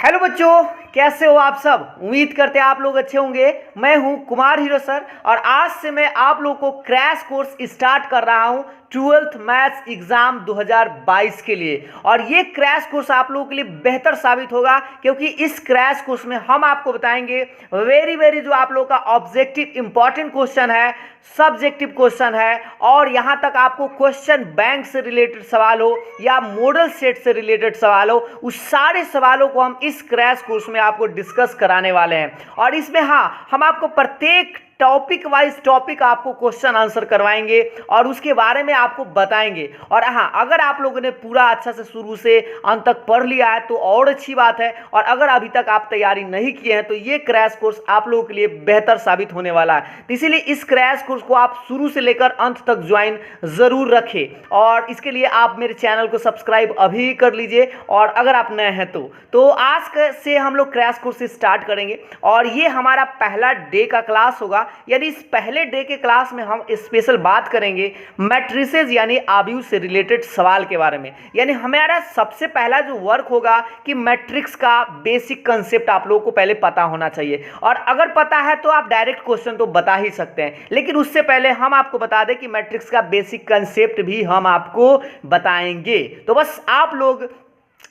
Hello बच्चों, कैसे हो आप सब। उम्मीद करते हैं आप लोग अच्छे होंगे। मैं हूं कुमार हीरो सर और आज से मैं आप लोगों को क्रैश कोर्स स्टार्ट कर रहा हूं 12th मैथ्स एग्जाम 2022 के लिए। और ये क्रैश कोर्स आप लोगों के लिए बेहतर साबित होगा क्योंकि इस क्रैश कोर्स में हम आपको बताएंगे वेरी जो आप लोगों का ऑब्जेक्टिव इंपॉर्टेंट क्वेश्चन है, सब्जेक्टिव क्वेश्चन है और यहाँ तक आपको क्वेश्चन बैंक से रिलेटेड सवाल हो या मॉडल सेट से रिलेटेड सवाल हो, उस सारे सवालों को हम इस क्रैश कोर्स में आपको डिस्कस कराने वाले हैं। और इसमें हम आपको प्रत्येक टॉपिक वाइज टॉपिक आपको क्वेश्चन आंसर करवाएंगे और उसके बारे में आपको बताएंगे। और अगर आप लोगों ने पूरा अच्छा से शुरू से अंत तक पढ़ लिया है तो और अच्छी बात है, और अगर अभी तक आप तैयारी नहीं किए हैं तो ये क्रैश कोर्स आप लोगों के लिए बेहतर साबित होने वाला है। तो इसीलिए इस क्रैश कोर्स को आप शुरू से लेकर अंत तक ज्वाइन जरूर रखें और इसके लिए आप मेरे चैनल को सब्सक्राइब अभी कर लीजिए। और अगर आप नए हैं तो आज से हम लोग क्रैश कोर्स स्टार्ट करेंगे और ये हमारा पहला डे का क्लास होगा। यानी इस पहले डे के क्लास में हम स्पेशल बात करेंगे मैट्रिसेस यानी आव्यूह से रिलेटेड सवाल के बारे में। यानी हमारा सबसे पहला जो वर्क होगा कि मैट्रिक्स का बेसिक कंसेप्ट आप लोगों को पहले पता होना चाहिए, और अगर पता है तो आप डायरेक्ट क्वेश्चन तो बता ही सकते हैं, लेकिन उससे पहले हम आपको बता दें कि मैट्रिक्स का बेसिक कंसेप्ट भी हम आपको बताएंगे। तो बस आप लोग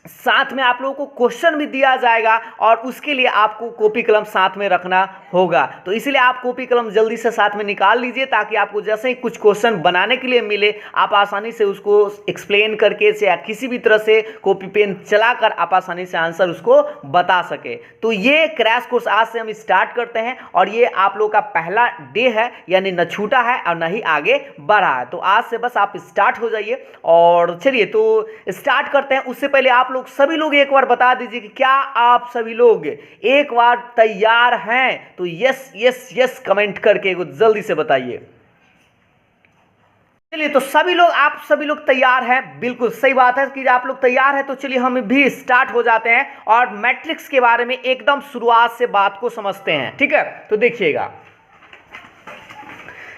साथ में आप लोगों को क्वेश्चन भी दिया जाएगा और उसके लिए आपको कॉपी कलम साथ में रखना होगा। तो इसलिए आप कॉपी कलम जल्दी से साथ में निकाल लीजिए ताकि आपको जैसे ही कुछ क्वेश्चन बनाने के लिए मिले आप आसानी से उसको एक्सप्लेन करके से या किसी भी तरह से कॉपी पेन चलाकर आप आसानी से आंसर उसको बता सके। तो ये क्रैश कोर्स आज से हम स्टार्ट करते हैं और ये आप लोगों का पहला डे है, यानी न छूटा है और न ही आगे बढ़ा है। तो आज से बस आप स्टार्ट हो जाइए और चलिए तो स्टार्ट करते हैं। उससे पहले आप लोग सभी लोग एक बार बता दीजिए कि क्या आप सभी लोग एक बार तैयार हैं, तो यस यस यस कमेंट करके जल्दी से बताइए। चलिए तो आप सभी लोग तैयार हैं, बिल्कुल सही बात है कि आप लोग तैयार हैं। तो चलिए हम भी स्टार्ट हो जाते हैं और मैट्रिक्स के बारे में एकदम शुरुआत से बात को समझते हैं। ठीक है, तो देखिएगा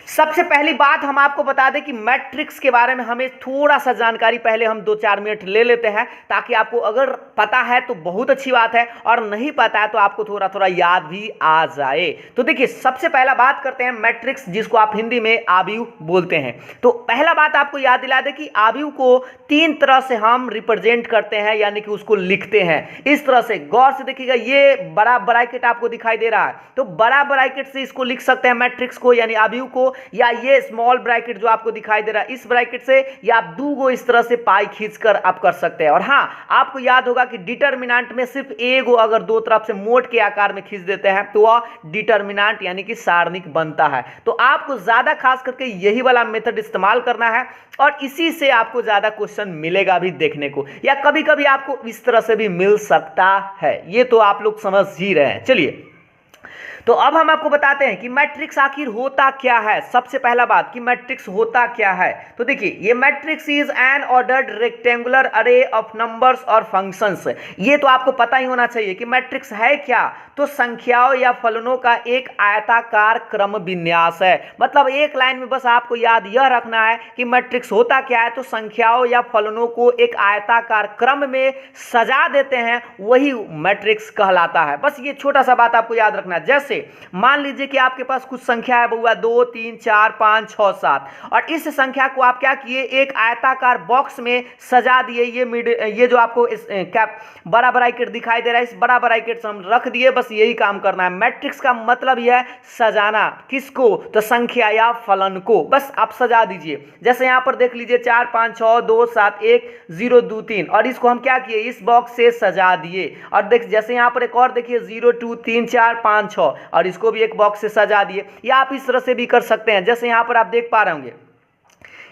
सबसे पहली बात हम आपको बता दें कि मैट्रिक्स के बारे में हमें थोड़ा सा जानकारी पहले हम 2-4 मिनट ले लेते हैं ताकि आपको अगर पता है तो बहुत अच्छी बात है और नहीं पता है तो आपको थोड़ा थोड़ा याद भी आ जाए। तो देखिए सबसे पहला बात करते हैं मैट्रिक्स, जिसको आप हिंदी में आव्यूह बोलते हैं। तो पहला बात आपको याद दिला दे कि आव्यूह को 3 तरह से हम रिप्रेजेंट करते हैं, यानी कि उसको लिखते हैं इस तरह से। गौर से देखिएगा, ये बड़ा ब्रैकेट आपको दिखाई दे रहा है, तो बड़ा ब्रैकेट से इसको लिख सकते हैं मैट्रिक्स को यानी आव्यूह को, या ये स्मॉल ब्रैकेट जो आपको दिखाई दे रहा है इस ब्रैकेट से, या आप 2 गो इस तरह से पाई खींचकर आप कर सकते हैं। और आपको याद होगा कि डिटर्मिनेंट में सिर्फ एक गो अगर 2 तरफ से मोड के आकार में खींच देते हैं तो वह डिटर्मिनेंट यानी कि सारणिक बनता है। तो आपको ज्यादा खास करके यही वाला मेथड इस्तेमाल करना है और इसी से आपको ज्यादा क्वेश्चन मिलेगा भी देखने को, या कभी कभी आपको इस तरह से भी मिल सकता है। ये तो आप लोग समझ ही रहे हैं। चलिए तो अब हम आपको बताते हैं कि मैट्रिक्स आखिर होता क्या है। सबसे पहला बात कि मैट्रिक्स होता क्या है, तो देखिए ये matrix is an ordered rectangular अरे ऑफ नंबर्स और फंक्शंस। ये तो आपको पता ही होना चाहिए कि मैट्रिक्स है क्या, तो संख्याओं या फलनों का एक आयताकार क्रम विन्यास है। मतलब एक लाइन में बस आपको याद यह रखना है कि मैट्रिक्स होता क्या है, तो संख्याओं या फलनों को एक आयताकार क्रम में सजा देते हैं, वही मैट्रिक्स कहलाता है। बस ये छोटा सा बात आपको याद रखना है। जैसे मान लीजिए कि आपके पास कुछ संख्या है बउआ 2 3 4 5 6 7, और इस संख्या को आप क्या किए, एक आयताकार बॉक्स में सजा दिए। ये जो आपको इस बड़ा ब्रैकेट दिखाई दे रहा है, इस बड़ा ब्रैकेट से हम रख दिए। बस यही काम करना है। मैट्रिक्स का मतलब यह है सजाना, किसको, तो संख्या या फलन को बस आप सजा दीजिए। जैसे यहां पर देख लीजिए 4 5 6 2 7 1 0 2 3, और इसको हम क्या किए, इस बॉक्स से सजा दिए। और देख जैसे यहां पर एक और देखिए 0 2 3 4 5 6, और इसको भी एक बॉक्स से सजा दिए। या आप इस तरह से भी कर सकते हैं, जैसे यहां पर आप देख पा रहे होंगे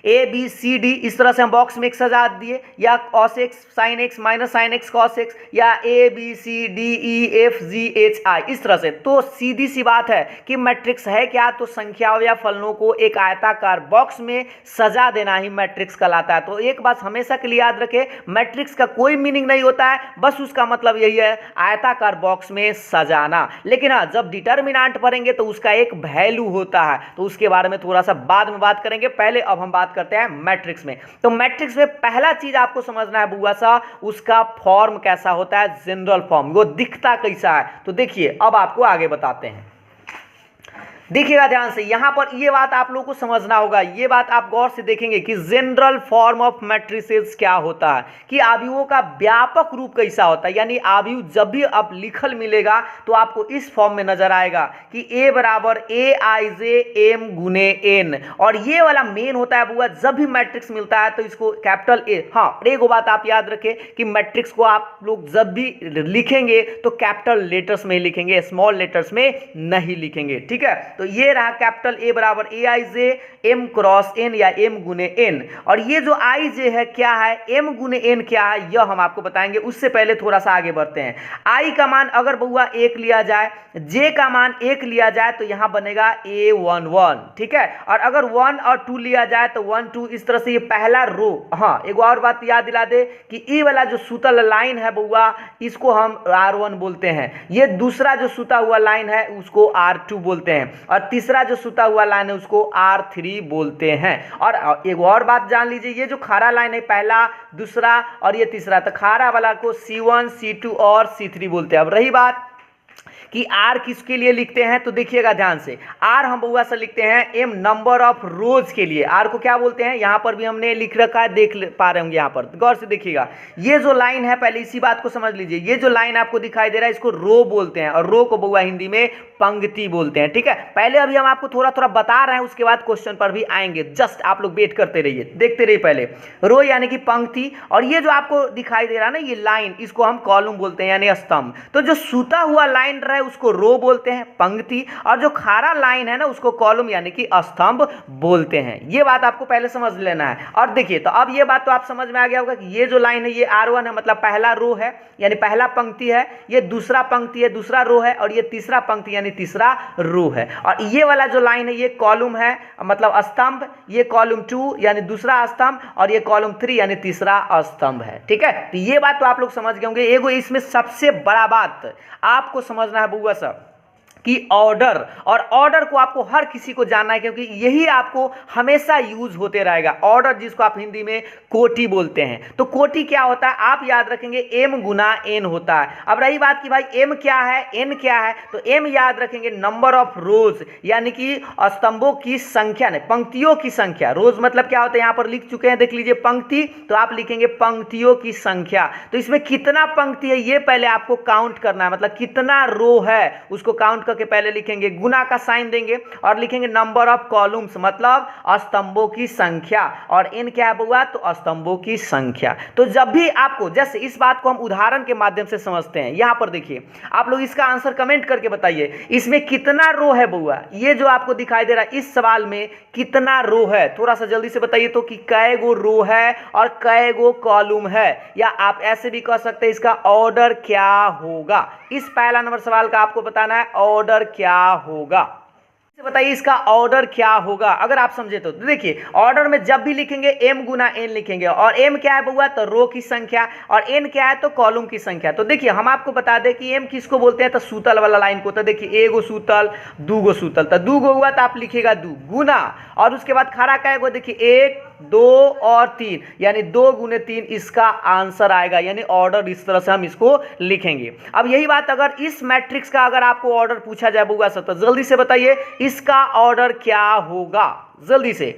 ए बी सी डी, इस तरह से हम बॉक्स में एक सजा दिए, या cos x sin x minus sin x cos x, या A B C D E F G H I, इस तरह से। तो सीधी सी बात है कि मैट्रिक्स है क्या, तो संख्याओं या फलनों को एक आयताकार बॉक्स में सजा देना ही मैट्रिक्स कहलाता है। तो एक बात हमेशा के लिए याद रखें, मैट्रिक्स का कोई मीनिंग नहीं होता है, बस उसका मतलब यही है आयताकार बॉक्स में सजाना। लेकिन जब डिटर्मिनेंट पढ़ेंगे तो उसका एक वैल्यू होता है, तो उसके बारे में थोड़ा सा बाद में बात करेंगे। पहले अब हम बात बात करते हैं मैट्रिक्स में। तो मैट्रिक्स में पहला चीज आपको समझना है बुआ सा, उसका फॉर्म कैसा होता है, जनरल फॉर्म, वो दिखता कैसा है। तो देखिए अब आपको आगे बताते हैं, देखिएगा ध्यान से, यहां पर ये बात आप लोगों को समझना होगा, ये बात आप गौर से देखेंगे कि जनरल फॉर्म ऑफ मैट्रिसेस क्या होता है, कि आव्यूहों का व्यापक रूप कैसा होता है। यानी आव्यूह जब भी आप लिखल मिलेगा तो आपको इस फॉर्म में नजर आएगा कि ए बराबर ए आई जे एम गुने एन, और ये वाला मेन होता है बुआ, जब भी मैट्रिक्स मिलता है तो इसको कैपिटल ए, हाँ एक बात आप याद रखें कि मैट्रिक्स को आप लोग जब भी लिखेंगे तो कैपिटल लेटर्स में लिखेंगे, स्मॉल लेटर्स में नहीं लिखेंगे, ठीक है। तो ये रहा कैपिटल ए बराबर A I J M cross N या एम गुने एन, और ये जो आई जे है क्या है, एम गुने एन क्या है, यह हम आपको बताएंगे। उससे पहले थोड़ा सा आगे बढ़ते हैं। आई का मान अगर बउआ 1 लिया जाए, जे का मान 1 लिया जाए तो यहां बनेगा A11, ठीक है। और अगर 1 और 2 लिया जाए तो 1 2, इस तरह से ये पहला रो। हाँ एक और बात याद दिला दे कि ई वाला जो सुतल लाइन है बउआ, इसको हम R1 बोलते हैं। ये दूसरा जो सुता हुआ लाइन है उसको R2 बोलते हैं, और तीसरा जो सुता हुआ लाइन है उसको R3 बोलते हैं। और एक और बात जान लीजिए, ये जो खारा लाइन है पहला, दूसरा और ये तीसरा, तो खारा वाला को C1 C2 और C3 बोलते हैं। अब रही बात कि आर किसके लिए लिखते हैं, तो देखिएगा ध्यान से, आर हम बउआ से लिखते हैं एम नंबर ऑफ रोज के लिए। आर को क्या बोलते हैं, यहां पर भी हमने लिख रखा है, देख पा रहे होंगे यहां पर, गौर से देखिएगा। ये जो लाइन है, पहले इसी बात को समझ लीजिए, ये जो लाइन आपको दिखाई दे रहा है इसको रो बोलते हैं, और रो को बउआ हिंदी में पंक्ति बोलते हैं, ठीक है। पहले अभी हम आपको थोड़ा थोड़ा बता रहे हैं, उसके बाद क्वेश्चन पर भी आएंगे, जस्ट आप लोग वेट करते रहिए, देखते रहिए। पहले रो यानी कि पंक्ति, और ये जो आपको दिखाई दे रहा है ना ये लाइन, इसको हम कॉलम बोलते हैं यानी स्तंभ। तो जो सूता हुआ लाइन रहा है उसको रो बोलते हैं, पंक्ति, और जो खारा लाइन है ना उसको कॉलम यानी कि स्तंभ बोलते हैं। ये बात आपको पहले समझ लेना है। और देखिए तो अब ये बात तो आप समझ में आ गया होगा कि ये जो लाइन है ये R1 है, मतलब पहला रो है यानी पहला पंक्ति है, ये दूसरा पंक्ति है, दूसरा रो है, और ये तीसरा पंक्ति यानी तीसरा रो है। और ये वाला जो लाइन है ये कॉलम है, मतलब स्तंभ, ये कॉलम 2 यानी दूसरा स्तंभ, और ये कॉलम 3 यानी तीसरा स्तंभ है, ठीक है। तो ये बात तो आप लोग समझ गए होंगे। एगो इसमें सबसे बड़ा बात आपको समझना है बुआ साहब कि ऑर्डर, और ऑर्डर को आपको हर किसी को जानना है, क्योंकि यही आपको हमेशा यूज होते रहेगा। ऑर्डर जिसको आप हिंदी में कोटि बोलते हैं। तो कोटि क्या होता है आप याद रखेंगे, एम गुना एन होता है। अब रही बात कि भाई एम क्या है एन क्या है, तो एम याद रखेंगे नंबर ऑफ रोज, यानी कि स्तंभों की संख्या, नहीं पंक्तियों की संख्या। रोज मतलब क्या होता है, यहां पर लिख चुके हैं, देख लीजिए पंक्ति, तो आप लिखेंगे पंक्तियों की संख्या। तो इसमें कितना पंक्ति है ये पहले आपको काउंट करना है, मतलब कितना रो है उसको काउंट के पहले लिखेंगे, गुना का साइन देंगे और लिखेंगे नंबर ऑफ कॉलम्स, मतलब स्तंभों की संख्या। और एन क्या है बुआ, तो स्तंभों की संख्या। तो जब भी आपको, जैसे इस बात को हम उदाहरण के माध्यम से समझते हैं, यहां पर देखिए आप लोग इसका आंसर कमेंट करके बताइए, इसमें कितना रो है बुआ, ये जो आपको दिखाई दे रहा है इस सवाल में कितना रो है, थोड़ा सा जल्दी से बताइए तो कि कै गो रो है और कै गो कॉलम है, या आप ऐसे भी कह सकते हैं इसका ऑर्डर क्या होगा। इस पहला नंबर सवाल का आपको बताना है ऑर्डर क्या होगा। बताइए इसका ऑर्डर क्या होगा, अगर आप समझे तो देखिए ऑर्डर में जब भी लिखेंगे एम गुना एन लिखेंगे, और एम क्या है बुआ, तो रो की संख्या, और एन क्या है तो कॉलम की संख्या। तो देखिए हम आपको बता दें कि एम किसको बोलते हैं, तो सूतल वाला लाइन को। तो देखिए एगो सूतल, दूगो सूतल, तो दूगो हुआ तो आप लिखेगा 2 गुना, और उसके बाद खड़ा कैगो, देखिए 1 2 और 3 यानी 2 गुने 3 इसका आंसर आएगा, यानी ऑर्डर इस तरह से हम इसको लिखेंगे। अब यही बात अगर इस मैट्रिक्स का अगर आपको ऑर्डर पूछा जाए बुआ सब, तो जल्दी से बताइए इसका ऑर्डर क्या होगा, जल्दी से,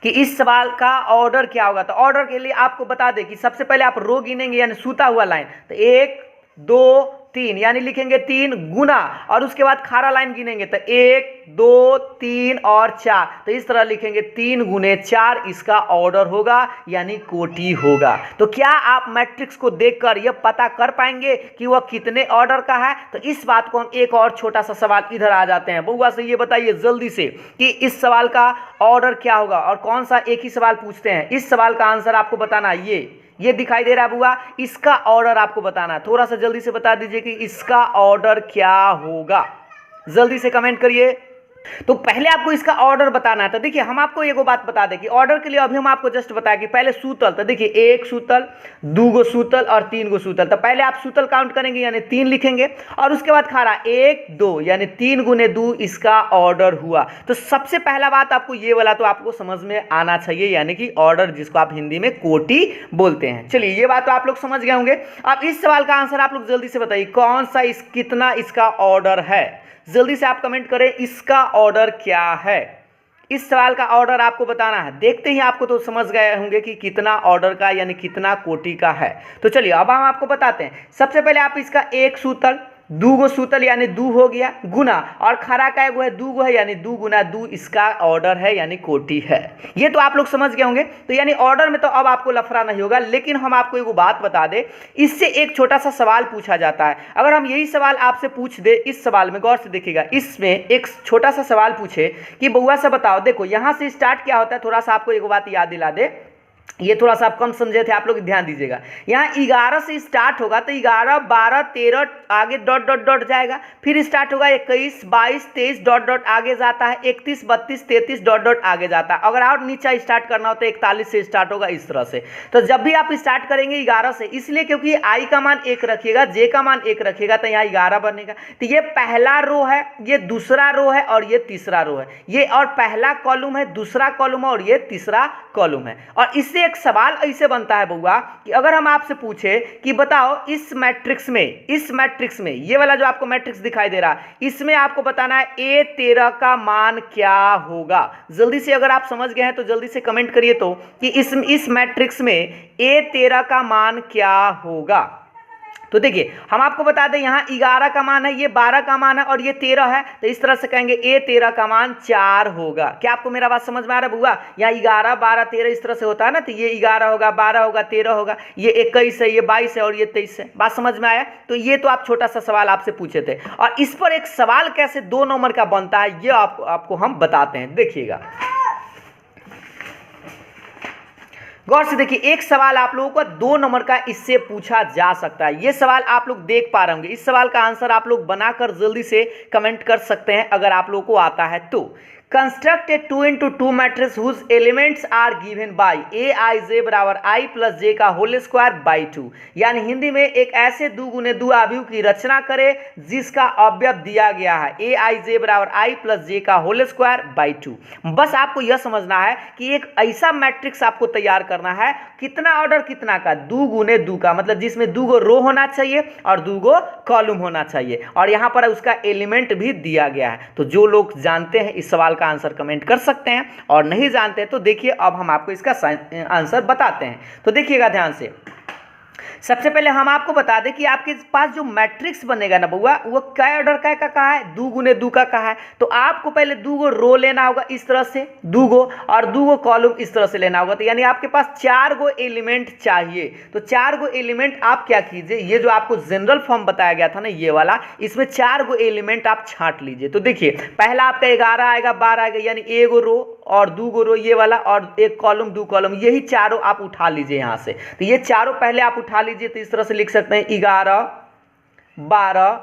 कि इस सवाल का ऑर्डर क्या होगा। तो ऑर्डर के लिए आपको बता दें कि सबसे पहले आप रो गिनेंगे यानी सूता हुआ लाइन, तो 1 2 3 यानी लिखेंगे 3 गुना, और उसके बाद खारा लाइन गिनेंगे तो 1 2 3 और 4, तो इस तरह लिखेंगे 3 गुने 4 इसका ऑर्डर होगा यानी कोटि होगा। तो क्या आप मैट्रिक्स को देखकर यह पता कर पाएंगे कि वह कितने ऑर्डर का है। तो इस बात को हम एक और छोटा सा सवाल इधर आ जाते हैं, बउआ से ये बताइए जल्दी से कि इस सवाल का ऑर्डर क्या होगा, और कौन सा एक ही सवाल पूछते हैं। इस सवाल का आंसर आपको बताना है, ये दिखाई दे रहा है बुआ, इसका ऑर्डर आपको बताना है। थोड़ा सा जल्दी से बता दीजिए कि इसका ऑर्डर क्या होगा, जल्दी से कमेंट करिए। तो पहले आपको इसका ऑर्डर बताना है। तो देखिए हम आपको एगो बात बता दें कि ऑर्डर के लिए अभी हम आपको जस्ट बताया कि पहले सूतल, तो देखिए एक सूतल, दो गो सूतल और तीन गो सूतल। तो पहले आप सूतल काउंट करेंगे यानी 3 लिखेंगे और उसके बाद खारा 1 2 यानी 3 गुने 2 इसका ऑर्डर हुआ। तो सबसे पहला बात आपको ये वाला तो आपको समझ में आना चाहिए, यानी कि ऑर्डर, जिसको आप हिंदी में कोटि बोलते हैं। चलिए ये बात तो आप लोग समझ गए होंगे। अब इस सवाल का आंसर आप लोग जल्दी से बताइए, कौन सा कितना इसका ऑर्डर है। जल्दी से आप कमेंट करें इसका ऑर्डर क्या है। इस सवाल का ऑर्डर आपको बताना है। देखते ही आपको तो समझ गए होंगे कि कितना ऑर्डर का यानी कितना कोटि का है। तो चलिए अब हम आपको बताते हैं। सबसे पहले आप इसका एक सूतल, दू गो सूतल यानी दू हो गया, गुना और खरा का एगो है दू गो है यानी दू गुना दू इसका ऑर्डर है यानी कोटि है। ये तो आप लोग समझ गए होंगे। तो यानी ऑर्डर में तो अब आपको लफड़ा नहीं होगा। लेकिन हम आपको एगो बात बता दें, इससे एक छोटा सा सवाल पूछा जाता है। अगर हम यही सवाल आपसे पूछ दे, इस सवाल में गौर से देखिएगा, इसमें एक छोटा सा सवाल पूछे कि बउआ से बताओ, देखो यहाँ से स्टार्ट क्या होता है, थोड़ा सा आपको एगो बात याद दिला दे। ये थोड़ा सा आप कम समझे थे, आप लोग ध्यान दीजिएगा। यहाँ 11 से स्टार्ट होगा तो 11 12 13 आगे डॉट डॉट डॉट जाएगा, फिर स्टार्ट होगा 21 22 23 डॉट डॉट आगे जाता है, 31 32 33 डॉट डॉट आगे जाता है। अगर और नीचा स्टार्ट करना हो तो 41 से स्टार्ट होगा, इस तरह से। तो जब भी आप स्टार्ट करेंगे 11 से, इसलिए क्योंकि आई का मान 1 रखिएगा, जे का मान 1 रखिएगा तो यहाँ 11 बनेगा। तो ये पहला रो है, ये दूसरा रो है और ये तीसरा रो है। ये और पहला कॉलम है, दूसरा कॉलम है और ये तीसरा कॉलम है। और इससे एक सवाल ऐसे बनता है बउआ कि अगर हम आपसे पूछे कि बताओ इस मैट्रिक्स में ये वाला जो आपको मैट्रिक्स दिखाई दे रहा है, इसमें आपको बताना है A13 का मान क्या होगा। जल्दी से अगर आप समझ गए हैं तो जल्दी से कमेंट करिए तो कि इस मैट्रिक्स में A13 का मान क्या होगा। तो देखिए हम आपको बता दें, यहाँ 11 का मान है, ये 12 का मान है और ये 13 है। तो इस तरह से कहेंगे A13 का मान 4 होगा। क्या आपको मेरा बात समझ में आ रहा है बुआ? यहाँ 11 12 13 इस तरह से होता है ना। तो ये 11 होगा, 12 होगा, 13 होगा, ये 21 है, ये 22 है और ये 23 है। बात समझ में आया? तो ये तो आप छोटा सा सवाल आपसे पूछे थे, और इस पर एक सवाल कैसे 2 नंबर का बनता है ये आपको हम बताते हैं। देखिएगा गौर से देखिए, एक सवाल आप लोगों को 2 नंबर का इससे पूछा जा सकता है। ये सवाल आप लोग देख पा रहे होंगे। इस सवाल का आंसर आप लोग बनाकर जल्दी से कमेंट कर सकते हैं अगर आप लोगों को आता है तो। Construct a 2 into 2 matrix whose elements are given by aij बराबर i प्लस जे का होल स्क्वायर बाई 2। यानी हिंदी में एक ऐसे 2 गुने 2 अवयव की रचना करें जिसका अवयव दिया गया है aij बराबर i प्लस जे का होल स्क्वायर बाई 2। बस आपको यह समझना है कि एक ऐसा मैट्रिक्स आपको तैयार करना है, कितना ऑर्डर कितना का, 2 गुने 2 का, मतलब जिसमें 2 गो रो होना चाहिए और 2 गो कॉलम होना चाहिए, और यहाँ पर उसका एलिमेंट भी दिया गया है। तो जो लोग जानते हैं इस सवाल का आंसर कमेंट कर सकते हैं, और नहीं जानते तो देखिए अब हम आपको इसका आंसर बताते हैं। तो देखिएगा ध्यान से। सबसे पहले हम आपको बता दें कि आपके पास जो मैट्रिक्स बनेगा ना बउआ, वो क्या ऑर्डर का कहा है, 2 गुने 2 का कहा है। तो आपको पहले 2 गो रो लेना होगा इस तरह से, 2 गो, और 2 गो कॉलम इस तरह से लेना होगा। तो यानी आपके पास 4 गो एलिमेंट चाहिए। तो 4 गो एलिमेंट आप क्या कीजिए, ये जो आपको जनरल फॉर्म बताया गया था ना ये वाला, इसमें 4 गो एलिमेंट आप छांट लीजिए। तो देखिए पहला आपका 11 आएगा, 12 आएगा, यानी 1 गो रो और 2 गो रो ये वाला, और 1 कॉलम 2 कॉलम, यही चारों आप उठा लीजिए यहाँ से। तो ये चारों पहले आप उठा लीजिए। तो इस तरह से लिख सकते हैं 11 12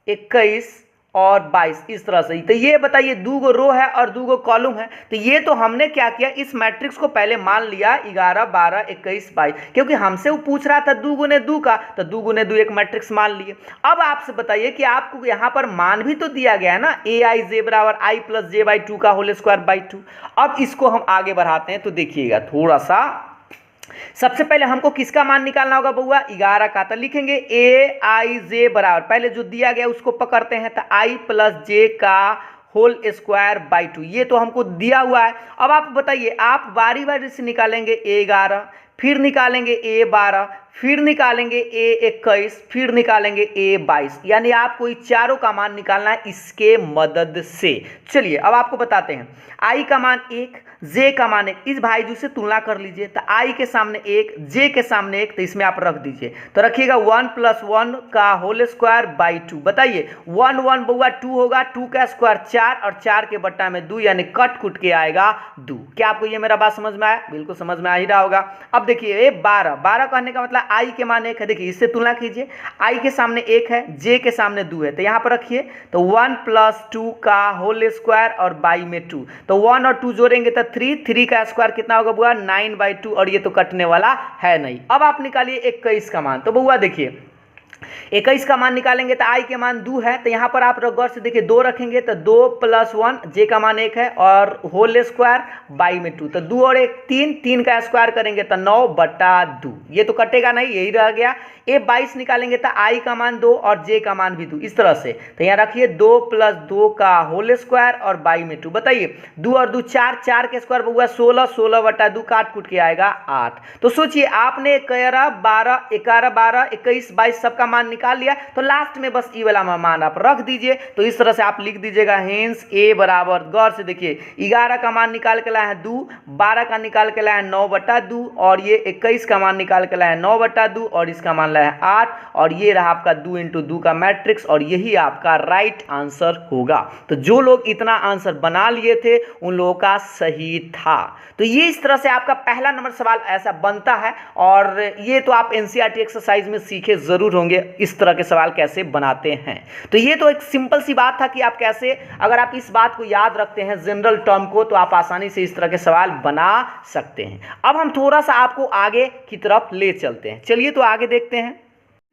21 और 22 इस तरह से। तो ये बताइए 2 गो रो है और 2 गो कॉलम है। तो ये तो हमने क्या किया, इस मैट्रिक्स को पहले मान लिया 11 12 21 22, क्योंकि हमसे वो पूछ रहा था 2 गुने 2 का, तो 2 गुने 2 एक मैट्रिक्स मान लिए। अब आपसे बताइए कि आपको यहाँ पर मान भी तो दिया गया है ना, aij बराबर i प्लस जे बाई 2 का होल स्क्वायर बाई 2। अब इसको हम आगे बढ़ाते हैं। तो देखिएगा थोड़ा सा, सबसे पहले हमको किसका मान निकालना होगा बउआ, 11 का। तो लिखेंगे aij बराबर, पहले जो दिया गया उसको पकड़ते हैं, तो i प्लस जे का होल स्क्वायर बाई 2, ये तो हमको दिया हुआ है। अब आप बताइए, आप बारी बारी से निकालेंगे a11, फिर निकालेंगे a12, फिर निकालेंगे a21, फिर निकालेंगे a22, यानी आपको इस चारों का मान निकालना है इसके मदद से। चलिए अब आपको बताते हैं, i का मान 1, j का मान 1, इस भाईजू से तुलना कर लीजिए। तो i के सामने 1, j के सामने 1, तो इसमें आप रख दीजिए। तो रखिएगा 1 प्लस 1 का होल स्क्वायर बाई 2। बताइए 1 1 बउआ 2 होगा, 2 का स्क्वायर 4 और 4 के बट्टा में 2, यानी कट कुट के आएगा 2। क्या आपको ये मेरा बात समझ में आया? बिल्कुल समझ में आ ही रहा होगा। अब देखिए 12 कहने का मतलब आई के मान 1 है, देखिए इससे तुलना कीजिए, आई के सामने 1 है, जे के सामने 2 है, तो यहाँ पर रखिए तो 1 + 2 का होल स्क्वायर और बाई में 2, तो 1 और 2 जोड़ेंगे तो 3 का स्क्वायर कितना होगा बुआ 9/2, और ये तो कटने वाला है नहीं। अब आप निकालिए 21 का मान, तो बुआ देखिए 21 का मान निकालेंगे तो आई के मान 2 है, तो यहाँ पर आप गौर से देखिए 2 रखेंगे तो 2 + 1, जे का मान 1 है और होल स्क्वायर बाई में 2, तो 2 और 1 3 का स्क्वायर करेंगे तो 9/2, ये तो कटेगा नहीं, यही रह गया। ए 22 निकालेंगे तो आई का मान 2 और जे का मान भी 2, इस तरह से, तो यहाँ रखिए 2 + 2 का होल स्क्वायर और बाई में 2, बताइए 2 और 2 4 के स्क्वायर हुआ 16, 16/2 काट कूट के आएगा 8। तो सोचिए आपने 11 12 11 12 21 22 सबका मान निकाल लिया, तो लास्ट में बस ई वाला मान आप रख दीजिए, तो इस तरह से आप लिख दीजिएगा हेंस ए बराबर, गौर से देखिए 11 का मान निकाल के लाया है 2, 12 का निकाल के लाया है 9/2 और ये 21 का मान निकाल के लाया है 9/2 और इसका मान लाया है 8, और ये रहा आपका 2 × 2 का मैट्रिक्स, और यही आपका राइट आंसर होगा। तो जो लोग इतना आंसर बना लिए थे उन लोगों का सही था। तो ये इस तरह से आपका पहला नंबर सवाल ऐसा बनता है, और ये तो आप एनसीईआरटी एक्सरसाइज में सीखे जरूर होंगे इस तरह के सवाल कैसे बनाते हैं। तो ये तो एक सिंपल सी बात था कि आप कैसे, अगर आप इस बात को याद रखते हैं जनरल टर्म को, तो आप आसानी से इस तरह के सवाल बना सकते हैं। अब हम थोड़ा सा आपको आगे की तरफ ले चलते हैं, चलिए तो आगे देखते हैं।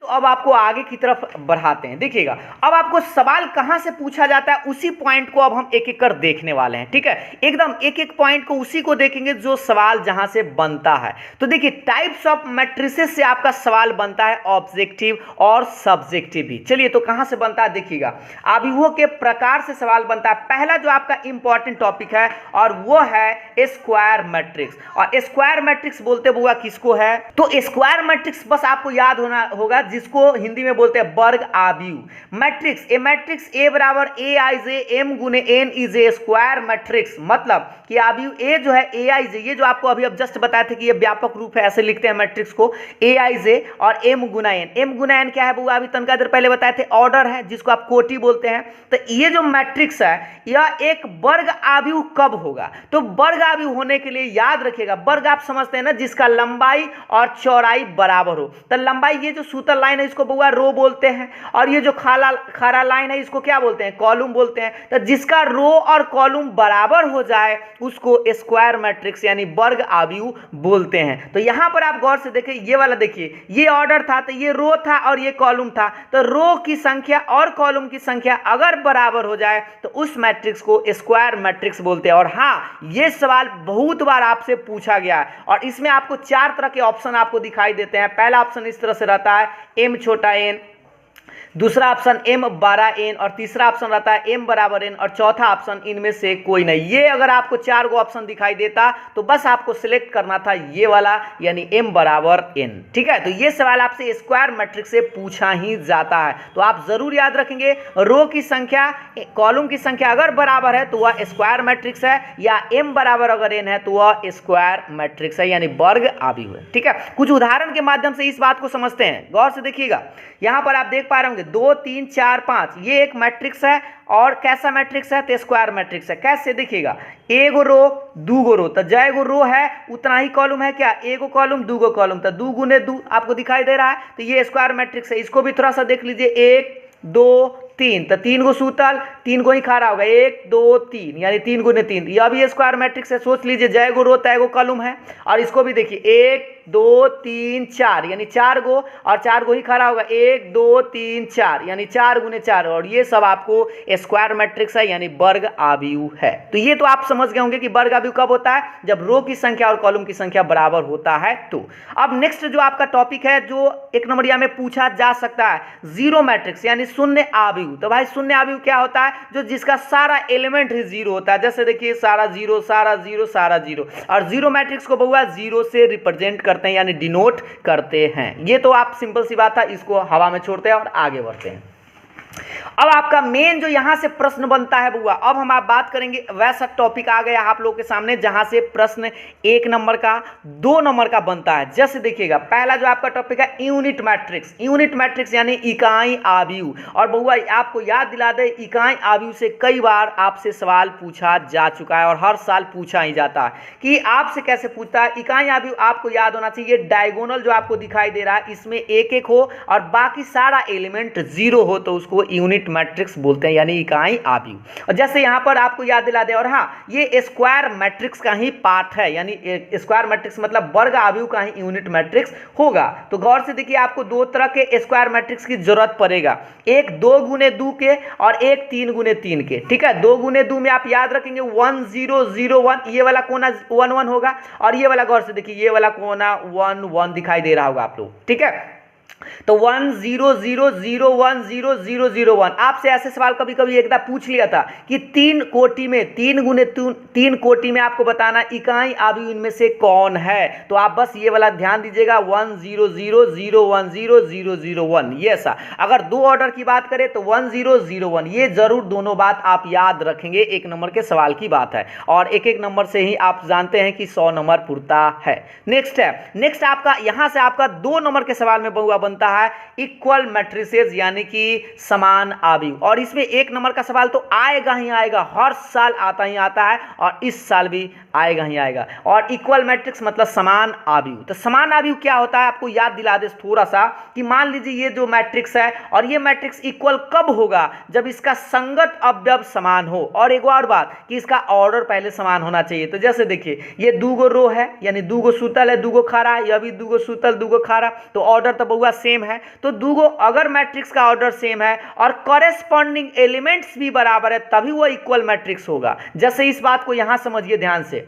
तो अब आपको आगे की तरफ बढ़ाते हैं, देखिएगा अब आपको सवाल कहां से पूछा जाता है उसी पॉइंट को अब हम एक एक कर देखने वाले हैं, ठीक है, एकदम एक एक पॉइंट को उसी को देखेंगे जो सवाल जहां से बनता है। तो देखिए टाइप्स ऑफ मैट्रिसेस से आपका सवाल बनता है, ऑब्जेक्टिव और सब्जेक्टिव भी। चलिए तो कहां से बनता है देखिएगा, आव्यूहों के प्रकार से सवाल बनता है। पहला जो आपका इंपॉर्टेंट टॉपिक है और वो है स्क्वायर मैट्रिक्स, और स्क्वायर मैट्रिक्स बोलते हुआ किसको है, तो स्क्वायर मैट्रिक्स बस आपको याद होना होगा जिसको हिंदी में बोलते हैं वर्ग आव्यूह मैट्रिक्स। ए मैट्रिक्स ए बराबर A I J M × n is a square matrix, मतलब कि आव्यूह ए जो है ए आई जे, ये जो आपको अभी अब जस्ट बताया था कि ये व्यापक रूप है, ऐसे लिखते हैं मैट्रिक्स को ए आई जे और m × n। m × n क्या है वो अभी तनका देर पहले बताए थे, ऑर्डर है जिसको आप कोटि बोलते हैं। तो ये जो मैट्रिक्स है यह एक वर्ग आव्यूह कब होगा, तो वर्ग आव्यूह होने के लिए याद रखिएगा, वर्ग आप समझते हैं ना जिसका लंबाई और चौड़ाई बराबर हो। तो लंबाई ये जो सूत्र लाइन है इसको बुआ रो बोलते हैं, और ये जो खारा लाइन है इसको क्या बोलते हैं, कॉलम बोलते हैं। तो जिसका रो और कॉलम बराबर हो जाए उसको स्क्वायर मैट्रिक्स यानी वर्ग आव्यूह बोलते हैं। तो यहां पर आप गौर से देखिए, ये वाला देखिए, ये ऑर्डर था तो ये रो था और ये कॉलम था, तो रो की संख्या और कॉलम की संख्या अगर बराबर हो जाए तो उस मैट्रिक्स को स्क्वायर मैट्रिक्स बोलते हैं। और हाँ, ये सवाल बहुत बार आपसे पूछा गया है, और इसमें आपको 4 तरह के ऑप्शन आपको दिखाई देते हैं। पहला ऑप्शन इस तरह से रहता है m छोटा n, दूसरा ऑप्शन m बड़ा n, और तीसरा ऑप्शन रहता है m बराबर n, और चौथा ऑप्शन इनमें से कोई नहीं। ये अगर आपको 4 गो ऑप्शन दिखाई देता तो बस आपको सिलेक्ट करना था ये वाला यानी m बराबर n, ठीक है। तो ये सवाल आपसे स्क्वायर मैट्रिक्स से पूछा ही जाता है, तो आप जरूर याद रखेंगे रो की संख्या कॉलम की संख्या अगर बराबर है तो वह स्क्वायर मैट्रिक्स है, या m बराबर अगर n है तो वह स्क्वायर मैट्रिक्स है यानी वर्ग आव्यूह है, ठीक है। कुछ उदाहरण के माध्यम से इस बात को समझते हैं, गौर से देखिएगा। यहां पर आप देख पा रहे होंगे 2 3 4 5, ये एक मैट्रिक्स है, और कैसा मैट्रिक्स है तो स्क्वायर मैट्रिक्स है। कैसे देखिएगा, एगो रो 2 गो रो, तो जय गो रो है उतना ही कॉलम है क्या, एगो कॉलम 2 गो कॉलम, तो 2 × 2 आपको दिखाई दे रहा है, तो ये स्क्वायर मैट्रिक्स है। इसको भी थोड़ा सा देख लीजिए, 1 2 3, तो 3 गो सूतल 3 गो ही खारा होगा, 1 2 3 यानी 3 × 3, यह भी स्क्वायर मैट्रिक्स है। सोच लीजिए जय गो रो तय गो कॉलम है, और इसको भी देखिए 1 2 3 4 यानी 4 गो, और 4 गो ही खड़ा होगा, 1 2 3 4 यानी 4 × 4, और ये सब आपको स्क्वायर मैट्रिक्स है यानी वर्ग आव्यूह है। तो ये तो आप समझ गए होंगे कि वर्ग आव्यूह कब होता है, जब रो की संख्या और कॉलम की संख्या बराबर होता है। तो अब नेक्स्ट जो आपका टॉपिक है जो 1 नंबरिया में पूछा जा सकता है, जीरो मैट्रिक्स यानी शून्य आव्यूह। तो भाई शून्य आव्यूह क्या होता है, जो जिसका सारा एलिमेंट ही जीरो होता है, जैसे देखिए सारा जीरो सारा जीरो सारा जीरो, और जीरो मैट्रिक्स को बहुआ जीरो से रिप्रेजेंट करते हैं यानी डिनोट करते हैं। ये तो आप सिंपल सी बात था, इसको हवा में छोड़ते हैं और आगे बढ़ते हैं। अब आपका मेन जो यहाँ से प्रश्न बनता है बुआ, अब हम आप बात करेंगे, वैसा टॉपिक आ गया आप लोगों के सामने जहाँ से प्रश्न 1 नंबर का 2 नंबर का बनता है। जैसे देखिएगा पहला जो आपका टॉपिक है यूनिट मैट्रिक्स, यूनिट मैट्रिक्स यानी इकाई आव्यूह। और बुआ आपको याद दिला दे, इकाई आव्यूह से कई बार आपसे सवाल पूछा जा चुका है और हर साल पूछा ही जाता है। कि आपसे कैसे पूछता है इकाई आव्यूह, आपको याद होना चाहिए डायगोनल जो आपको दिखाई दे रहा है इसमें एक एक हो और बाकी सारा एलिमेंट 0 हो तो उसको यूनिट मैट्रिक्स बोलते हैं, यानी इकाई आव्यूह। और जैसे यहाँ पर आपको याद दिला दे, और हाँ ये स्क्वायर मैट्रिक्स का ही पार्ट है, यानी स्क्वायर मैट्रिक्स मतलब वर्ग आव्यूह का ही यूनिट मैट्रिक्स होगा। तो गौर से देखिए आपको 2 तरह के स्क्वायर मैट्रिक्स की जरूरत पड़ेगा, एक 2 गुने 2 के और एक 3 गुने 3 के। ठीक है, 2 गुने 2 में आप याद रखेंगे 1 0 0 1, ये वाला कोना 1 1 होगा और ये वाला गौर से देखिए ये वाला कोना 1 1 दिखाई दे रहा होगा आप लोग। ठीक है, तो 1 0 0 0 1 0 0 0 1। आपसे ऐसे सवाल कभी कभी एक पूछ लिया था कि 3 कोटि में 3 गुने 3 कोटि में आपको बताना इकाई आव्यूह इनमें से कौन है। तो आप बस ये वाला ध्यान दीजिएगा 1 0 0 0 1 0 0 0 1, ये ऐसा। अगर 2 ऑर्डर की बात करें तो 1 0 0 1, ये जरूर दोनों बात आप याद रखेंगे, 1 नंबर के सवाल की बात है और एक एक नंबर से ही आप जानते हैं कि 100 नंबर पुरता है। नेक्स्ट है, नेक्स्ट आपका यहाँ से आपका 2 नंबर के सवाल में बहुआ बनता है इक्वल मैट्रिसेस यानी कि समान आव्यूह। और इसमें 1 नंबर का सवाल तो आएगा ही आएगा, हर साल आता ही आता है और इस साल भी आएगा ही आएगा। और इक्वल मैट्रिक्स मतलब समान आव्यूह। तो समान आव्यूह क्या होता है आपको याद दिला दे थोड़ा सा, कि मान लीजिए ये जो मैट्रिक्स है और ये मैट्रिक्स इक्वल कब होगा, जब इसका संगत अवयव समान हो। और एक और बात कि इसका ऑर्डर पहले समान होना चाहिए। तो जैसे देखिए ये 2 गो रो है, यानी 2 गो सूतल है 2 गो खड़ा, यह भी 2 गो सूतल 2 गो खड़ा, तो ऑर्डर तो बहुआ सेम है। तो 2 गो अगर मैट्रिक्स का ऑर्डर सेम है और कॉरेस्पॉन्डिंग एलिमेंट्स भी बराबर है तभी वो इक्वल मैट्रिक्स होगा। जैसे इस बात को यहां समझिए ध्यान से,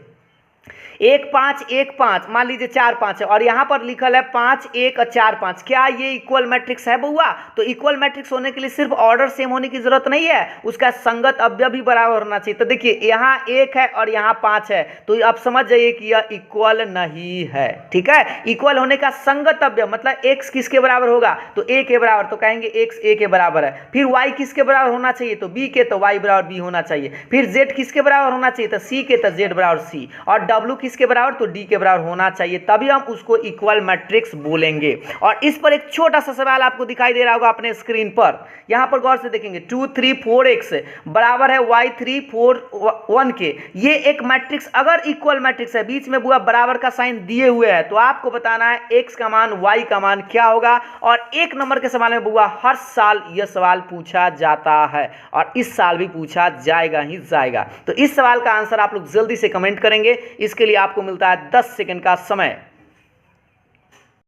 1 5 1 5, मान लीजिए 4 5 है और यहाँ पर लिखल है 5 1 और 4 5, क्या ये इक्वल मैट्रिक्स है बहुआ? तो इक्वल मैट्रिक्स होने के लिए सिर्फ ऑर्डर सेम होने की जरूरत नहीं है, उसका संगत अवयव भी बराबर होना चाहिए। तो देखिए यहाँ 1 है और यहाँ 5 है, तो आप समझ जाइए कि यह इक्वल नहीं है। ठीक है, इक्वल होने का संगत अवयव मतलब x किसके बराबर होगा, तो a के बराबर, तो कहेंगे x a के बराबर है। फिर y किसके बराबर होना चाहिए, तो b के, तो y बराबर b होना चाहिए। फिर z किसके बराबर होना चाहिए, तो c के, तो z बराबर c। और w किसके बराबर, तो d के बराबर होना चाहिए, तभी हम उसको इक्वल मैट्रिक्स बोलेंगे। और इस पर एक छोटा सा सवाल आपको दिखाई दे रहा होगा अपने स्क्रीन पर, यहां पर गौर से देखेंगे 2 3 4 x बराबर है y 3 4 1 के। ये एक मैट्रिक्स अगर इक्वल मैट्रिक्स है, बीच में बुआ बराबर का साइन दिए हुए है, तो आपको बताना है x का मान y का मान क्या होगा। और 1 नंबर के सवाल में बुआ हर साल यह सवाल पूछा जाता है और इस साल भी पूछा जाएगा ही जाएगा। तो इस सवाल का आंसर आप लोग जल्दी से कमेंट करेंगे, इसके लिए आपको मिलता है 10 सेकंड का समय।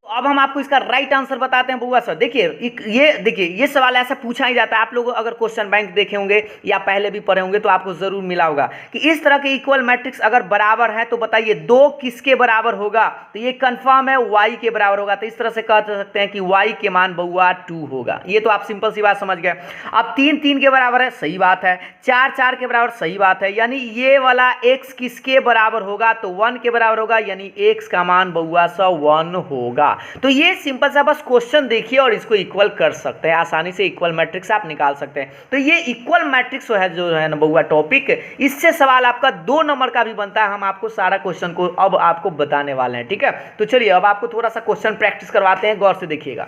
अब हम आपको इसका राइट आंसर बताते हैं बुआ सर। देखिए ये सवाल ऐसा पूछा ही जाता है, आप लोग अगर क्वेश्चन बैंक देखे होंगे या पहले भी पढ़े होंगे तो आपको जरूर मिला होगा कि इस तरह के इक्वल मैट्रिक्स अगर बराबर है तो बताइए 2 किसके बराबर होगा, तो ये कंफर्म है y के बराबर होगा। तो इस तरह से कह सकते हैं कि y के मान बुआ 2 होगा। ये तो आप सिंपल सी बात समझ गए। अब 3 3 के बराबर है, सही बात है। 4 4 के बराबर, सही बात है। यानी ये वाला x किसके बराबर होगा, तो 1 के बराबर होगा, यानी x का मान बुआ 1 होगा। तो ये सिंपल सा बस क्वेश्चन देखिए और इसको इक्वल कर सकते हैं, आसानी से इक्वल मैट्रिक्स आप निकाल सकते हैं। तो ये इक्वल मैट्रिक्स है जो है ना बहुआ टॉपिक, इससे सवाल आपका 2 नंबर का भी बनता है। हम आपको सारा क्वेश्चन को अब आपको बताने वाले हैं। ठीक है, तो चलिए अब आपको थोड़ा सा क्वेश्चन प्रैक्टिस करवाते हैं, गौर से देखिएगा,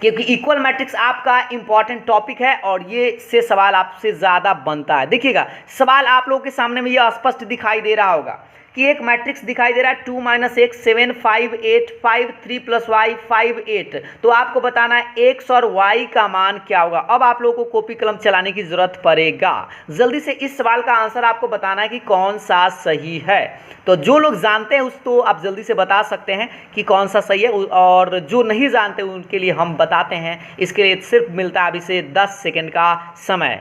क्योंकि इक्वल मैट्रिक्स आपका इंपॉर्टेंट टॉपिक है और ये से सवाल आपसे ज्यादा बनता है। देखिएगा सवाल आप लोगों के सामने में ये स्पष्ट दिखाई दे रहा होगा कि एक मैट्रिक्स दिखाई दे रहा है 2 - x 7 5 8 5 3 + y 5 8। तो आपको बताना है x और y का मान क्या होगा। अब आप लोगों को कॉपी कलम चलाने की जरूरत पड़ेगा, जल्दी से इस सवाल का आंसर आपको बताना है कि कौन सा सही है। तो जो लोग जानते हैं उस तो आप जल्दी से बता सकते हैं कि कौन सा सही है, और जो नहीं जानते उनके लिए हम बताते हैं। इसके लिए सिर्फ मिलता है अभी से 10 सेकेंड का समय।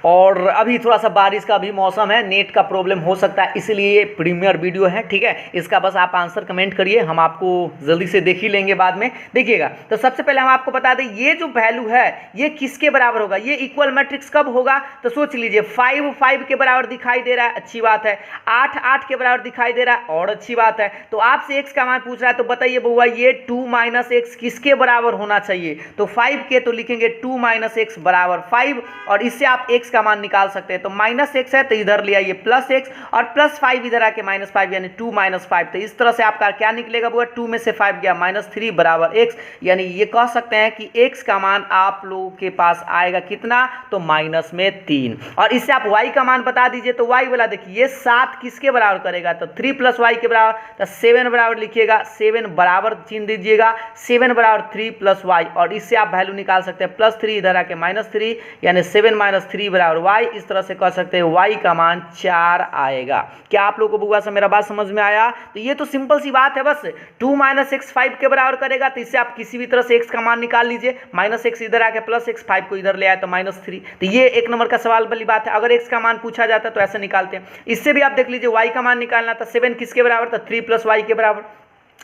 और अभी थोड़ा सा बारिश का भी मौसम है, नेट का प्रॉब्लम हो सकता है, इसलिए ये प्रीमियर वीडियो है, ठीक है। इसका बस आप आंसर कमेंट करिए, हम आपको जल्दी से देख ही लेंगे बाद में। देखिएगा, तो सबसे पहले हम आपको बता दें ये जो वैल्यू है ये किसके बराबर होगा, ये इक्वल मैट्रिक्स कब होगा, तो सोच लीजिए 5 5 के बराबर दिखाई दे रहा है, अच्छी बात है। 8 8 के बराबर दिखाई दे रहा है, और अच्छी बात है। तो आपसे x का मान पूछ रहा है, तो बताइए बउआ ये 2 - x किसके बराबर होना चाहिए, तो 5 के, तो लिखेंगे 2 - x बराबर 5, और इससे आप x का मान निकाल सकते हैं। तो -x है तो इधर ले आइए +x, और +5 इधर आके -5, यानी 2 - 5। तो इस तरह से आपका क्या निकलेगा बुआ, 2 में से 5 गया -3 बराबर x, यानी ये कह सकते हैं कि x का मान आप लोगों के पास आएगा कितना, तो -3। और इससे आप y का मान बता दीजिए, तो y वाला देखिए ये 7 किसके बराबर करेगा, तो 3 + y के बराबर, तो 7 बराबर लिखिएगा, 7 बराबर चिन्ह दीजिएगा, 7 बराबर 3 + y, और इससे आप वैल्यू निकाल सकते हैं +3 इधर आके -3, यानी 7 - 3 बराबर y। इस तरह से कह सकते हैं y का मान 4 आएगा। क्या आप लोगों को बुआ से मेरा बात समझ में आया, तो ये तो सिंपल सी बात है, बस 2 - x 5 के बराबर करेगा, तो इससे आप किसी भी तरह से x का मान निकाल लीजिए, -x इधर आके +x, 5 को इधर ले आए तो -3। तो ये 1 नंबर का सवाल वाली बात है। अगर x का मान पूछा जाता है तो ऐसे निकालते हैं। इससे भी आप देख लीजिए y का मान निकालना था, 7 किसके बराबर, तो 3 + y के बराबर,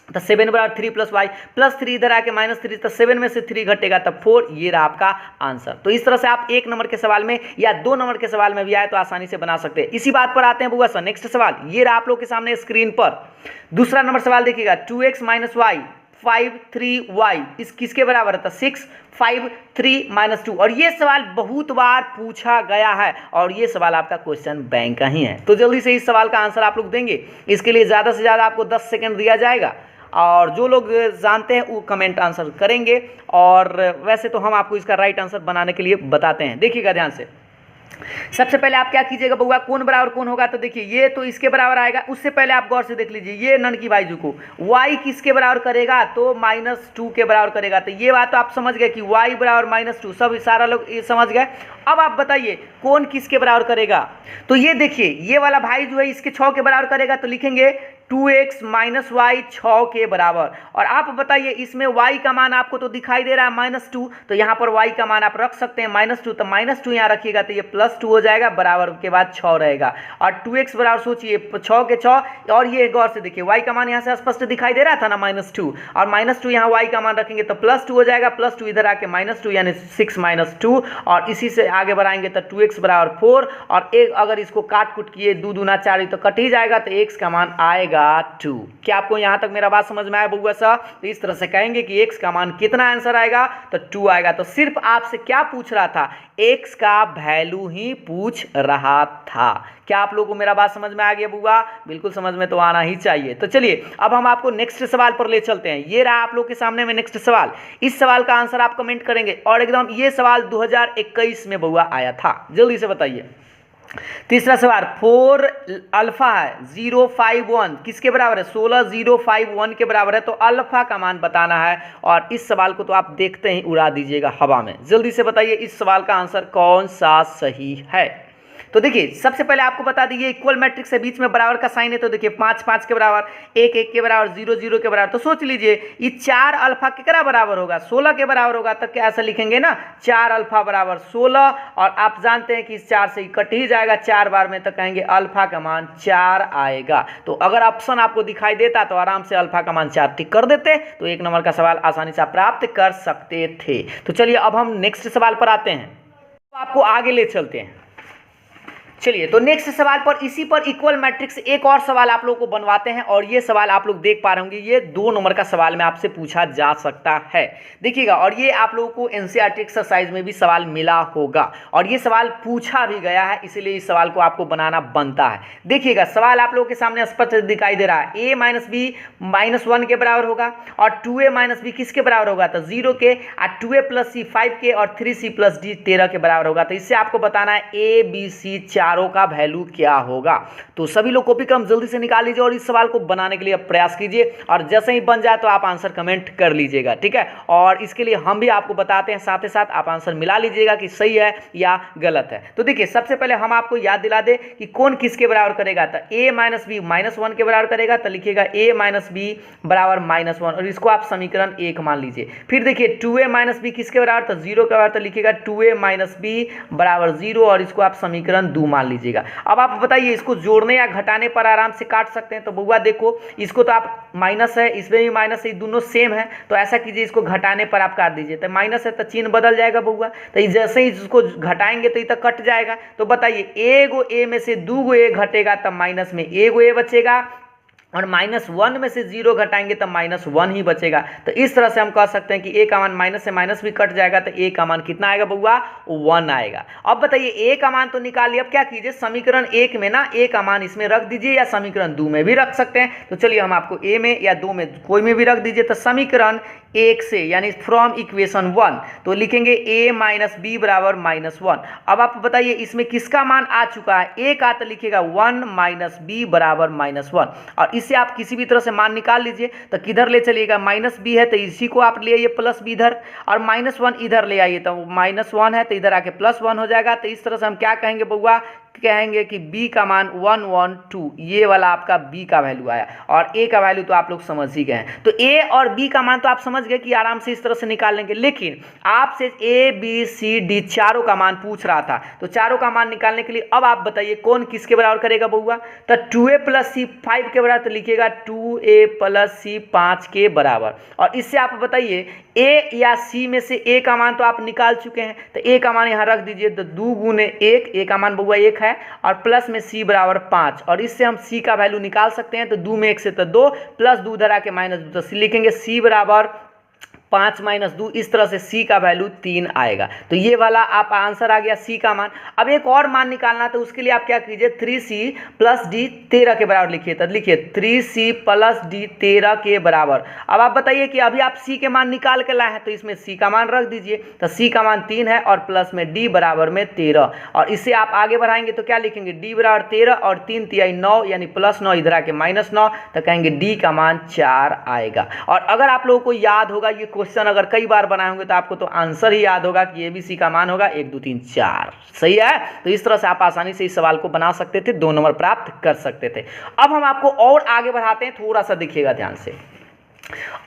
तो 7 बराबर 3 + y, +3 इधर आके -3, तो 7 में से 3 घटेगा तब 4, ये रहा आपका आंसर। तो इस तरह से आप 1 नंबर के सवाल में या 2 नंबर के सवाल में भी आए तो आसानी से बना सकते हैं। इसी बात पर आते हैं बुआ सर नेक्स्ट सवाल, ये रहा आप लोग के सामने स्क्रीन पर। दूसरा नंबर सवाल देखिएगा, 2x - y 5 3 y इस किसके बराबर है, 6 5 3 - 2। और ये सवाल बहुत बार पूछा गया है, और ये सवाल आपका क्वेश्चन बैंक का ही है। तो जल्दी से इस सवाल का आंसर आप लोग देंगे, इसके लिए ज़्यादा से ज़्यादा आपको 10 सेकंड दिया जाएगा, और जो लोग जानते हैं वो कमेंट आंसर करेंगे, और वैसे तो हम आपको इसका राइट आंसर बनाने के लिए बताते हैं। देखिएगा ध्यान से, सबसे पहले आप क्या कीजिएगा बउआ, कौन बराबर कौन होगा, तो देखिए ये तो इसके बराबर आएगा। उससे पहले आप गौर से देख लीजिए, ये ननकी बाईजू को y किसके बराबर करेगा, तो -2 के बराबर करेगा। तो ये बात तो आप समझ गए कि y बराबर -2, सब सारा लोग ये समझ गए। अब आप बताइए कौन किसके बराबर करेगा, तो ये देखिए ये वाला भाई जो है इसके 6 के बराबर करेगा, तो लिखेंगे 2x - y 6 के बराबर। और आप बताइए इसमें y का मान आपको तो दिखाई दे रहा है -2, तो यहाँ पर y का मान आप रख सकते हैं -2, तो -2 यहाँ रखिएगा, तो ये +2 हो जाएगा, बराबर के बाद 6 रहेगा। और 2x बराबर सोचिए 6 के 6, और ये गौर से देखिए y का मान यहाँ से स्पष्ट दिखाई दे रहा था ना -2, और -2 यहाँ y का मान रखेंगे तो +2 हो जाएगा, +2 इधर आके -2, यानी 6 - 2, और इसी से आगे बढ़ाएंगे तो 2x बराबर 4, और एक अगर इसको काट कुट किए 2 दूना 4 तो कट ही जाएगा, तो x का मान आएगा 2। क्या आपको यहाँ तक मेरा बात समझ में आया बउआ सा, तो इस तरह से कहेंगे कि x का मान कितना आंसर आएगा, तो 2 आएगा। तो सिर्फ आपसे क्या पूछ रहा था, x का वैल्यू ही पूछ रहा था। क्या आप लोगों को मेरा बात समझ में आ गया बुआ, बिल्कुल समझ में तो आना ही चाहिए। तो चलिए अब हम आपको नेक्स्ट सवाल पर ले चलते हैं। ये रहा आप लोग के सामने में नेक्स्ट सवाल, इस सवाल का आंसर आप कमेंट करेंगे, और एकदम ये सवाल 2021 में बुआ आया था, जल्दी से बताइए। तीसरा सवाल, 4 अल्फा है 051 किसके बराबर है, 16 051 के बराबर है, तो अल्फा का मान बताना है। और इस सवाल को तो आप देखते ही उड़ा दीजिएगा हवा में। जल्दी से बताइए इस सवाल का आंसर कौन सा सही है। तो देखिए सबसे पहले आपको बता दीजिए इक्वल मैट्रिक्स के बीच में बराबर का साइन है, तो देखिए 5 5 के बराबर, 1 1 के बराबर, 0 0 के बराबर। तो सोच लीजिए ये 4 अल्फा कितना बराबर होगा, 16 के बराबर होगा। तो क्या ऐसा लिखेंगे ना, 4 अल्फा बराबर 16, और आप जानते हैं कि इस 4 से कट ही जाएगा 4 बार में, तो कहेंगे अल्फा का मान 4 आएगा। तो अगर ऑप्शन आपको दिखाई देता तो आराम से अल्फा का मान 4 टिक कर देते, तो 1 नंबर का सवाल आसानी से आप प्राप्त कर सकते थे। तो चलिए अब हम नेक्स्ट सवाल पर आते हैं, तो आपको आगे ले चलते हैं। चलिए तो नेक्स्ट सवाल पर, इसी पर इक्वल मैट्रिक्स एक और सवाल आप लोगों को बनवाते हैं, और ये सवाल आप लोग देख पा रहे होंगे, ये 2 नंबर का सवाल में आपसे पूछा जा सकता है। देखिएगा, और ये आप लोगों को एनसीईआरटी एक्सरसाइज में भी सवाल मिला होगा, और ये सवाल पूछा भी गया है, इसीलिए इस सवाल को आपको बनाना बनता है। देखिएगा सवाल आप लोगों के सामने स्पष्ट दिखाई दे रहा है, a - b -1 के बराबर होगा, और 2a - b किसके बराबर होगा, तो 0 के, और 2a + c 5 के, और 3c + d 13 के बराबर होगा। तो इससे आपको बताना है a b c 4 चारों का वैल्यू क्या होगा। तो सभी लोग कॉपी क्रम जल्दी से निकाल लीजिए और इस सवाल को बनाने के लिए प्रयास कीजिए, और जैसे ही बन जाए तो आप आंसर कमेंट कर लीजिएगा, ठीक है। और इसके लिए हम भी आपको बताते हैं, साथ ही साथ आप आंसर मिला लीजिएगा कि सही है या गलत है। तो देखिए सबसे पहले हम आपको याद दिला दें कि कौन किसके बराबर करेगा। तो a माइनस बी -1 के बराबर करेगा, तो लिखिएगा a माइनस बी बराबर -1, और इसको आप समीकरण 1 मान लीजिए। फिर देखिए 2a माइनस बी किसके बराबर, तो 0 के बराबर, तो लिखिएगा 2a माइनस बी बराबर 0, और इसको आप समीकरण 2 मान लीजिएगा। अब आप बताइए इसको जोड़ने या घटाने पर आराम से काट सकते हैं। तो बउआ देखो इसको तो आप माइनस है, इसमें भी माइनस है, दोनों सेम है, तो ऐसा कीजिए इसको घटाने पर आप काट दीजिए। तो माइनस है तो चिन्ह बदल जाएगा बउआ, तो जैसे ही इसको घटाएंगे तो ये तो कट जाएगा। तो बताइए एगो ए में से 2 गो ए घटेगा तब माइनस में एगो ए बचेगा, और -1 में से 0 घटाएंगे तब -1 ही बचेगा। तो इस तरह से हम कह सकते हैं कि a का मान माइनस से माइनस भी कट जाएगा, तो a का मान कितना आएगा बउआ, 1 आएगा। अब बताइए a का मान तो निकाल लिया, अब क्या कीजिए समीकरण 1 में ना a का मान इसमें रख दीजिए, या समीकरण 2 में भी रख सकते हैं। तो चलिए हम आपको a में या 2 में कोई में भी रख दीजिए। तो समीकरण 1 से यानी फ्रॉम इक्वेशन 1 तो लिखेंगे a माइनस बी बराबर -1। अब आप बताइए इसमें किसका मान आ चुका है, a का, तो लिखिएगा 1 माइनस बी बराबर -1, और इससे आप किसी भी तरह से मान निकाल लीजिए। तो किधर ले चलिएगा, -b है तो इसी को आप ले आइए प्लस b इधर, और -1 इधर ले आइए, तो -1 है तो इधर आके +1 हो जाएगा। तो इस तरह से हम क्या कहेंगे बउआ, कहेंगे कि b का मान 1 1 2, ये वाला आपका b का वैल्यू आया, और a का वैल्यू तो आप लोग समझ ही गए हैं। तो a और b का मान तो आप समझ गए कि आराम से इस तरह से निकाल लेंगे, लेकिन आपसे a b c d चारों का मान पूछ रहा था। तो चारों का मान निकालने के लिए अब आप बताइए कौन किसके बराबर करेगा बउआ। तो 2a + c 5 के बराबर, तो लिखिएगा 2a + c 5 के बराबर। और इससे आप बताइए a या c में से a का मान तो आप निकाल चुके हैं, तो a का मान यहाँ रख दीजिए। तो 2 गुने 1, a का मान बउआ 1 है, और प्लस में c बराबर 5, और इससे हम c का वैल्यू निकाल सकते हैं। तो 2 में 1 से तो 2, प्लस 2 उधर आके -2, तो लिखेंगे c बराबर 5 - 2, इस तरह से c का वैल्यू 3 आएगा। तो ये वाला आप आंसर आ गया c का मान। अब एक और मान निकालना, तो उसके लिए आप क्या कीजिए 3c + d 13 के बराबर लिखिए। तो लिखिए 3c + d 13 के बराबर। अब आप बताइए कि अभी आप c के मान निकाल के लाए हैं, तो इसमें c का मान रख दीजिए। तो c का मान 3 है, और प्लस में d बराबर में 13, और इससे आप आगे बढ़ाएंगे तो क्या लिखेंगे d बराबर 13 और 3 × 9 यानी +9 इधर आके -9, तो कहेंगे d का मान 4 आएगा। और अगर आप लोगों को याद होगा ये क्वेश्चन अगर कई बार बनाए होंगे तो आपको तो आंसर ही याद होगा कि ABC का मान होगा 1 2 3 4, सही है। तो इस तरह से आप आसानी से इस सवाल को बना सकते थे, 2 नंबर प्राप्त कर सकते थे। अब हम आपको और आगे बढ़ाते हैं, थोड़ा सा देखिएगा ध्यान से।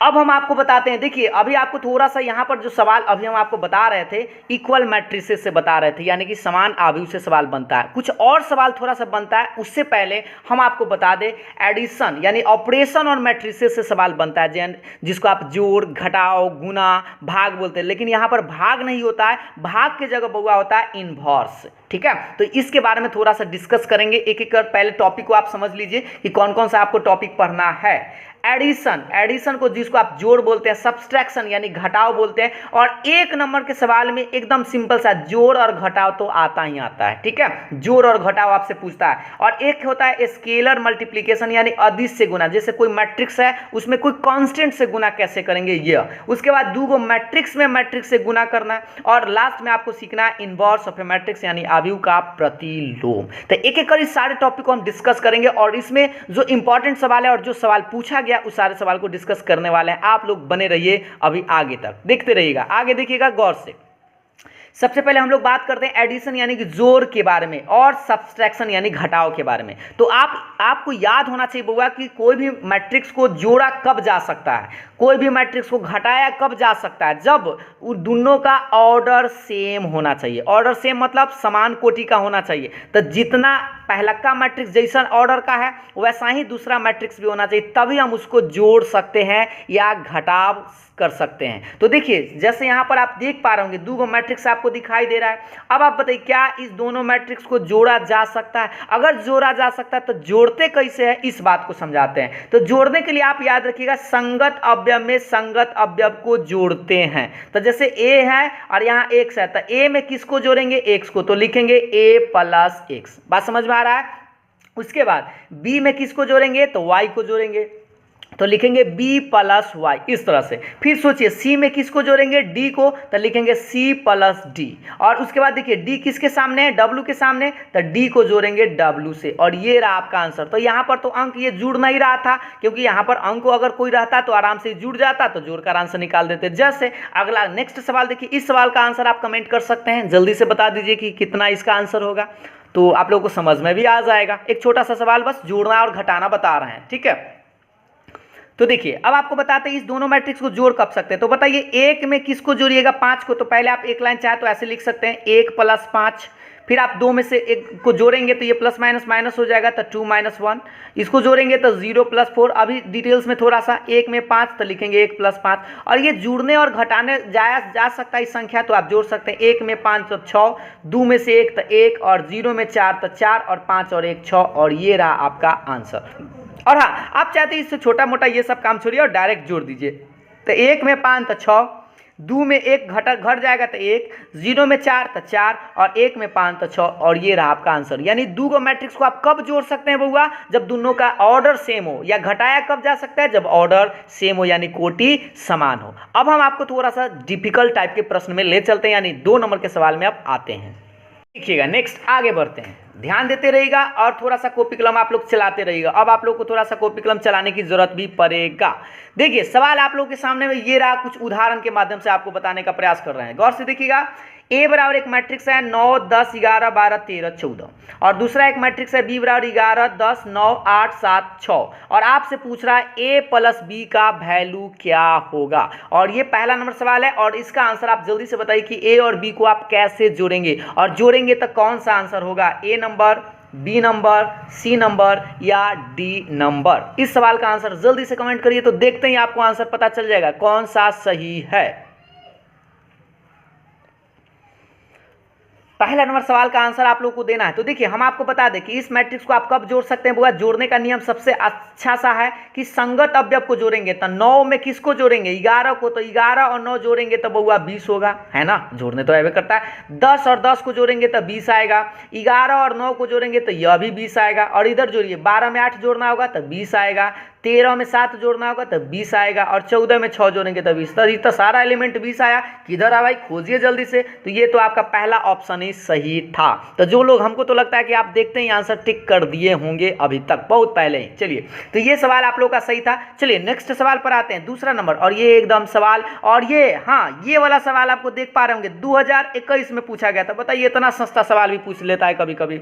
अब हम आपको बताते हैं, देखिए अभी आपको थोड़ा सा यहाँ पर जो सवाल अभी हम आपको बता रहे थे इक्वल मैट्रिसेस से बता रहे थे, यानी कि समान आव्यूह से सवाल बनता है। कुछ और सवाल थोड़ा सा बनता है, उससे पहले हम आपको बता दें एडिशन यानी ऑपरेशन और मैट्रिसेस से सवाल बनता है, जिसको आप जोड़, घटाओ, गुना, भाग बोलते हैं। लेकिन यहाँ पर भाग नहीं होता है, भाग के जगह बउआ होता है इनवर्स, ठीक है। तो इसके बारे में थोड़ा सा डिस्कस करेंगे, एक एक कर पहले टॉपिक को आप समझ लीजिए कि कौन कौन सा आपको टॉपिक पढ़ना है। एडिशन को जिसको आप जोड़ बोलते हैं, सब्सट्रैक्शन यानी घटाव बोलते हैं, और 1 नंबर के सवाल में एकदम सिंपल सा जोड़ और घटाव तो आता ही आता है, ठीक है। जोड़ और घटाव आपसे पूछता है। और एक होता है स्केलर मल्टीप्लिकेशन यानी अदिश से गुना, जैसे कोई मैट्रिक्स है उसमें कोई कांस्टेंट से गुना कैसे करेंगे ये। उसके बाद 2 गो मैट्रिक्स में मैट्रिक्स से गुना करना है, और लास्ट में आपको सीखना है इनवर्स ऑफ ए मैट्रिक्स यानी आव्यूह का प्रतिलोम। तो एक एक कर इस सारे टॉपिक को हम डिस्कस करेंगे, और इसमें जो इंपॉर्टेंट सवाल है और जो सवाल पूछा गया उस सारे सवाल को डिस्कस करने वाले हैं। आप लोग बने रहिए, अभी आगे तक देखते रहिएगा, आगे देखिएगा गौर से। सबसे पहले हम लोग बात करते हैं एडिशन यानी कि जोड़ के बारे में, और सब्सट्रैक्शन यानी घटाव के बारे में। तो आपको याद होना चाहिए बउआ कि कोई भी मैट्रिक्स को जोड़ा कब जा सकता है, कोई भी मैट्रिक्स को घटाया कब जा सकता है, जब उन दोनों का ऑर्डर सेम होना चाहिए। ऑर्डर सेम मतलब समान कोटि का होना चाहिए। तो जितना पहला का मैट्रिक्स जैसा ऑर्डर का है वैसा ही दूसरा मैट्रिक्स भी होना चाहिए, तभी हम उसको जोड़ सकते हैं या घटाव कर सकते हैं। तो देखिए जैसे यहाँ पर आप देख पा रहे होंगे 2 गो मैट्रिक्स आपको दिखाई दे रहा है। अब आप बताइए क्या इस दोनों मैट्रिक्स को जोड़ा जा सकता है? अगर जोड़ा जा सकता है तो जोड़ते कैसे हैं इस बात को समझाते हैं। तो जोड़ने के लिए आप याद रखिएगा संगत अवयव में संगत अवयव को जोड़ते हैं। तो जैसे a है और यहाँ x है, तो a में किसको जोड़ेंगे? x को, तो लिखेंगे a + x। बात समझ में आ रहा है? उसके बाद b में किसको जोड़ेंगे? तो y को जोड़ेंगे। तो लिखेंगे b प्लस वाई इस तरह से। फिर सोचिए c में किसको जोड़ेंगे, d को, तो लिखेंगे c प्लस d। और उसके बाद देखिए d किसके सामने है, w के सामने, तो d को जोड़ेंगे w से, और ये रहा आपका आंसर। तो यहाँ पर तो अंक ये जुड़ नहीं रहा था, क्योंकि यहाँ पर अंक को अगर कोई रहता तो आराम से जुड़ जाता, तो जोड़कर आंसर निकाल देते। जैसे अगला नेक्स्ट सवाल देखिए, इस सवाल का आंसर आप कमेंट कर सकते हैं, जल्दी से बता दीजिए कि कितना इसका आंसर होगा, तो आप लोगों को समझ में भी आ जाएगा। एक छोटा सा सवाल, बस जोड़ना और घटाना बता रहे हैं, ठीक है। तो देखिए अब आपको बताते हैं इस दोनों मैट्रिक्स को जोड़ कब सकते हैं। तो बताइए एक में किसको जोड़िएगा, 5 को। तो पहले आप एक लाइन चाहे तो ऐसे लिख सकते हैं 1 प्लस 5। फिर आप 2 में से एक को जोड़ेंगे तो ये प्लस माइनस माइनस हो जाएगा, तो 2 माइनस 1। इसको जोड़ेंगे तो 0 प्लस 4। अभी डिटेल्स में थोड़ा सा, 1 में 5 तो लिखेंगे 1 प्लस 5। और ये जुड़ने और घटाने जाया जा सकता है इस संख्या, तो आप जोड़ सकते हैं। 1 में 5 तो 6, 2 में से 1 तो 1, और 0 में 4 तो 4, और 5 और 1 6, और ये रहा आपका आंसर। और हाँ, आप चाहते हैं इससे छोटा मोटा ये सब काम छोड़िए और डायरेक्ट जोड़ दीजिए। तो 1 में 5 तो 6, 2 में 1 घट जाएगा तो 1, 0 में 4 तो 4, और 1 में 5 तो 6, और ये रहा आपका आंसर। यानी दो को मैट्रिक्स को आप कब जोड़ सकते हैं बउआ, जब दोनों का ऑर्डर सेम हो। या घटाया कब जा सकता है, जब ऑर्डर सेम हो, यानी कोटि समान हो। अब हम आपको थोड़ा सा डिफिकल्ट टाइप के प्रश्न में ले चलते हैं, यानी 2 नंबर के सवाल में अब आते हैं। देखिएगा नेक्स्ट आगे बढ़ते हैं, ध्यान देते रहिएगा और थोड़ा सा कॉपी कलम आप लोग चलाते रहिएगा। अब आप लोग को थोड़ा सा कॉपी कलम चलाने की जरूरत भी पड़ेगा। देखिए सवाल आप लोग के सामने में ये रहा, कुछ उदाहरण के माध्यम से आपको बताने का प्रयास कर रहे हैं। गौर से देखिएगा, ए बराबर एक मैट्रिक्स है 9 10 11 12 13 14, और दूसरा एक मैट्रिक्स है बी बराबर 11 10 9 8 7 6, और आपसे पूछ रहा है ए प्लस बी का वैल्यू क्या होगा। और ये पहला नंबर सवाल है, और इसका आंसर आप जल्दी से बताइए कि ए और बी को आप कैसे जोड़ेंगे, और जोड़ेंगे तो कौन सा आंसर होगा, A number, B number, C number या डी नंबर। इस सवाल का आंसर जल्दी से कमेंट करिए, तो देखते ही आपको आंसर पता चल जाएगा कौन सा सही है। पहला नंबर सवाल का आंसर आप लोग को देना है। तो देखिए हम आपको बता दें कि इस मैट्रिक्स को आप कब जोड़ सकते हैं बुआ। जोड़ने का नियम सबसे अच्छा सा है कि संगत अवयव को जोड़ेंगे। तो 9 में किसको जोड़ेंगे, 11 को, तो 11 और 9 जोड़ेंगे तो बुआ 20 होगा, है ना, जोड़ने तो ऐसे करता है। 10 और 10 को जोड़ेंगे तो 20 आएगा, 11 और 9 को जोड़ेंगे तो यह भी 20 आएगा, और इधर जोड़िए 12 में 8 जोड़ना होगा तो 20 आएगा, 13 में 7 जोड़ना होगा तो 20 आएगा, और 14 में 6 जोड़ेंगे तो 20। तो सारा एलिमेंट 20 आया। किधर आ भाई, खोजिए जल्दी से। तो ये तो आपका पहला ऑप्शन ही सही था। तो जो लोग, हमको तो लगता है कि आप देखते ही आंसर टिक कर दिए होंगे अभी तक, बहुत पहले ही। चलिए तो ये सवाल आप लोग का सही था। चलिए नेक्स्ट सवाल पर आते हैं, दूसरा नंबर, और ये एकदम सवाल, और ये हाँ ये वाला सवाल आपको देख पा रहे होंगे 2021 में पूछा गया था। बताइए इतना सस्ता सवाल भी पूछ लेता है कभी कभी।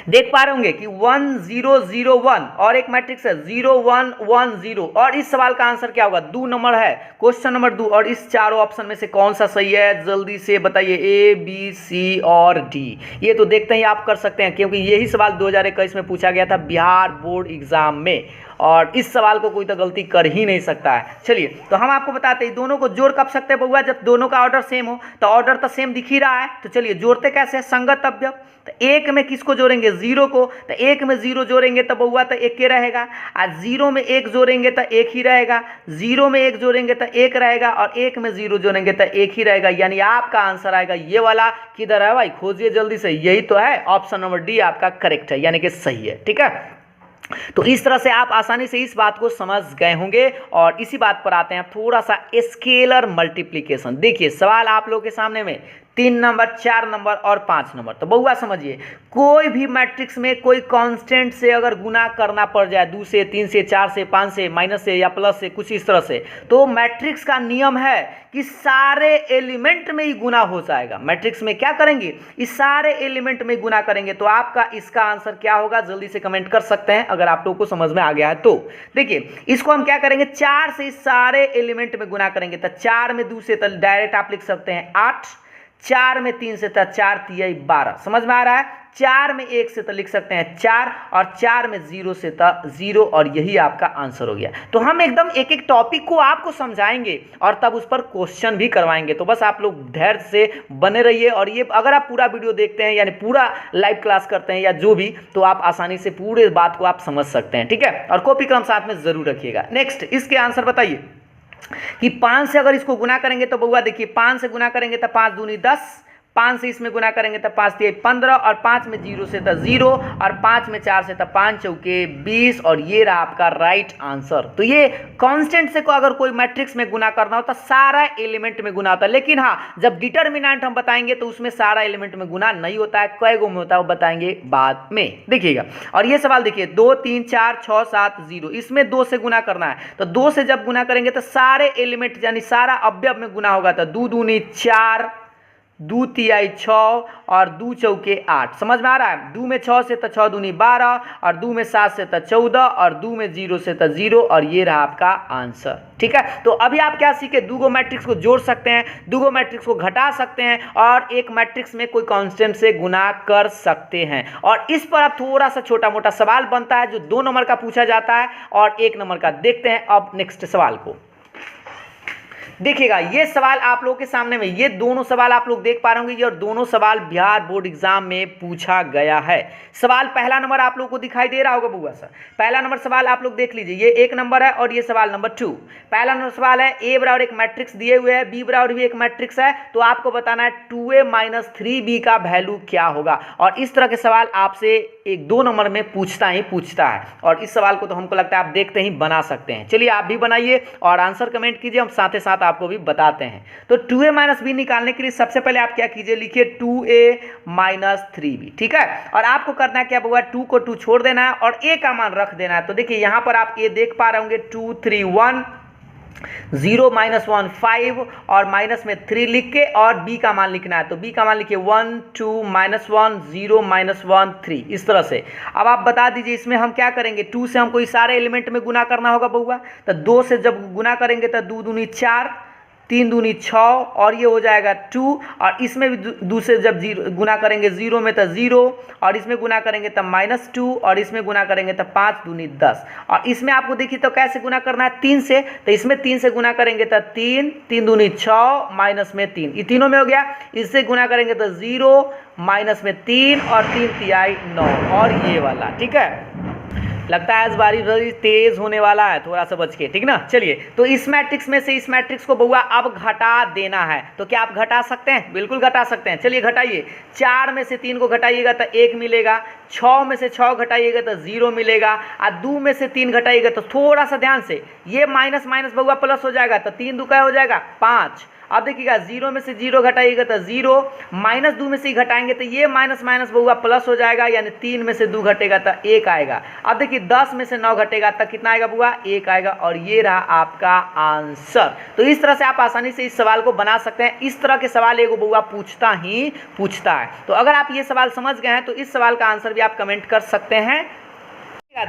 देख पा रहे होंगे कि 1001 और एक मैट्रिक्स है 0110, और इस सवाल का आंसर क्या होगा, 2 नंबर है, क्वेश्चन नंबर 2। और इस चारों ऑप्शन में से कौन सा सही है, जल्दी से बताइए, ए बी सी और डी। ये तो देखते ही आप कर सकते हैं, क्योंकि यही सवाल 2021 में पूछा गया था बिहार बोर्ड एग्जाम में, और इस सवाल को कोई तो गलती कर ही नहीं सकता है। चलिए तो हम आपको बताते हैं दोनों को जोड़ कब सकते हैं बउआ, जब दोनों का ऑर्डर सेम हो। तो ऑर्डर तो सेम दिख ही रहा है, तो चलिए जोड़ते कैसे हैं, संगत अवयव। तो 1 में किसको जोड़ेंगे, 0 को, तो 1 में 0 जोड़ेंगे तो बउआ तो 1 के रहेगा, और 0 में 1 जोड़ेंगे तो 1 ही रहेगा, 0 में 1 जोड़ेंगे तो 1 रहेगा, और 1 में 0 जोड़ेंगे तो 1 ही रहेगा। यानी आपका आंसर आएगा ये वाला। किधर है भाई, खोजिए जल्दी से, यही तो है, ऑप्शन नंबर डी आपका करेक्ट है, यानी कि सही है। ठीक है, तो इस तरह से आप आसानी से इस बात को समझ गए होंगे। और इसी बात पर आते हैं थोड़ा सा स्केलर मल्टीप्लिकेशन। देखिए सवाल आप लोगों के सामने में 3 नंबर, 4 नंबर और 5 नंबर। तो बउआ समझिए, कोई भी मैट्रिक्स में कोई कांस्टेंट से अगर गुना करना पड़ जाए, 2 से, 3 से, 4 से, 5 से, माइनस से या प्लस से, कुछ इस तरह से, तो मैट्रिक्स का नियम है कि सारे एलिमेंट में ही गुना हो जाएगा। मैट्रिक्स में क्या करेंगे, इस सारे एलिमेंट में गुना करेंगे। तो आपका इसका आंसर क्या होगा, जल्दी से कमेंट कर सकते हैं अगर आप लोगों को समझ में आ गया है तो। देखिए इसको हम क्या करेंगे, 4 से इस सारे एलिमेंट में गुना करेंगे। तो 4 में 2 से तो डायरेक्ट आप लिख सकते हैं 8, 4 में 3 से तो 4 3 12, समझ में आ रहा है। 4 में 1 से तो लिख सकते हैं 4, और 4 में 0 से तो 0, और यही आपका आंसर हो गया। तो हम एकदम एक एक टॉपिक को आपको समझाएंगे और तब उस पर क्वेश्चन भी करवाएंगे। तो बस आप लोग धैर्य से बने रहिए, और ये अगर आप पूरा वीडियो देखते हैं, यानी पूरा लाइव क्लास करते हैं या जो भी, तो आप आसानी से पूरे बात को आप समझ सकते हैं। ठीक है, और कॉपी कलम साथ में जरूर रखिएगा। नेक्स्ट इसके आंसर बताइए कि 5 से अगर इसको गुना करेंगे तो बउआ देखिए, 5 से गुना करेंगे तो 5 दूनी 10, 5 से इसमें गुना करेंगे तो 5 3 15 और 5 में 0 से तो 0 और 5 में 4 से तो 5 चौके 20 और ये रहा आपका राइट आंसर। तो ये कांस्टेंट से को अगर कोई मैट्रिक्स में गुना करना हो तो सारा एलिमेंट में गुना होता है, लेकिन हाँ जब डिटर्मिनेंट हम बताएंगे तो उसमें सारा एलिमेंट में गुना नहीं होता है, कई गो में होता है वो बताएंगे बाद में, देखिएगा। और ये सवाल देखिए 2 3 4 6 7 0, इसमें 2 से गुना करना है तो 2 से जब गुना करेंगे तो सारे एलिमेंट यानी सारा अवयव में गुना होगा तो 2 दूनी 4, 2 तिहाई 6 और 2 चौके 8, समझ में आ रहा है। 2 में 6 से तो 6 दूनी 12 और 2 में 7 से तो 14 और 2 में 0 से तो 0 और ये रहा आपका आंसर, ठीक है। तो अभी आप क्या सीखे, 2 मैट्रिक्स को जोड़ सकते हैं, 2 मैट्रिक्स को घटा सकते हैं और एक मैट्रिक्स में कोई कांस्टेंट से गुना कर सकते हैं। और इस पर अब थोड़ा सा छोटा मोटा सवाल बनता है जो 2 नंबर का पूछा जाता है और 1 नंबर का। देखते हैं अब नेक्स्ट सवाल को। देखिएगा ये सवाल आप लोगों के सामने में, ये दोनों सवाल आप लोग देख पा रहे होंगे, और दोनों सवाल बिहार बोर्ड एग्जाम में पूछा गया है। सवाल पहला नंबर आप लोगों को दिखाई दे रहा होगा बुआ सर, पहला नंबर सवाल आप लोग देख लीजिए, ये 1 नंबर है और ये सवाल नंबर 2। पहला नंबर सवाल है ए बराबर एक मैट्रिक्स दिए हुए है, बी बराबर भी एक मैट्रिक्स है, तो आपको बताना है 2a - 3b का वैल्यू क्या होगा। और इस तरह के सवाल आपसे 1-2 नंबर में पूछता है, और इस सवाल को तो हमको लगता है आप देखते ही बना सकते हैं। चलिए आप भी बनाइए और आंसर कमेंट कीजिए, हम साथ ही साथ आपको भी बताते हैं। तो 2a - b निकालने के लिए सबसे पहले आप क्या कीजिए, लिखिए 2a - 3b, ठीक है। और आपको करना है क्या होगा, 2 को 2 छोड़ देना है और a का मान रख देना है। तो देखिए यहां पर आप a देख पा रहे होंगे 2 3 1 0 - 1 5 और माइनस में 3 लिख के और b का मान लिखना है। तो b का मान लिखिए 1 2 -1 0 - 1 3, इस तरह से। अब आप बता दीजिए इसमें हम क्या करेंगे, 2 से हमको इस सारे एलिमेंट में गुना करना होगा बउआ, तो 2 से जब गुना करेंगे तो 2 दूनी 4, 3 दूनी 6 और ये हो जाएगा 2, और इसमें भी 2 से जब गुना करेंगे 0 में तो 0 और इसमें गुना करेंगे तब -2 और इसमें गुना करेंगे तब 5 दूनी 10। और इसमें आपको देखिए तो कैसे गुना करना है, 3 से, तो इसमें 3 से गुना करेंगे तो 3, 3 दूनी 6 माइनस में 3, ये तीनों में हो गया। इससे गुना करेंगे तो 0 माइनस में 3 और 3 तिहाई 9 और ये वाला, ठीक है। लगता है इस बारी तेज होने वाला है, थोड़ा सा बच के, ठीक ना। चलिए तो इस मैट्रिक्स में से इस मैट्रिक्स को बउआ अब घटा देना है, तो क्या आप घटा सकते हैं, बिल्कुल घटा सकते हैं। चलिए घटाइए, 4 में से 3 को घटाइएगा तो 1 मिलेगा, 6 में से 6 घटाइएगा तो 0 मिलेगा, और 2 में से 3 घटाइएगा तो थोड़ा सा ध्यान से ये माइनस माइनस बउआ प्लस हो जाएगा, तो 3 2 क्या हो जाएगा 5। अब देखिएगा 0 में से 0 घटाइएगा तो 0, -2 में से घटाएंगे तो ये माइनस माइनस बउआ प्लस हो जाएगा, यानी 3 में से 2 घटेगा तो 1 आएगा। अब देखिए 10 में से 9 घटेगा तो कितना आएगा बुआ, 1 आएगा, और ये रहा आपका आंसर। तो इस तरह से आप आसानी से इस सवाल को बना सकते हैं। इस तरह के सवाल एगो बउआ पूछता है। तो अगर आप ये सवाल समझ गए हैं तो इस सवाल का आंसर भी आप कमेंट कर सकते हैं।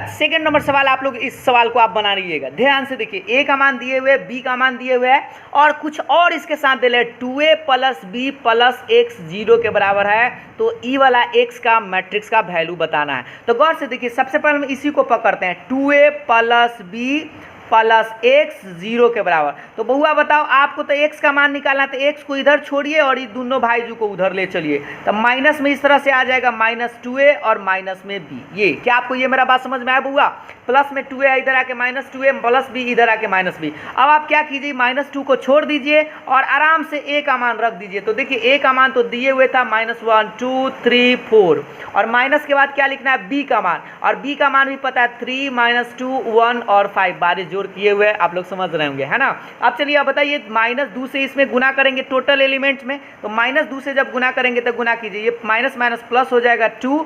सेकंड नंबर सवाल आप लोग इस सवाल को आप बना लीजिएगा, ध्यान से देखिए। a का मान दिए हुए, b का मान दिए हुए है और कुछ और इसके साथ दे ले, 2a + b + x 0 के बराबर है, तो ई वाला x का मैट्रिक्स का वैल्यू बताना है। तो गौर से देखिए, सबसे पहले हम इसी को पकड़ते हैं, 2a + b + x 0 के बराबर। तो बउआ बताओ आपको तो x का मान निकालना, तो x को इधर छोड़िए और ये दोनों भाईजू को उधर ले चलिए, तो माइनस में इस तरह से आ जाएगा -2a और माइनस में b। ये क्या आपको ये मेरा बात समझ में आया बउआ, प्लस में 2a इधर आके -2a प्लस b इधर आके -b। अब आप क्या कीजिए, -2 को छोड़ दीजिए और आराम से a का मान रख दीजिए। तो देखिए a का मान तो दिए हुए था -1 2 3 4, और माइनस के बाद क्या लिखना है b का मान, और b का मान भी पता है 3 -2 1 और 5 बारे जोड़ किए हुए आप लोग समझ रहे होंगे, है ना। अब चलिए आप बताइए, -2 से इसमें गुना करेंगे टोटल एलिमेंट में, तो -2 से जब गुना करेंगे तो गुना कीजिए, ये माइनस माइनस प्लस हो जाएगा 2,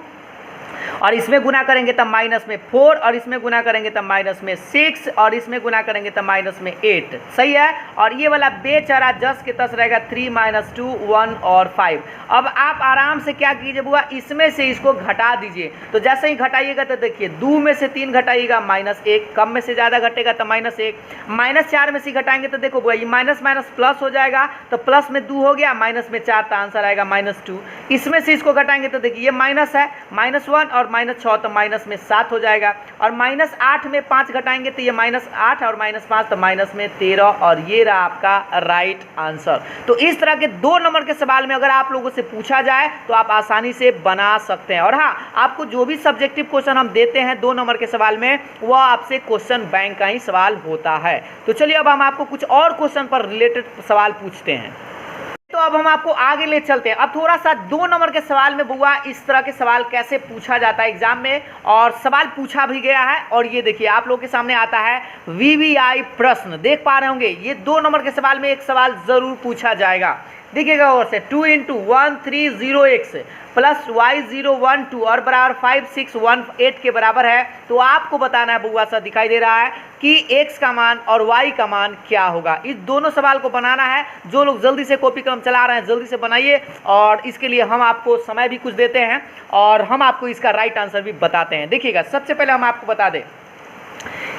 और इसमें गुना करेंगे तब माइनस में 4, और इसमें गुना करेंगे तब माइनस में 6, और इसमें गुना करेंगे तब माइनस में 8, सही है। और ये वाला बेचारा जस के तस रहेगा 3 -2 1 और 5। अब आप आराम से क्या कीजिए बुआ, इसमें से इसको घटा दीजिए। तो जैसे ही घटाइएगा तो देखिए 2 में से 3 घटाइएगा -1, कम में से ज़्यादा घटेगा तो -1, -4 में से घटाएंगे तो देखो बुआ ये माइनस माइनस प्लस हो जाएगा, तो प्लस में 2 हो गया, माइनस में 4, तो आंसर आएगा -2। इसमें से इसको घटाएंगे तो देखिए ये माइनस है, -1 और -6 तो माइनस में 7 हो जाएगा, और -8 में 5 घटाएंगे तो ये -8 और -5 तो माइनस में 13, और ये रहा आपका राइट आंसर। तो इस तरह के 2 नंबर के सवाल में अगर आप लोगों से पूछा जाए तो आप आसानी से बना सकते हैं। और हाँ, आपको जो भी सब्जेक्टिव क्वेश्चन हम देते हैं 2 नंबर के सवाल में, वह आपसे क्वेश्चन बैंक का ही सवाल होता है। तो चलिए अब हम आपको कुछ और क्वेश्चन पर रिलेटेड सवाल पूछते हैं। तो अब हम आपको आगे ले चलते हैं। अब थोड़ा सा 2 नंबर के सवाल में बुआ इस तरह के सवाल कैसे पूछा जाता है एग्जाम में, और सवाल पूछा भी गया है। और ये देखिए आप लोग के सामने आता है वीवीआई प्रश्न, देख पा रहे होंगे। ये 2 नंबर के सवाल में एक सवाल जरूर पूछा जाएगा, देखिएगा और से 2 × 1308 प्लस y012 और बराबर 5618 के बराबर है। तो आपको बताना है बुआ सा दिखाई दे रहा है कि x का मान और y का मान क्या होगा। इस दोनों सवाल को बनाना है। जो लोग जल्दी से कॉपी कलम चला रहे हैं जल्दी से बनाइए, और इसके लिए हम आपको समय भी कुछ देते हैं और हम आपको इसका राइट आंसर भी बताते हैं। देखिएगा सबसे पहले हम आपको बता दें,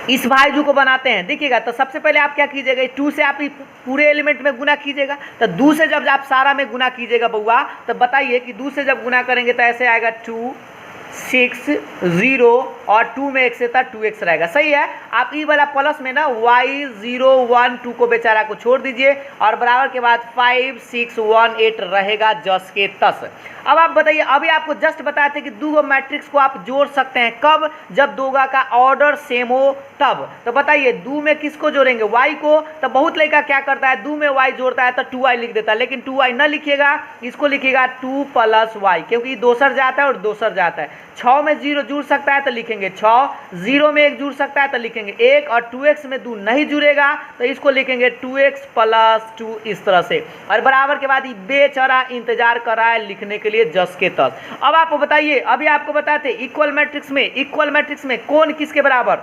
इस भाज्य को बनाते हैं। देखिएगा तो सबसे पहले आप क्या कीजिएगा, 2 से आप पूरे एलिमेंट में गुना कीजिएगा। तो 2 से जब आप सारा में गुना कीजिएगा बउआ, तो बताइए कि 2 से जब गुना करेंगे तो ऐसे आएगा 2 6 0 और 2 में 1 से था 2x रहेगा। सही है। आप ई वाला प्लस में ना y012 को बेचारा को छोड़ दीजिए और बराबर के बाद 5618 रहेगा जस के तस। अब आप बताइए, अभी आपको जस्ट बताए थे कि 2 मैट्रिक्स को आप जोड़ सकते हैं कब, जब दोगा का ऑर्डर सेम हो तब। तो बताइए 2 में किसको जोड़ेंगे, y को। तो बहुत लड़का क्या करता है 2 में y जोड़ता है तो 2y लिख देता है, लेकिन 2y न लिखिएगा, इसको लिखिएगा 2 + y, क्योंकि दोसर जाता है और दोसर जाता है। 6 में 0 जुड़ सकता है तो लिखेंगे 6, 0 में 1 जुड़ सकता है तो लिखेंगे 1, और 2x में 2 नहीं जुड़ेगा तो इसको लिखेंगे 2x + 2 इस तरह से। और बराबर के बाद ये बेचारा इंतजार कर रहा है लिखने के लिए जस के तस। अब आप बताइए, अभी आपको बताते इक्वल मैट्रिक्स में कौन किसके बराबर,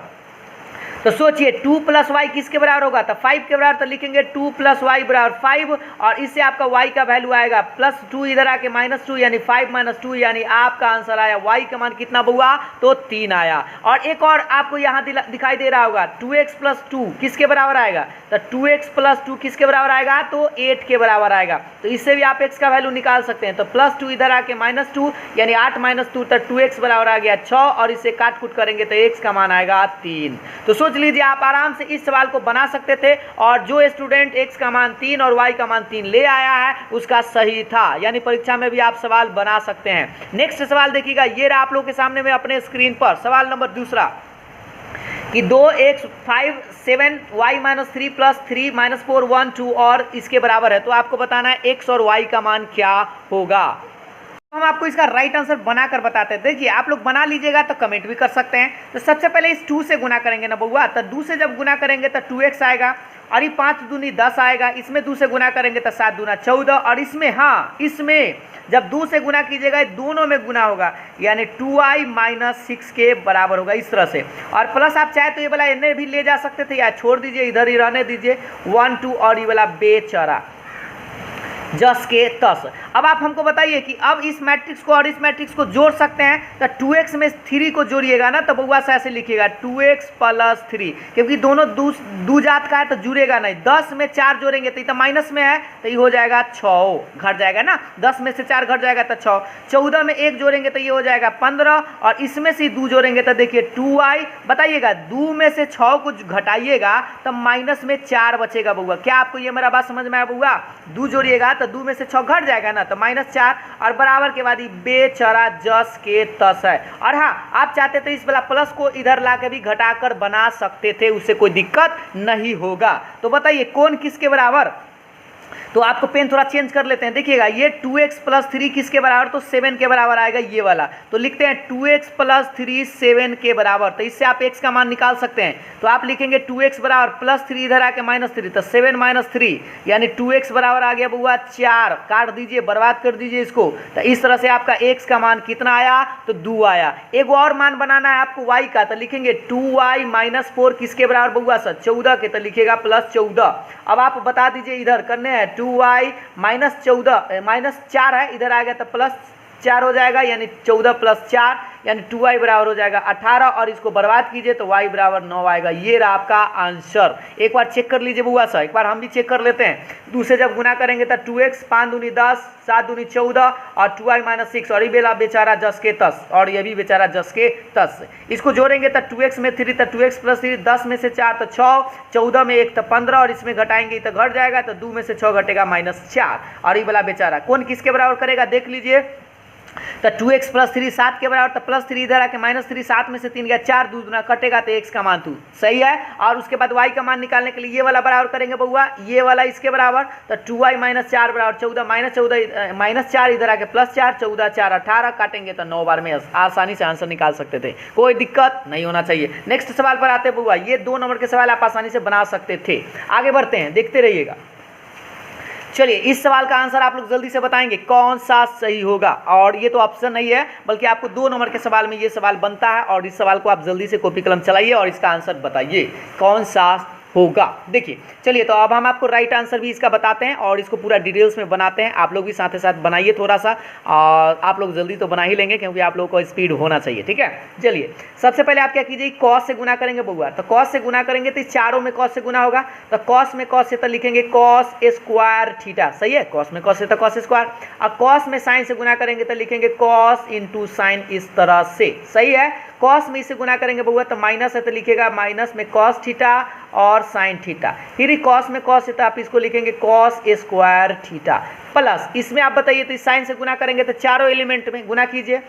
तो सोचिए 2 + y किसके बराबर होगा, तो 5 के बराबर। तो लिखेंगे 2 + y = 5, और इससे आपका y का वैल्यू आएगा +2, इधर आके -2 यानी 5 - 2, यानी आपका आंसर आया y का मान कितना बुआ, तो 3 आया। और एक और आपको यहाँ दिखाई दे रहा होगा 2x + 2 किसके बराबर आएगा, तो 2x + 2 किसके बराबर आएगा, तो 8 के बराबर आएगा। तो इससे भी आप x का वैल्यू निकाल सकते हैं। तो +2 इधर आके -2 यानी 8 - 2, तो 2x बराबर आ गया 6, और इसे काट कूट करेंगे तो x का मान आएगा 3। तो सोच लीजिए आप आराम से इस सवाल को बना सकते थे, और जो स्टूडेंट x का मान 3 और y का मान 3 ले आया है उसका सही था, यानी परीक्षा में भी आप सवाल बना सकते हैं। नेक्स्ट सवाल देखिएगा, ये रहा आप लोगों के सामने में अपने स्क्रीन पर सवाल नंबर दूसरा कि 2x 5 7 y - 3 + 3 - 4 1 2 और इसके बराबर है। तो आपको बताना है x और y का मान क्या होगा। हम आपको इसका राइट आंसर बनाकर बताते हैं। देखिए आप लोग बना लीजिएगा तो कमेंट भी कर सकते हैं। तो सबसे पहले इस 2 से गुना करेंगे ना बउआ, तो 2 से जब गुना करेंगे तो 2x आएगा, और ये 5 दूनी 10 आएगा। इसमें 2 से गुना करेंगे तो 7 दूना 14, और इसमें इसमें जब 2 से गुना कीजिएगा दोनों में गुना होगा, यानी 2i - 6 के बराबर होगा इस तरह से। और प्लस आप चाहे तो ये वाला इन्हें भी ले जा सकते थे, या छोड़ दीजिए, इधर ही रहने दीजिए 1 2, और ये वाला बेचारा जस के तस। अब आप हमको बताइए कि अब इस मैट्रिक्स को और इस मैट्रिक्स को जोड़ सकते हैं, तो 2x में 3 को जोड़िएगा ना, तो बउआ से ऐसे लिखिएगा 2x + 3, क्योंकि दोनों दू जात का है तो जुड़ेगा नहीं। 10 में 4 जोड़ेंगे तो ये तो माइनस में है, तो ये हो जाएगा 6, घट जाएगा ना, 10 में से 4 घट जाएगा तो 6। 14 में 1 जोड़ेंगे तो ये हो जाएगा 15, और इसमें से 2 जोड़ेंगे तो देखिए 2i। बताइएगा 2 में से 6 को घटाइएगा तो माइनस में 4 बचेगा बउआ। क्या आपको ये मेरा बात समझ में आया बउआ, 2 जोड़िएगा तो 2 में से 6 घट जाएगा ना, तो -4, और बराबर के बाद ये बेचारा जस के तस है। और हाँ, आप चाहते तो इस वाला प्लस को इधर ला के भी घटाकर बना सकते थे, उससे कोई दिक्कत नहीं होगा। तो बताइए कौन किसके बराबर, तो आपको पेन थोड़ा चेंज कर लेते हैं। देखिएगा ये 2x + 3 किसके बराबर, तो 7 के बराबर आएगा ये वाला। तो लिखते हैं 2x + 3 7 के बराबर। तो इससे आप x का मान निकाल सकते हैं। तो आप लिखेंगे 2x बराबर +3 इधर आके -3, तो 7 - 3 यानी 2x बराबर आ गया बुआ 4। काट दीजिए, बर्बाद कर दीजिए इसको। तो इस तरह से आपका x का मान कितना आया, तो 2 आया। एक और मान बनाना है आपको y का, तो लिखेंगे 2y - 4 किसके बराबर बुआ सर, 14 के, तो लिखिएगा +14। अब आप बता दीजिए इधर करने हैं 2y - 14 -4 है, इधर आ गया तो +4 हो जाएगा, यानी 14 + 4 यानी 2y बराबर हो जाएगा 18, और इसको बर्बाद कीजिए तो y बराबर 9 आएगा। ये रहा आपका आंसर। एक बार चेक कर लीजिए बुआ सा, एक बार हम भी चेक कर लेते हैं। 2 से जब गुना करेंगे तो 2x 5 दूनी 10 7 दूनी 14 और 2y - 6, और ये बेला बेचारा जस के तस, और ये भी बेचारा जस के तस। इसको जोड़ेंगे तो 2x में 3 तो 2x + 3, 10 में से 4 तो 6, 14 में 1 तो 15, और इसमें घटाएंगे तो घट जाएगा, तो 2 में से 6 घटेगा -4, और ये वाला बेचारा कौन किसके बराबर करेगा देख लीजिए। तो 2x प्लस 3 7 के बराबर, तो प्लस 3 इधर आके माइनस 3, 7 में से 3 गया 4, दूसरा कटेगा तो x का मान 2, सही है। और उसके बाद y का मान निकालने के लिए ये वाला बराबर करेंगे बउआ, ये वाला इसके बराबर, तो 2y माइनस 4 बराबर 14, माइनस 4 इधर आके प्लस 4, 14 4 18, काटेंगे तो 9 बार में आसानी से आंसर निकाल सकते थे, कोई दिक्कत नहीं होना चाहिए। नेक्स्ट सवाल पर आते हैं बउआ, ये 2 नंबर के सवाल आप आसानी से बना सकते थे। आगे बढ़ते हैं, देखते रहिएगा। चलिए इस सवाल का आंसर आप लोग जल्दी से बताएंगे कौन सा सही होगा, और ये तो ऑप्शन नहीं है बल्कि आपको 2 नंबर के सवाल में ये सवाल बनता है, और इस सवाल को आप जल्दी से कॉपी कलम चलाइए और इसका आंसर बताइए कौन सा होगा। देखिए चलिए, तो अब हम आपको राइट आंसर भी इसका बताते हैं और इसको पूरा डिटेल्स में बनाते हैं। आप लोग भी साथ ही साथ बनाइए थोड़ा सा, और आप लोग जल्दी तो बना ही लेंगे क्योंकि आप लोगों को स्पीड होना चाहिए, ठीक है। चलिए सबसे पहले आप क्या कीजिए, कॉस से गुना करेंगे बउआ, तो कॉस से गुना करेंगे तो चारों में कॉस से गुना होगा, तो कॉस में कॉस से तो लिखेंगे कॉस स्क्वायर थीटा, सही है। कॉस में कॉस से तो कॉस स्क्वायर, और कॉस में साइन से गुना करेंगे तो लिखेंगे कॉस इंटू साइन, इस तरह से, सही है। कॉस में इसे गुना करेंगे बउआ तो माइनस है तो लिखेगा माइनस में कॉस थीटा और साइन थीटा, फिर कॉस में कॉस है तो आप इसको लिखेंगे कॉस स्क्वायर थीटा, प्लस इसमें आप बताइए तो इस साइन से गुना करेंगे तो चारों एलिमेंट में गुना कीजिए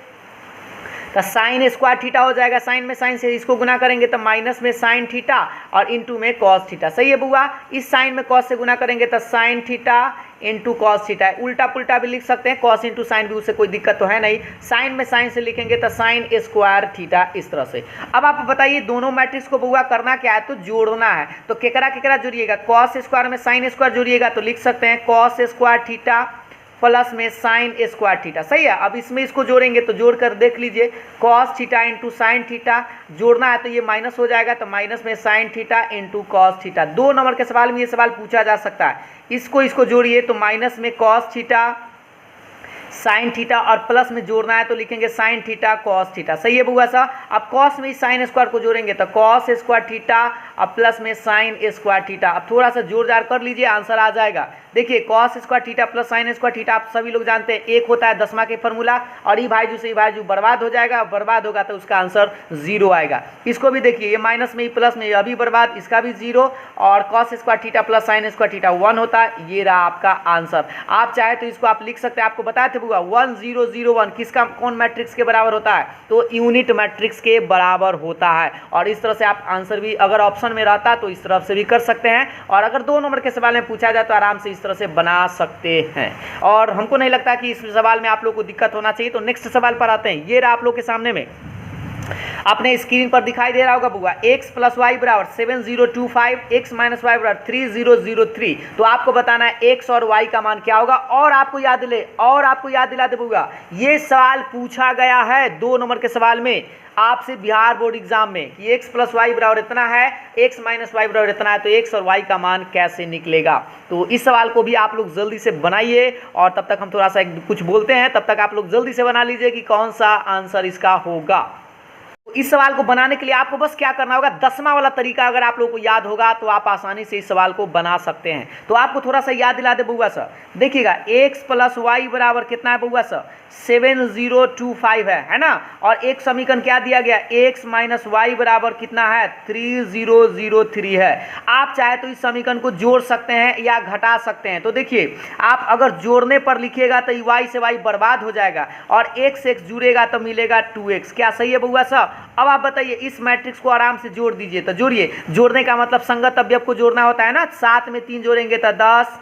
तो साइन स्क्वायर थीटा हो जाएगा, साइन में साइन से इसको गुना करेंगे तो माइनस में साइन थीटा और इंटू में कॉस थीटा, सही है बुआ। इस साइन में कॉस से गुना करेंगे तो sine theta into cos theta, उल्टा पुल्टा भी लिख सकते हैं, कॉस इंटू साइन भी, उससे कोई दिक्कत तो है नहीं। साइन में साइन से लिखेंगे तो साइन स्क्वायर थीटा, इस तरह से। अब आप बताइए दोनों मैट्रिक्स को बुआ करना क्या है, तो जोड़ना है, तो केकरा केकरा जोड़िएगा, कॉस स्क्वायर में साइन स्क्वायर जोड़िएगा तो लिख सकते हैं कॉस स्क्वायर थीटा प्लस में साइन स्क्वायर थीटा, सही है। अब इसमें इसको जोड़ेंगे तो जोड़कर देख लीजिए, cos theta into sine theta, जोड़ना है तो ये माइनस हो जाएगा तो माइनस में sine theta into cos theta. 2 number के सवाल में ये सवाल पूछा जा सकता है, इसको जोड़िए तो माइनस में कॉस थीटा साइन थीटा और प्लस में जोड़ना है तो लिखेंगे साइन थीटा कॉस थीटा, सही है बुआ सा। अब कॉस में इस साइन स्क्वायर को जोड़ेंगे तो कॉस स्क्वायर थीटा और प्लस में साइन स्क्वायर थीटा। अब थोड़ा सा जोड़ जाड़ कर लीजिए, आंसर आ जाएगा। देखिए cos square theta plus sine square theta आप सभी लोग जानते हैं 1 होता है 10वां के फॉर्मूला, और ई भाईजू से ई भाईजू बर्बाद हो जाएगा, बर्बाद होगा तो उसका आंसर 0 आएगा। इसको भी देखिए, ये माइनस में ही प्लस में अभी बर्बाद, इसका भी 0, और cos square theta plus sine square theta 1 होता है, ये रहा आपका आंसर। आप चाहे तो इसको आप लिख सकते हैं, आपको बताए थे बुआ 1 0 0 1 किसका कौन मैट्रिक्स के बराबर होता है, तो यूनिट मैट्रिक्स के बराबर होता है। और इस तरह से आप आंसर भी अगर ऑप्शन में रहता तो इस तरफ से भी कर सकते हैं, और अगर 2 नंबर के सवाल में पूछा जाए तो आराम से इस तरह से बना सकते हैं। और हमको नहीं लगता कि इस सवाल में आप लोग को दिक्कत होना चाहिए। तो नेक्स्ट सवाल पर आते हैं, ये रहा आप लोग के सामने में, अपने स्क्रीन पर दिखाई दे रहा होगा बुआ, x प्लस वाई बराबर 7025, x माइनस वाई बराबर 3003। तो आपको बताना है x और y का मान क्या होगा। और आपको याद दिला दे बुआ, ये सवाल पूछा गया है 2 नंबर के सवाल में आपसे बिहार बोर्ड एग्जाम में कि x प्लस वाई बराबर इतना है, x माइनस वाई बराबर इतना है, तो x और y का मान कैसे निकलेगा। तो इस सवाल को भी आप लोग जल्दी से बनाइए, और तब तक हम थोड़ा सा कुछ बोलते हैं, तब तक आप लोग जल्दी से बना लीजिए कि कौन सा आंसर इसका होगा। इस सवाल को बनाने के लिए आपको बस क्या करना होगा, 10वां वाला तरीका अगर आप लोगों को याद होगा तो आप आसानी से इस सवाल को बना सकते हैं। तो आपको थोड़ा सा याद दिला दे बुआ सर, देखिएगा x प्लस वाई बराबर कितना है बुआ सर, 7025 है ना। और एक समीकरण क्या दिया गया, x माइनस वाई बराबर कितना है, 3003 है। आप चाहे तो इस समीकरण को जोड़ सकते हैं या घटा सकते हैं। तो देखिए आप अगर जोड़ने पर लिखिएगा तो y से y बर्बाद हो जाएगा, और x से x जुड़ेगा तो मिलेगा 2x, क्या सही है बुआ सर। अब आप बताइए इस मैट्रिक्स को आराम से जोड़ दीजिए, तो जोड़िए, जोड़ने का मतलब संगत अवयव को जोड़ना होता है ना। 7 में 3 जोड़ेंगे तो 10,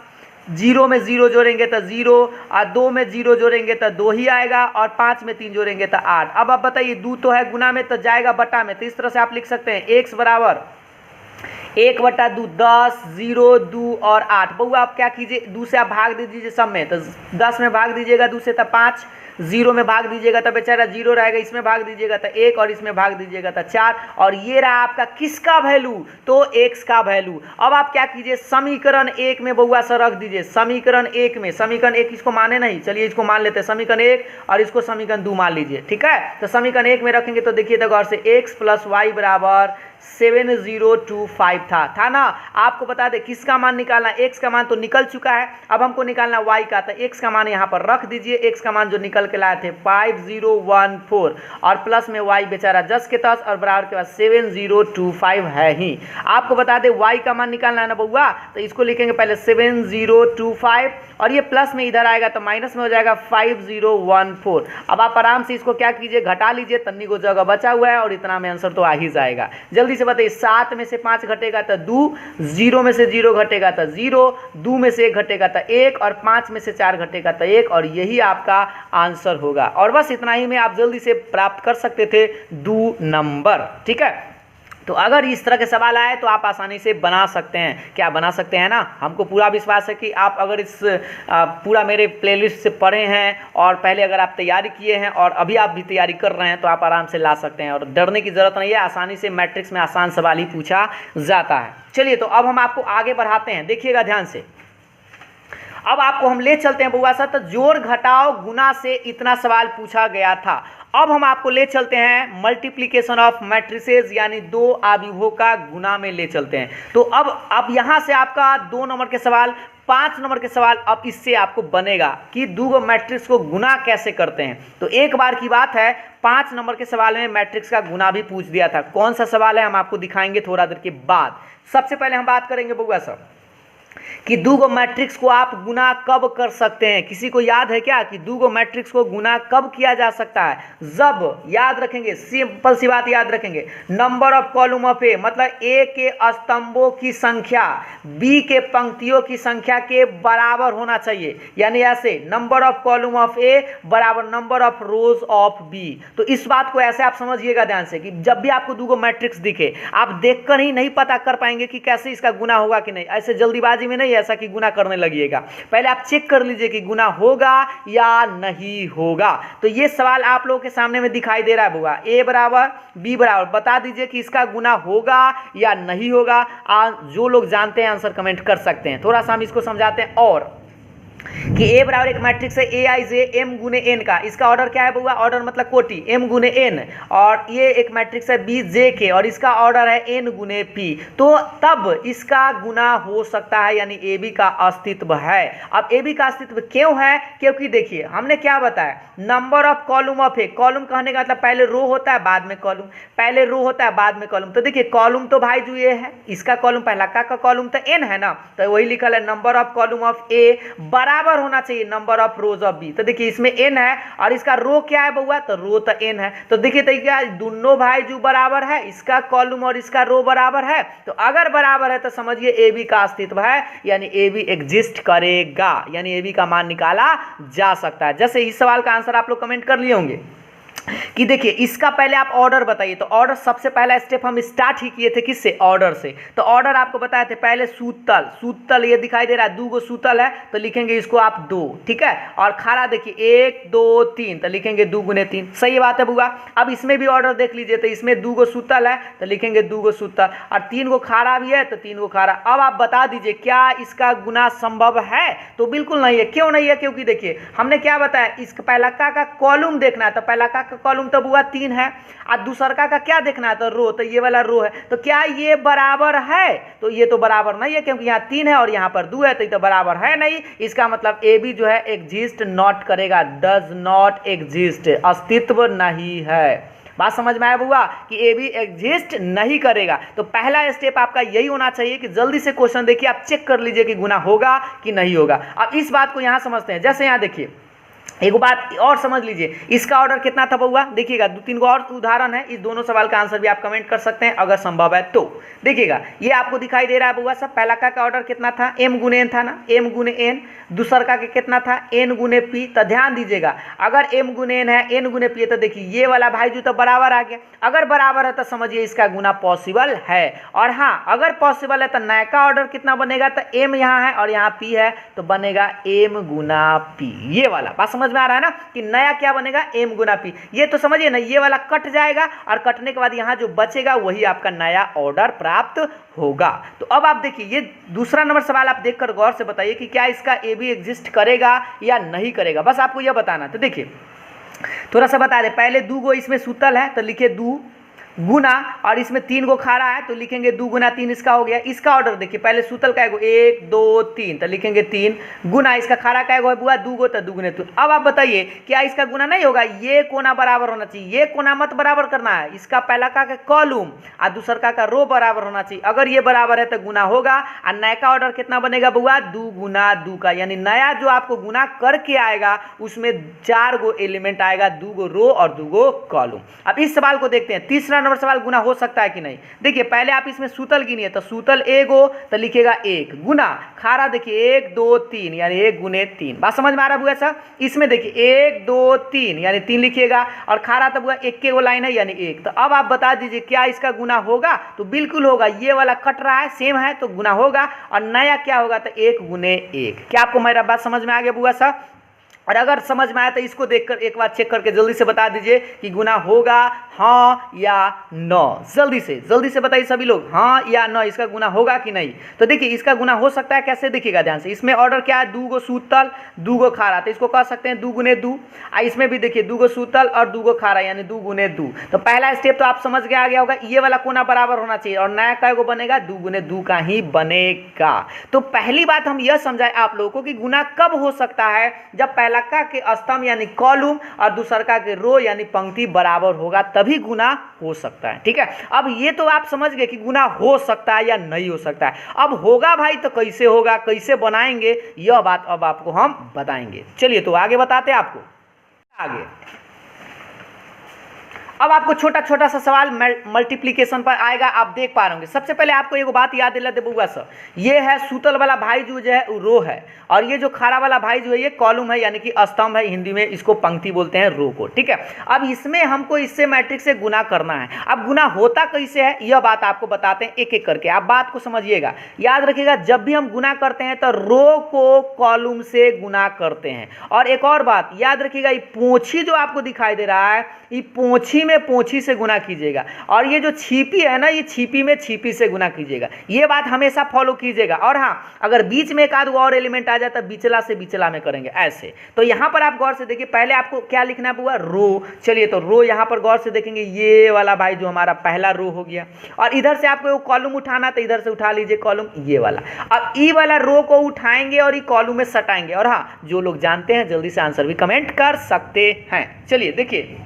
0 में 0 जोड़ेंगे तो 0, और 2 में 0 जोड़ेंगे तो 2 ही आएगा, और 5 में 3 जोड़ेंगे तो 8। अब आप बताइए 2 तो है गुना में तो जाएगा बटा में, तो इस तरह से आप लिख सकते हैं x बराबर 1/2 10 0 2 और 8। बउआ आप क्या कीजिए, 2 से आप भाग दे दीजिए सब में, तो 10 में भाग दीजिएगा 2 से तो 5, 0 में भाग दीजिएगा तो बेचारा 0 रहेगा, इसमें भाग दीजिएगा तो 1, और इसमें भाग दीजिएगा तो 4, और ये रहा आपका किसका वैल्यू, तो x का वैल्यू। अब आप क्या कीजिए, समीकरण 1 में बउआ सर रख दीजिए, समीकरण 1 में, समीकरण 1 इसको माने नहीं, चलिए इसको मान लेते हैं समीकरण 1, और इसको समीकरण 2 मान लीजिए, ठीक है। तो समीकरण 1 में रखेंगे तो देखिए तो गौर से x प्लस वाई बराबर 7025 था ना। आपको बता दें किसका मान निकालना, x का मान तो निकल चुका है, अब हमको निकालना y का। तो x का मान यहाँ पर रख दीजिए, x का मान जो निकल के लाए थे 5014 और प्लस में y बेचारा जस के तस और बराबर के बाद 7025 है ही। आपको बता दें y का मान निकालना है ना बउआ, तो इसको लिखेंगे पहले 7025 और ये प्लस में इधर आएगा तो माइनस में हो जाएगा 5014। अब आप आराम से इसको क्या कीजिए, घटा लीजिए, तन्नी को जगह बचा हुआ है और इतना में आंसर तो आ ही जाएगा। जल्दी से बताइए, 7 में से 5 घटेगा तो 2, 0 में से 0 घटेगा तो 0, 2 में से 1 घटेगा तो 1 और 5 में से 4 घटेगा तो 1 और यही आपका आंसर होगा। और बस इतना ही में आप जल्दी से प्राप्त कर सकते थे 2 नंबर। ठीक है, तो अगर इस तरह के सवाल आए तो आप आसानी से बना सकते हैं। क्या बना सकते हैं ना, हमको पूरा विश्वास है कि आप अगर इस पूरा मेरे प्लेलिस्ट से पढ़े हैं और पहले अगर आप तैयारी किए हैं और अभी आप भी तैयारी कर रहे हैं तो आप आराम से ला सकते हैं और डरने की ज़रूरत नहीं है। आसानी से मैट्रिक्स में आसान सवाल ही पूछा जाता है। चलिए, तो अब हम आपको आगे बढ़ाते हैं, देखिएगा ध्यान से। अब आपको हम ले चलते हैं बउआ साहब, तो जोड़ घटाओ गुना से इतना सवाल पूछा गया था। अब हम आपको ले चलते हैं मल्टीप्लिकेशन ऑफ मैट्रिसेस, यानी 2 अवयवों का गुना में ले चलते हैं। तो अब यहाँ से आपका 2 नंबर के सवाल, 5 नंबर के सवाल अब इससे आपको बनेगा कि 2 मैट्रिक्स को गुना कैसे करते हैं। तो एक बार की बात है 5 नंबर के सवाल में मैट्रिक्स का गुना भी पूछ दिया था। कौन सा सवाल है हम आपको दिखाएंगे थोड़ा देर के बाद। सबसे पहले हम बात करेंगे बउआ साहब कि 2 मैट्रिक्स को आप गुना कब कर सकते हैं। किसी को याद है क्या कि 2 मैट्रिक्स को गुना कब किया जा सकता है? जब, याद रखेंगे, सिंपल सी बात याद रखेंगे, नंबर ऑफ कॉलम ऑफ ए, मतलब ए के स्तंभों की संख्या बी के पंक्तियों की संख्या के बराबर होना चाहिए। यानी ऐसे number of column of A बराबर number of rows of B. तो इस बात को ऐसे आप समझिएगा ध्यान से कि जब भी आपको 2 मैट्रिक्स दिखे, आप देखकर ही नहीं पता कर पाएंगे कि कैसे इसका गुना होगा कि नहीं। ऐसे जल्दीबाजी में नहीं ऐसा कि गुना करने लगिएगा, पहले आप चेक कर लीजिए कि गुना होगा या नहीं होगा। तो ये सवाल आप लोगों के सामने में दिखाई दे रहा है बुआ, ए बराबर बी बराबर, बता दीजिए कि इसका गुना होगा या नहीं होगा। जो लोग जानते हैं आंसर कमेंट कर सकते हैं। थोड़ा सा हम इसको समझाते हैं और कि ए बराबर एक मैट्रिक्स है ए आई जे एम गुने एन का। इसका ऑर्डर क्या है बुआ? ऑर्डर मतलब कोटि, एम गुने एन। और ये एक मैट्रिक्स है बी जे के और इसका ऑर्डर है एन गुने पी। तो तब इसका गुना हो सकता है, यानी ए बी का अस्तित्व है। अब ए बी का अस्तित्व क्यों है? क्योंकि देखिए हमने क्या बताया, number of column of A, column कहने का मतलब पहले रो होता है बाद में कॉलम, पहले रो होता है बाद में कॉलम। तो देखिए कॉलम तो भाई जो ये है, इसका कॉलम पहला का कॉलम तो एन है ना, तो वही लिखल है number of column of A बराबर होना चाहिए number of rows of B. तो देखिए इसमें एन है और इसका रो क्या है बउआ? तो रो तो एन है। तो देखिए दोनों भाई जो बराबर है, इसका कॉलम और इसका रो बराबर है। तो अगर बराबर है तो समझिए ए बी का अस्तित्व है, यानी ए बी एग्जिस्ट करेगा, यानी ए बी का मान निकाला जा सकता है। जैसे इस सवाल का आंसर आप लोग कमेंट कर लिए होंगे कि देखिए इसका पहले आप ऑर्डर बताइए। तो ऑर्डर सबसे पहला स्टेप हम स्टार्ट ही किए थे किससे? ऑर्डर से। तो ऑर्डर आपको बताए थे पहले सूतल, सूतल ये दिखाई दे रहा है 2 सूतल है तो लिखेंगे इसको आप 2, ठीक है। और खारा देखिए 1 2 3 तो लिखेंगे 2 गुने 3। सही बात है बुआ। अब इसमें भी ऑर्डर देख लीजिए, तो इसमें 2 सूतल है तो लिखेंगे 2 सूतल और 3 खारा भी है तो 3 खारा। अब आप बता दीजिए क्या इसका गुना संभव है? तो बिल्कुल नहीं है। क्यों नहीं है? क्योंकि देखिए हमने क्या बताया, इसका पहला का कॉलम देखना है, तो पहला का कॉलम तो बुआ 3 है और दूसरा का क्या देखना है? तो रो, तो ये वाला रो है। तो क्या ये बराबर है? तो ये तो बराबर नहीं है क्योंकि यहाँ 3 है और यहाँ पर 2 है, तो ये तो बराबर है नहीं। इसका मतलब ए बी जो है एग्जिस्ट नॉट करेगा, डज नॉट एग्जिस्ट, अस्तित्व नहीं है। बात समझ में आया बुआ कि ए बी एग्जिस्ट नहीं करेगा। तो पहला स्टेप आपका यही होना चाहिए कि जल्दी से क्वेश्चन देखिए, आप चेक कर लीजिए कि गुना होगा कि नहीं होगा। अब इस बात को यहाँ समझते हैं। जैसे यहाँ देखिए एक बात और समझ लीजिए, इसका ऑर्डर कितना था बउआ? देखिएगा 2-3 और उदाहरण है, इस दोनों सवाल का आंसर भी आप कमेंट कर सकते हैं अगर संभव है तो। देखिएगा ये आपको दिखाई दे रहा है बउआ सब, पहला का ऑर्डर कितना था? एम गुने एन था ना, एम गुने एन। दूसरा का कितना था? एन गुने पी। तो ध्यान दीजिएगा अगर एम गुने एन है, एन गुने पी है, तो देखिए ये वाला भाई जो तो बराबर आ गया। अगर बराबर है तो समझिए इसका गुना पॉसिबल है। और हाँ अगर पॉसिबल है तो नया का ऑर्डर कितना बनेगा? तो एम यहाँ है और यहाँ पी है तो बनेगा एम गुना पी, ये वाला। बात समझ में आ रहा है ना कि नया क्या बनेगा? एम गुना पी। ये तो समझिए ना, ये वाला कट जाएगा और कटने के बाद यहाँ जो बचेगा वही आपका नया ऑर्डर प्राप्त होगा। तो अब आप देखिए ये दूसरा नंबर सवाल आप देखकर गौर से बताइए कि क्या इसका ए बी एग्जिस्ट करेगा या नहीं करेगा, बस आपको यह बताना। तो देखिए थोड़ा सा बता दें, पहले 2 इसमें सूतल है तो लिखे 2, गुना, और इसमें 3 को खा रहा है तो लिखेंगे 2 गुना 3, इसका हो गया। इसका ऑर्डर देखिए, पहले सूतल का 1 2 3 तो लिखेंगे 3 गुना, इसका खारा का है बुआ 2 गो तो 2 गुने 2। अब आप बताइए क्या इसका गुना नहीं होगा? ये कोना बराबर होना चाहिए, ये कोना मत बराबर करना है, इसका पहला का कॉलम और दूसरा का रो बराबर होना चाहिए। अगर ये बराबर है तो गुना होगा। और नया का ऑर्डर कितना बनेगा बुआ? 2 गुना 2 का, यानी नया जो आपको गुना करके आएगा उसमें 4 गो एलिमेंट आएगा, 2 गो रो और 2 गो कॉलम। अब इस सवाल को देखते हैं, तीसरा नंबर सवाल गुना हो सकता है कि नहीं। देखिए पहले आप इसमें सूतल गिनिए, तो सूतल 1 हो तो लिखेगा 1 गुना खारा, देखिए 1 2 3 यानी 1 गुने 3। बात समझ में आ रहा है बुआ सर? इसमें देखिए 1 2 3 यानी 3 लिखिएगा, और खारा तो बुआ 1 के वो लाइन है यानी 1। तो अब आप बता दीजिए क्या इसका गुना होगा? तो बिल्कुल होगा, ये वाला कट रहा है सेम है तो गुना होगा। और नया क्या होगा? तो 1 गुने 1। क्या आपको मेरा बात समझ में आ गया बुआ सर? और अगर समझ में आया तो इसको देखकर एक बार चेक करके जल्दी से बता दीजिए कि गुना होगा हाँ या न। जल्दी से बताइए सभी लोग, हाँ या न, इसका गुना होगा कि नहीं। तो देखिए इसका गुना हो सकता है, कैसे देखिएगा ध्यान से। इसमें ऑर्डर क्या है? 2 गो सूतल 2 गो खारा, तो इसको कह सकते हैं 2 गुने 2। इसमें भी देखिए 2 गो सूतल और 2 गो खारा यानी 2 गुने 2। तो पहला स्टेप तो आप समझ के आ गया होगा, ये वाला कोना बराबर होना चाहिए, और नया का को बनेगा 2 गुने 2 का ही बनेगा। तो पहली बात हम यह समझाए आप लोगों को कि गुना कब हो सकता है? जब पहला का के स्तंभ यानी कॉलम और दूसरा का के रो यानी पंक्ति बराबर होगा, तभी गुना हो सकता है। ठीक है, अब ये तो आप समझ गए कि गुना हो सकता है या नहीं हो सकता है। अब होगा भाई तो कैसे होगा, कैसे बनाएंगे, यह बात अब आपको हम बताएंगे। चलिए तो आगे बताते हैं आपको आगे। अब आपको छोटा छोटा सा सवाल मल्टीप्लिकेशन पर आएगा, आप देख पा रहे होंगे। सबसे पहले आपको एक बात याद दिला दे बुआ सर, ये है सूतल वाला भाई जो है रो है, और ये जो खारा वाला भाई जो है ये कॉलम है यानी कि स्तंभ है, हिंदी में इसको पंक्ति बोलते हैं रो को। ठीक है, अब इसमें हमको इससे मैट्रिक्स से गुना करना है। अब गुना होता कैसे है यह बात आपको बताते हैं एक एक करके, आप बात को समझिएगा, याद रखिएगा। जब भी हम गुना करते हैं तो रो को कॉलम से गुना करते हैं। और एक और बात याद रखिएगा, ये पोंछी जो आपको दिखाई दे रहा है, ये पोंछी में पोंछी से गुना कीजिएगा, और ये जो छिपी है ना, ये छिपी में छिपी से गुना कीजिएगा। ये बात हमेशा फॉलो कीजिएगा। और हाँ, अगर बीच में एक आध और एलिमेंट आ जाता है बिचला से बिचला में करेंगे ऐसे। तो यहाँ पर आप गौर से देखिए, पहले आपको क्या लिखना है बुआ? रो। चलिए तो रो यहाँ पर गौर से देखेंगे, ये वाला भाई जो हमारा पहला रो हो गया, और इधर से आपको कॉलम उठाना तो इधर से उठा लीजिए कॉलम, ये वाला। अब ई वाला रो को उठाएंगे और ये कॉलम में सटाएंगे। और हाँ, जो लोग जानते हैं जल्दी से आंसर भी कमेंट कर सकते हैं। चलिए देखिए,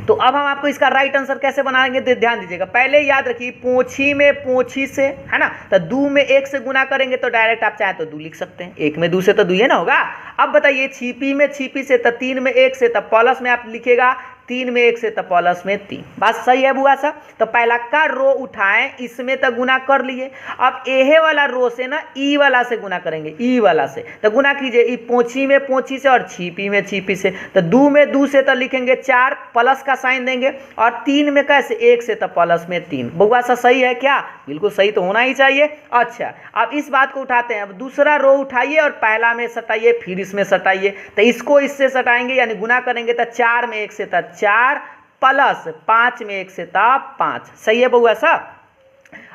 तो अब हम आपको इसका राइट आंसर कैसे बनाएंगे ध्यान दीजिएगा। पहले याद रखिए, पोंछी में पोंछी से है ना, तो 2 में 1 से गुना करेंगे तो डायरेक्ट आप चाहे तो 2 लिख सकते हैं, 1 में 2 से तो 2 ही ना होगा। अब बताइए छिपी में छिपी से, तो 3 में 1 से, तब प्लस में आप लिखेगा 3 में 1 से तो प्लस में 3। बात सही है बुआ साहब? तो पहला का रो उठाएं, इसमें तो गुना कर लिए। अब एहे वाला रो से ना ई वाला से गुना करेंगे, ई वाला से तो गुना कीजिए, ई पोंछी में पोंछी से और छिपी में छिपी से, तो 2 में 2 से तो लिखेंगे 4, प्लस का साइन देंगे, और 3 में कैसे 1 से तो प्लस में 3। बुआ साहब सही है क्या? बिल्कुल सही तो होना ही चाहिए। अच्छा, अब इस बात को उठाते हैं, अब दूसरा रो उठाइए और पहला में सटाइए, फिर इसमें सटाइए, तो इसको इससे सटाएंगे यानी गुना करेंगे तो 4 में 1 से तो 4 प्लस 5 में 1 से था 5। सही है बउआ साहब?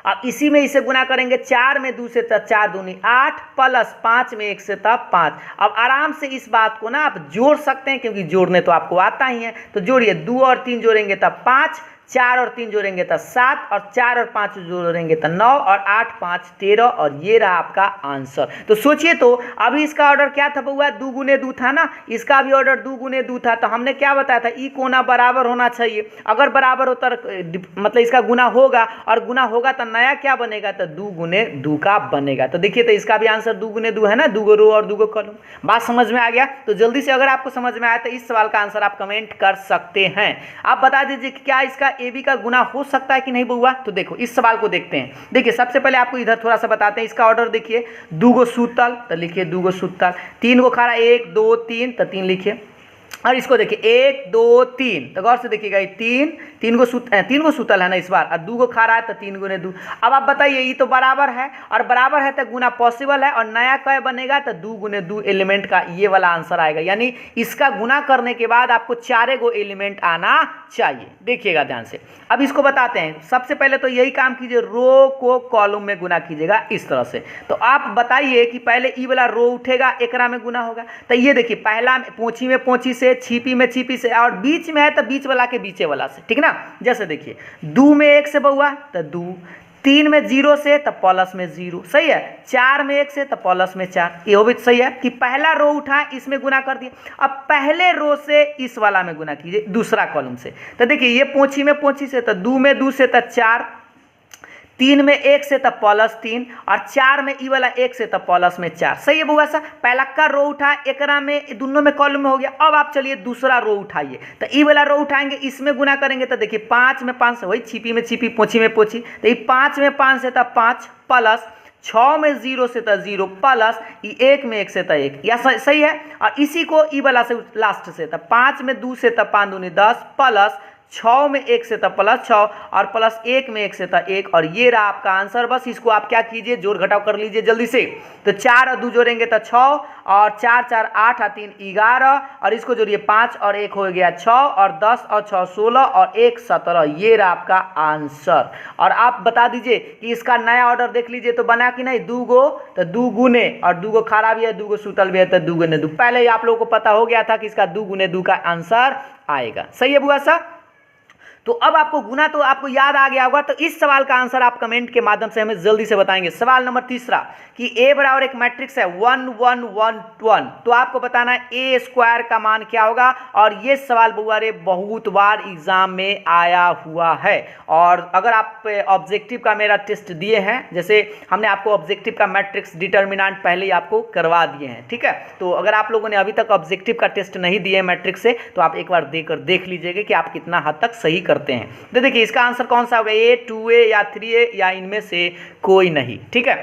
अब इसी में इसे गुना करेंगे, 4 में 2 से था 4 दूनी 8 प्लस 5 में 1 से था 5। अब आराम से इस बात को ना आप जोड़ सकते हैं, क्योंकि जोड़ने तो आपको आता ही है। तो जोड़िए, 2 और 3 जोड़ेंगे तब 5, 4 और 3 जोड़ेंगे तो 7, और 4 और 5 जोड़ेंगे तो 9, और 8 5 13, और ये रहा आपका आंसर। तो सोचिए, तो अभी इसका ऑर्डर क्या था बउआ? 2 गुने 2 था ना, इसका भी ऑर्डर 2 गुने 2 था। तो हमने क्या बताया था? ई कोना बराबर होना चाहिए। अगर बराबर होता मतलब इसका गुना होगा, और गुना होगा तो नया क्या बनेगा? तो 2 गुने 2 का बनेगा। तो देखिए, तो इसका भी आंसर 2 गुने 2 है ना, 2 गो रो और 2 गो कॉलम। बात समझ में आ गया? तो जल्दी से अगर आपको समझ में आया तो इस सवाल का आंसर आप कमेंट कर सकते हैं। आप बता दीजिए कि क्या इसका ए बी का गुना हो सकता है कि नहीं बउआ? तो देखो इस सवाल को देखते हैं। देखिए, सबसे पहले आपको इधर थोड़ा सा बताते हैं। इसका ऑर्डर देखिए, 2 गो सूतल तो लिखिए 2 गो सूतल, 3 गो खारा 1 2 3 तो 3 लिखिए, और इसको देखिए 1 2 3, तो गौर से देखिएगा, 3 गो सूतल है ना इस बार, और 2 गो खा रहा है तो 3 गुने 2। अब आप बताइए, ये तो बराबर है, और बराबर है तो गुना पॉसिबल है, और नया कै बनेगा तो 2 गुने 2 एलिमेंट का ये वाला आंसर आएगा। यानी इसका गुना करने के बाद आपको 4 गो एलिमेंट आना चाहिए। देखिएगा ध्यान से, अब इसको बताते हैं। सबसे पहले तो यही काम कीजिए, रो को कॉलम में गुना कीजिएगा इस तरह से। तो आप बताइए कि पहले ई वाला रो उठेगा, एकरा में गुना होगा। तो ये देखिए, पहला पोंछी में पोंछी से से, छिपी में छिपी से, और बीच में है तो बीच वाला के बीचे वाला से, ठीक ना। जैसे देखिए 2 में 1 से बउआ तो 2, 3 में 0 से तो प्लस में 0, सही है। 4 में 1 से तो प्लस में 4, ये भी सही है कि पहला रो उठा इसमें गुना कर दिए। अब पहले रो से इस वाला में गुना कीजिए, दूसरा कॉलम से। तो देखिए ये पोंछी में पोंछी से तो 2 में 2 से तो 4, 3 में 1 से तो प्लस 3, और 4 में ई वाला 1 से तो प्लस में 4, सही है बुआ सा। पहला का रो उठा एकरा में, दोनों में कॉलम में हो गया। अब आप चलिए दूसरा रो उठाइए, तो ई वाला रो उठाएंगे, इसमें गुना करेंगे तो देखिए 5 में 5 से वही छिपी में छिपी पोंछी में पोंछी, तो ये 5 में 5 से तो 5 प्लस 6 में 0 से तो 0 प्लस 1 में 1 से तो 1, या सही है। और इसी को ई वाला से लास्ट से तो 5 में 2 से तो 5 दूनी 10 प्लस 6 में 1 से तो प्लस 6 और प्लस 1 में 1 से तो 1, और ये रहा आपका आंसर। बस इसको आप क्या कीजिए, जोड़ घटाव कर लीजिए जल्दी से। तो 4 और 2 जोड़ेंगे तो 6, और 4 4 8 और 3 11, और इसको जोड़िए 5 और 1 हो गया 6, और 10 और 6 16 और 1 17, ये रहा आपका आंसर। और आप बता दीजिए कि इसका नया ऑर्डर देख लीजिए तो बना कि नहीं, 2 गो तो 2 गुने, और 2 गो खड़ा भी है, 2 गो सुतल भी है, तो 2 गुने 2। पहले ही आप लोगों को पता हो गया था कि इसका 2 गुने 2 का आंसर आएगा, सही है बुआ सा। तो अब आपको गुना तो आपको याद आ गया होगा, तो इस सवाल का आंसर आप कमेंट के माध्यम से हमें जल्दी से बताएंगे। सवाल नंबर तीसरा कि a बराबर एक मैट्रिक्स है 1 1 1 1, तो आपको बताना है a स्क्वायर का मान क्या होगा। और ये सवाल बुआ रे बहुत बार एग्जाम में आया हुआ है, और अगर आप ऑब्जेक्टिव का मेरा टेस्ट दिए हैं, जैसे हमने आपको ऑब्जेक्टिव का मैट्रिक्स डिटर्मिनेंट पहले ही आपको करवा दिए हैं, ठीक है। तो अगर आप लोगों ने अभी तक ऑब्जेक्टिव का टेस्ट नहीं दिए मैट्रिक्स से, तो आप एक बार देकर देख लीजिएगा कि आप कितना हद तक सही करते हैं। तो देखिए इसका आंसर कौन सा होगा, a 2a या 3a या इनमें से कोई नहीं, ठीक है।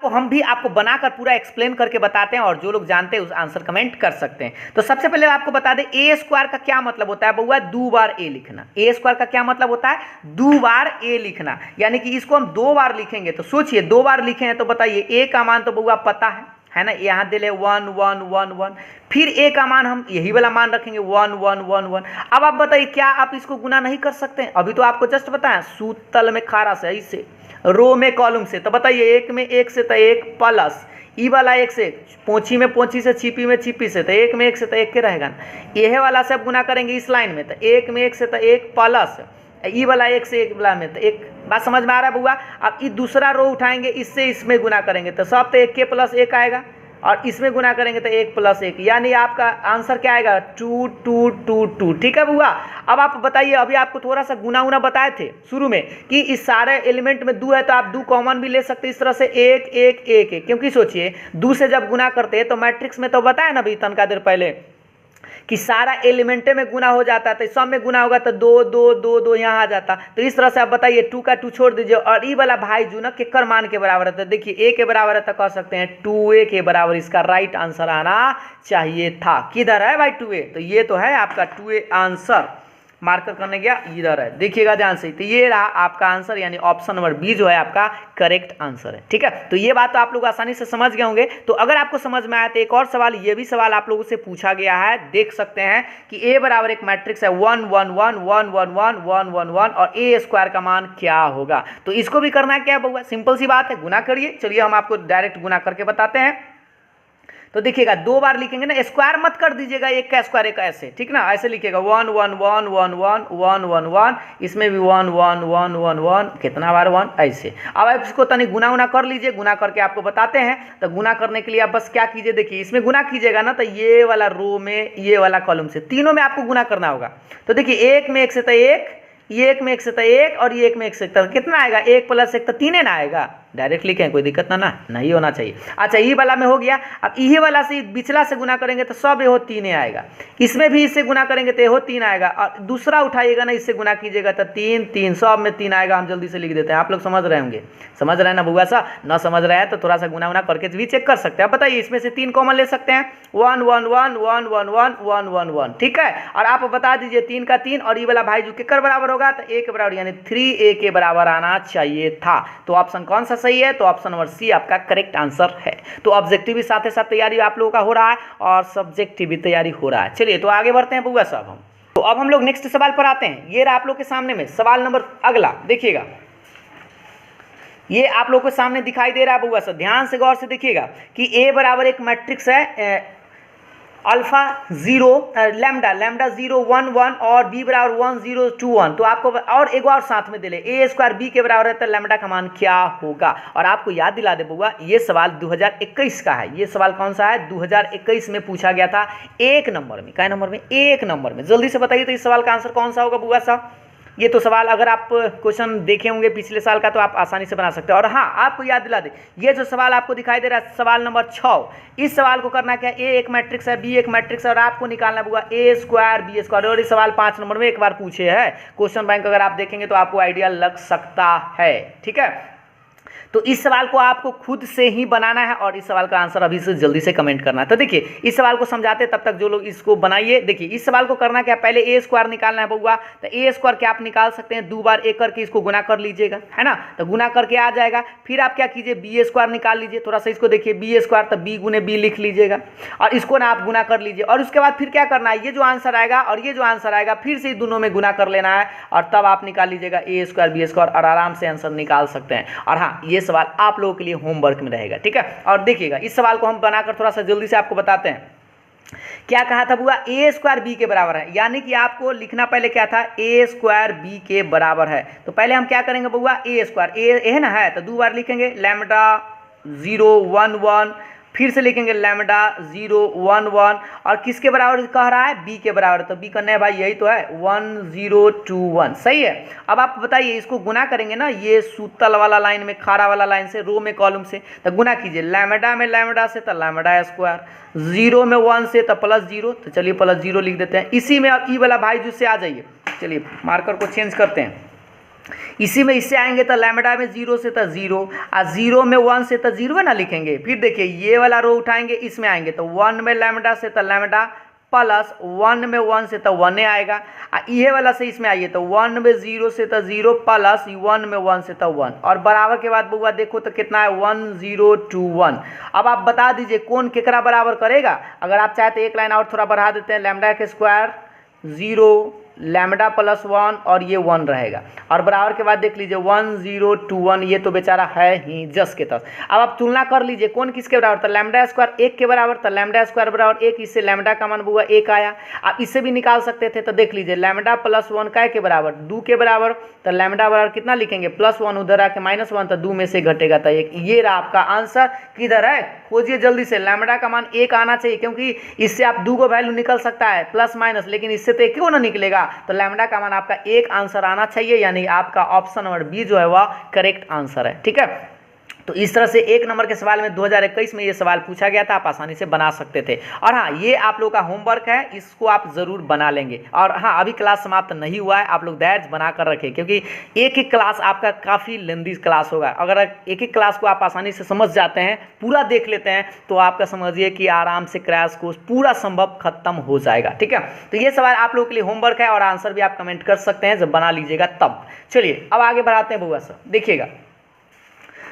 तो हम भी आपको बनाकर पूरा एक्सप्लेन करके बताते हैं, और जो लोग जानते हैं उस आंसर कमेंट कर सकते हैं। तो सबसे पहले आपको बता दें a स्क्वायर का क्या मतलब होता है बउआ, 2 बार a लिखना। a स्क्वायर का क्या मतलब होता है, 2 बार a लिखना, यानी कि इसको हम 2 बार लिखेंगे। तो सोचिए 2 बार लिखे हैं तो बताइए a का मान तो बउआ पता है ना, यहाँ दे ले 1 1 1 1, फिर a का मान हम यही वाला मान रखेंगे 1 1 1 1। अब आप बताइए क्या आप इसको गुना नहीं कर सकते हैं, अभी तो आपको जस्ट बताया सूतल में खारा से ऐसे, रो में कॉलम से। तो बताइए 1 में 1 से तो 1 प्लस ई वाला 1 से, पोंछी में पोंछी से, छिपी में छिपी से, तो 1 में 1 से तो 1 के रहेगा ना। यह वाला से आप गुना करेंगे इस लाइन में, तो 1 में 1 से तो 1 प्लस ई वाला 1 से 1 वाला में तो 1। बात समझ में आ रहा है बुआ। अब ये दूसरा रो उठाएंगे, इससे इसमें गुना करेंगे तो सब तो 1 के प्लस 1 आएगा, और इसमें गुना करेंगे तो 1 प्लस 1, यानी आपका आंसर क्या आएगा 2 2 2 2, ठीक है बुआ। अब आप बताइए, अभी आपको थोड़ा सा गुना उना बताए थे शुरू में कि इस सारे एलिमेंट में 2 है तो आप 2 कॉमन भी ले सकते इस तरह से 1 1 1 1, क्योंकि सोचिए 2 से जब गुना करते हैं तो मैट्रिक्स में तो बताया ना अभी तनका देर पहले कि सारा एलिमेंटे में गुना हो जाता है, तो सब में गुना होगा तो 2 2 2 2 यहाँ आ जाता। तो इस तरह से आप बताइए 2 का 2 छोड़ दीजिए, और ई वाला भाई जो ना केकर मान के बराबर है, तो देखिए a के बराबर है तो कह सकते हैं 2a के बराबर इसका राइट आंसर आना चाहिए था। किधर है भाई 2a, तो ये तो है आपका 2a आंसर। मार्कर करने गया इधर है, देखिएगा ध्यान से। तो ये रहा आपका आंसर, यानी ऑप्शन नंबर बी जो है आपका करेक्ट आंसर है, ठीक है। तो ये बात तो आप लोग आसानी से समझ गए होंगे। तो अगर आपको समझ में आया तो एक और सवाल, ये भी सवाल आप लोगों से पूछा गया है, देख सकते हैं कि a बराबर एक मैट्रिक्स है 1 1 1 1 1 1 1 1 1, और a स्क्वायर का मान क्या होगा। तो इसको भी करना क्या होगा, सिंपल सी बात है, गुना करिए। चलिए हम आपको डायरेक्ट गुना करके बताते हैं। तो देखिएगा 2 बार लिखेंगे ना, स्क्वायर मत कर दीजिएगा, 1 का स्क्वायर 1 ऐसे, ठीक ना, ऐसे लिखिएगा 1 1 1 1 1 1 1 1, इसमें भी 1 1 1 1 1, कितना बार 1 ऐसे। अब आप इसको तनी गुना उना कर लीजिए, गुना करके आपको बताते हैं। तो गुना करने के लिए आप बस क्या कीजिए, देखिए इसमें गुना कीजिएगा ना, तो ये वाला रो में ये वाला कॉलम से, तीनों में आपको गुना करना होगा। तो देखिए 1 में 1 से तो 1, ये 1 में 1 से तो 1, और ये 1 में 1 से तो कितना आएगा, 1 प्लस 1 तो 3 ना आएगा। डायरेक्ट लिखें, कोई दिक्कत ना नहीं होना चाहिए। अच्छा ई वाला में हो गया। अब ई वाला से बिचला से गुना करेंगे तो सब हो 3 आएगा, इसमें भी इससे गुना करेंगे तो हो 3 आएगा, और दूसरा उठाइएगा ना इससे गुना कीजिएगा तो 3 3, सब में 3 आएगा। हम जल्दी से लिख देते हैं, आप लोग समझ रहे होंगे, समझ रहे हैं ना बुआ सा। ना समझ रहे हैं तो थोड़ा सा गुना उना करके भी चेक कर सकते हैं। बताइए इसमें से 3 कॉमन ले सकते हैं, 1 1 1 1 1 1 1 1 1, ठीक है। और आप बता दीजिए 3 का 3, और ये वाला भाई जो किकर बराबर होगा, तो a के बराबर, यानी 3a के बराबर आना चाहिए था। तो ऑप्शन कौन सा सही है, तो ऑप्शन नंबर सी आपका करेक्ट आंसर है। तो ऑब्जेक्टिव भी साथ ही साथ तैयारी आप लोगों का हो रहा है, और सब्जेक्टिव भी तैयारी हो रहा है। चलिए तो आगे बढ़ते हैं बुआ साहब हम। तो अब हम लोग नेक्स्ट सवाल पर आते हैं। ये रहा आप लोग के सामने में सवाल नंबर अगला, देखिएगा ये आप लोग के सामने दिखाई दे रहा है बुआ साहब, ध्यान से गौर से देखिएगा कि a बराबर एक मैट्रिक्स है अल्फा 0 लैम्डा 0 1 1 और बी बराबर 1 0 2 1, तो आपको और एक बार साथ में दे ले ए स्क्वायर बी के बराबर है तो लैम्डा का मान क्या होगा। और आपको याद दिला दे बउआ, ये सवाल 2021 का है। ये सवाल कौन सा है, 2021 में पूछा गया था 1 नंबर में। क्या नंबर में, 1 नंबर में। जल्दी से बताइए तो इस सवाल का आंसर कौन सा होगा बुआ साहब। ये तो सवाल अगर आप क्वेश्चन देखे होंगे पिछले साल का तो आप आसानी से बना सकते हैं। और हाँ, आपको याद दिला दे, ये जो सवाल आपको दिखाई दे रहा है सवाल नंबर 6, इस सवाल को करना क्या है, ए एक मैट्रिक्स है, बी एक मैट्रिक्स है और आपको निकालना होगा ए स्क्वायर बी स्क्वायर। और ये सवाल 5 नंबर में एक बार पूछे है क्वेश्चन बैंक, अगर आप देखेंगे तो आपको आइडिया लग सकता है। ठीक है, तो इस सवाल को आपको खुद से ही बनाना है और इस सवाल का आंसर अभी से जल्दी से कमेंट करना है। तो देखिए इस सवाल को समझाते तब तक जो लोग इसको बनाइए। देखिए इस सवाल को करना क्या, पहले ए स्क्वायर निकालना है बउआ। तो ए स्क्वायर क्या आप निकाल सकते हैं, 2 बार ए करके इसको गुना कर लीजिएगा, है ना। तो गुना करके आ जाएगा। फिर आप क्या कीजिए, बी स्क्वायर निकाल लीजिए। थोड़ा सा इसको देखिए, बी स्क्वायर तो बी गुने बी लिख लीजिएगा और इसको ना आप गुना कर लीजिए। और उसके बाद फिर क्या करना है, ये जो आंसर आएगा और ये जो आंसर आएगा फिर से दोनों में गुना कर लेना है और तब आप निकाल लीजिएगा ए स्क्वायर बी स्क्वायर और आराम से आंसर निकाल सकते हैं। और हाँ, ये सवाल आप लोगों के लिए होमवर्क में रहेगा। ठीक है, और देखिएगा इस सवाल को हम बनाकर थोड़ा सा जल्दी से आपको बताते हैं। क्या कहा था बुआ, ए स्क्वायर बी के बराबर है, यानी कि आपको लिखना पहले क्या था, ए स्क्वायर बी के बराबर है। तो पहले हम क्या करेंगे बुआ, ए स्क्वायर ए है ना, है तो 2 बार लिखेंगे लैम्डा 0 1 1, फिर से लिखेंगे लैम्डा 0 1 1 और किसके बराबर कह रहा है, बी के बराबर। तो बी करना है भाई, यही तो है 1 0 2 1, सही है। अब आप बताइए इसको गुना करेंगे ना, ये सूतल वाला लाइन में, खारा वाला लाइन से, रो में कॉलम से, तो गुना कीजिए लैम्डा में लैम्डा से तो लैम्डा स्क्वायर, 0 में 1 से तो प्लस 0, तो चलिए प्लस 0 लिख देते हैं। इसी में अब ई वाला भाई जिससे आ जाइए, चलिए मार्कर को चेंज करते हैं। इसी में इससे आएंगे तो लैम्डा में 0 से तो 0 और 0 में 1 से तो 0 है ना लिखेंगे। फिर देखिए ये वाला रो उठाएंगे, इसमें आएंगे तो 1 में लैम्डा से तो लैम्डा प्लस 1 में 1 से तो 1 आएगा। और ये वाला से इसमें आइए तो 1 में 0 से तो 0 प्लस 1 में 1 से तो 1 और बराबर के बाद बुआ देखो तो कितना है 1 0 2 1। अब आप बता दीजिए कौन केकरा बराबर करेगा। अगर आप चाहे तो एक लाइन और थोड़ा बढ़ा देते हैं, लैम्डा के स्क्वायर 0 लैम्डा प्लस 1 और ये 1 रहेगा और बराबर के बाद देख लीजिए 1 0 2 1, ये तो बेचारा है ही जस के तस। अब आप तुलना कर लीजिए कौन किसके बराबर, तो लैम्डा स्क्वायर 1 के बराबर, तो लैम्डा स्क्वायर बराबर 1, इससे लैम्डा का मान बुआ 1 आया। आप इससे भी निकाल सकते थे, तो देख लीजिए लैम्डा प्लस 1 काय के बराबर, 2 के बराबर, तो लैम्डा बराबर कितना लिखेंगे प्लस 1, उधर आके माइनस 1, तो 2 में से घटेगा तो 1। ये रहा आपका आंसर। किधर है, खोजिए जल्दी से। लैम्डा का मान 1 आना चाहिए क्योंकि इससे आप 2 को वैल्यू निकल सकता है प्लस माइनस, लेकिन इससे तो 1 क्यों ना निकलेगा। तो लैम्डा का मान आपका 1 आंसर आना चाहिए, यानी आपका ऑप्शन नंबर बी जो है वह करेक्ट आंसर है। ठीक है, तो इस तरह से 1 नंबर के सवाल में 2021 में ये सवाल पूछा गया था, आप आसानी से बना सकते थे। और हाँ, ये आप लोगों का होमवर्क है, इसको आप ज़रूर बना लेंगे। और हाँ, अभी क्लास समाप्त नहीं हुआ है, आप लोग धैर्य बना कर रखें क्योंकि एक एक क्लास आपका काफ़ी लेंदी क्लास होगा। अगर एक एक क्लास को आप आसानी से समझ जाते हैं, पूरा देख लेते हैं, तो आपका समझिए कि आराम से क्रैश कोर्स पूरा संभव खत्म हो जाएगा। ठीक है, तो ये सवाल आप लोगों के लिए होमवर्क है और आंसर भी आप कमेंट कर सकते हैं जब बना लीजिएगा तब। चलिए अब आगे बढ़ाते हैं बुआ सर, देखिएगा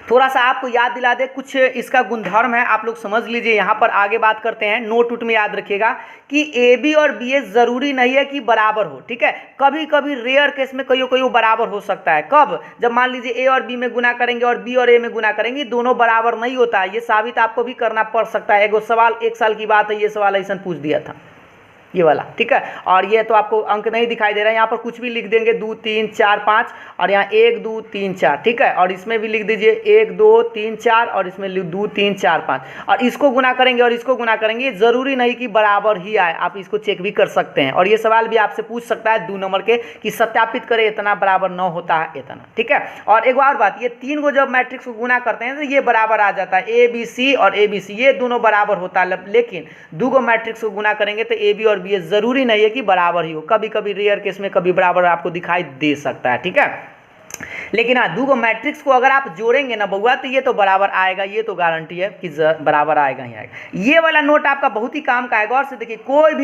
थोड़ा सा आपको याद दिला दे, कुछ इसका गुणधर्म है, आप लोग समझ लीजिए। यहाँ पर आगे बात करते हैं, नोट उट में याद रखिएगा कि ए बी और बी ए ज़रूरी नहीं है कि बराबर हो। ठीक है, कभी कभी रेयर केस में कोई बराबर हो सकता है। कब, जब मान लीजिए ए और बी में गुना करेंगे और बी और ए में गुना करेंगे, दोनों बराबर नहीं होता है। ये साबित आपको भी करना पड़ सकता है। एगो सवाल 1 साल की बात है, ये सवाल ऐसा पूछ दिया था ये वाला। ठीक है, और ये तो आपको अंक नहीं दिखाई दे रहा है, यहाँ पर कुछ भी लिख देंगे 2 3 4 5 और यहाँ 1 2 3 4। ठीक है, और इसमें भी लिख दीजिए 1 2 3 4 और इसमें 2 3 4 5 और इसको गुना करेंगे और इसको गुना करेंगे। ज़रूरी नहीं कि बराबर ही आए, आप इसको चेक भी कर सकते हैं। और ये सवाल भी आपसे पूछ सकता है 2 नंबर के कि सत्यापित करें इतना बराबर न होता है इतना। ठीक है, और एक और बात, ये 3 को जब मैट्रिक्स को गुना करते हैं तो ये बराबर आ जाता है, ए बी सी और ए बी सी ये दोनों बराबर होता है। लेकिन 2 को मैट्रिक्स को गुना करेंगे तो ए बी और बी ए जरूरी नहीं है कि बराबर ही हो, कभी कभी रेयर केस में कभी बराबर आपको दिखाई दे सकता है। ठीक है, लेकिन हाँ, 2 मैट्रिक्स को अगर आप जोड़ेंगे ना बउआ तो ये तो बराबर आएगा, ये तो गारंटी है कि बराबर आएगा ही आएगा। ये वाला नोट आपका बहुत ही काम का आएगा। और से देखिए कोई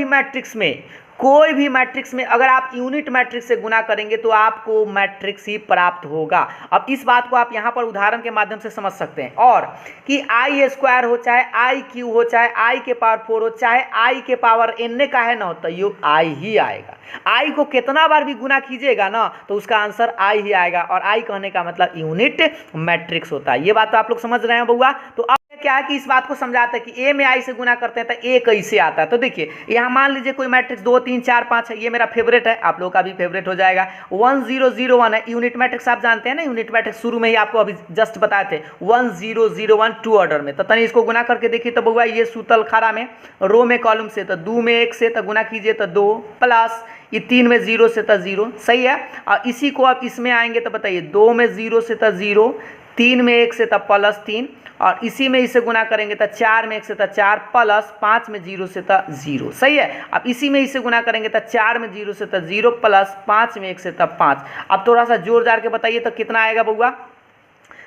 भी मैट्रिक्स में अगर आप यूनिट मैट्रिक्स से गुना करेंगे तो आपको मैट्रिक्स ही प्राप्त होगा। अब इस बात को आप यहाँ पर उदाहरण के माध्यम से समझ सकते हैं। और कि आई स्क्वायर हो, चाहे आई क्यू हो, चाहे आई के पावर 4 हो, चाहे आई के पावर n का है ना, तो ये आई ही आएगा। आई को कितना बार भी गुना कीजिएगा ना तो उसका आंसर आई ही आएगा। और आई कहने का मतलब यूनिट मैट्रिक्स होता है। ये बात तो आप लोग समझ रहे हैं बउआ। तो अब क्या है कि इस बात को समझाता है कि ए में आई से गुना करते हैं तो ए कैसे आता है। तो देखिए यहाँ मान लीजिए कोई मैट्रिक्स 2 3 4 5 है, ये मेरा फेवरेट है, आप लोगों का भी फेवरेट हो जाएगा। 1 0 0 1 है, यूनिट मैट्रिक्स आप जानते हैं ना, यूनिट मैट्रिक्स शुरू में ही आपको अभी जस्ट बताए थे 1 0 0 1 टू ऑर्डर में। तो तनी इसको गुना करके देखिए तो बउआ ये सूतल खड़ा में रो में कॉलम से तो 2 में 1 से तो गुना कीजिए तो 2 प्लस ये 3 में 0 से तो 0, सही है। और इसी को आप इसमें आएंगे तो बताइए 2 में 0 से तो 0, 3 में 1 से तो प्लस 3, और इसी में इसे गुना करेंगे तो 4 में 1 से तो 4 प्लस 5 में 0 से तो 0, सही है। अब इसी में इसे गुना करेंगे तो 4 में 0 से तो 0 प्लस 5 में 1 से तो 5। अब थोड़ा सा जोर जार के बताइए तो कितना आएगा बउआ,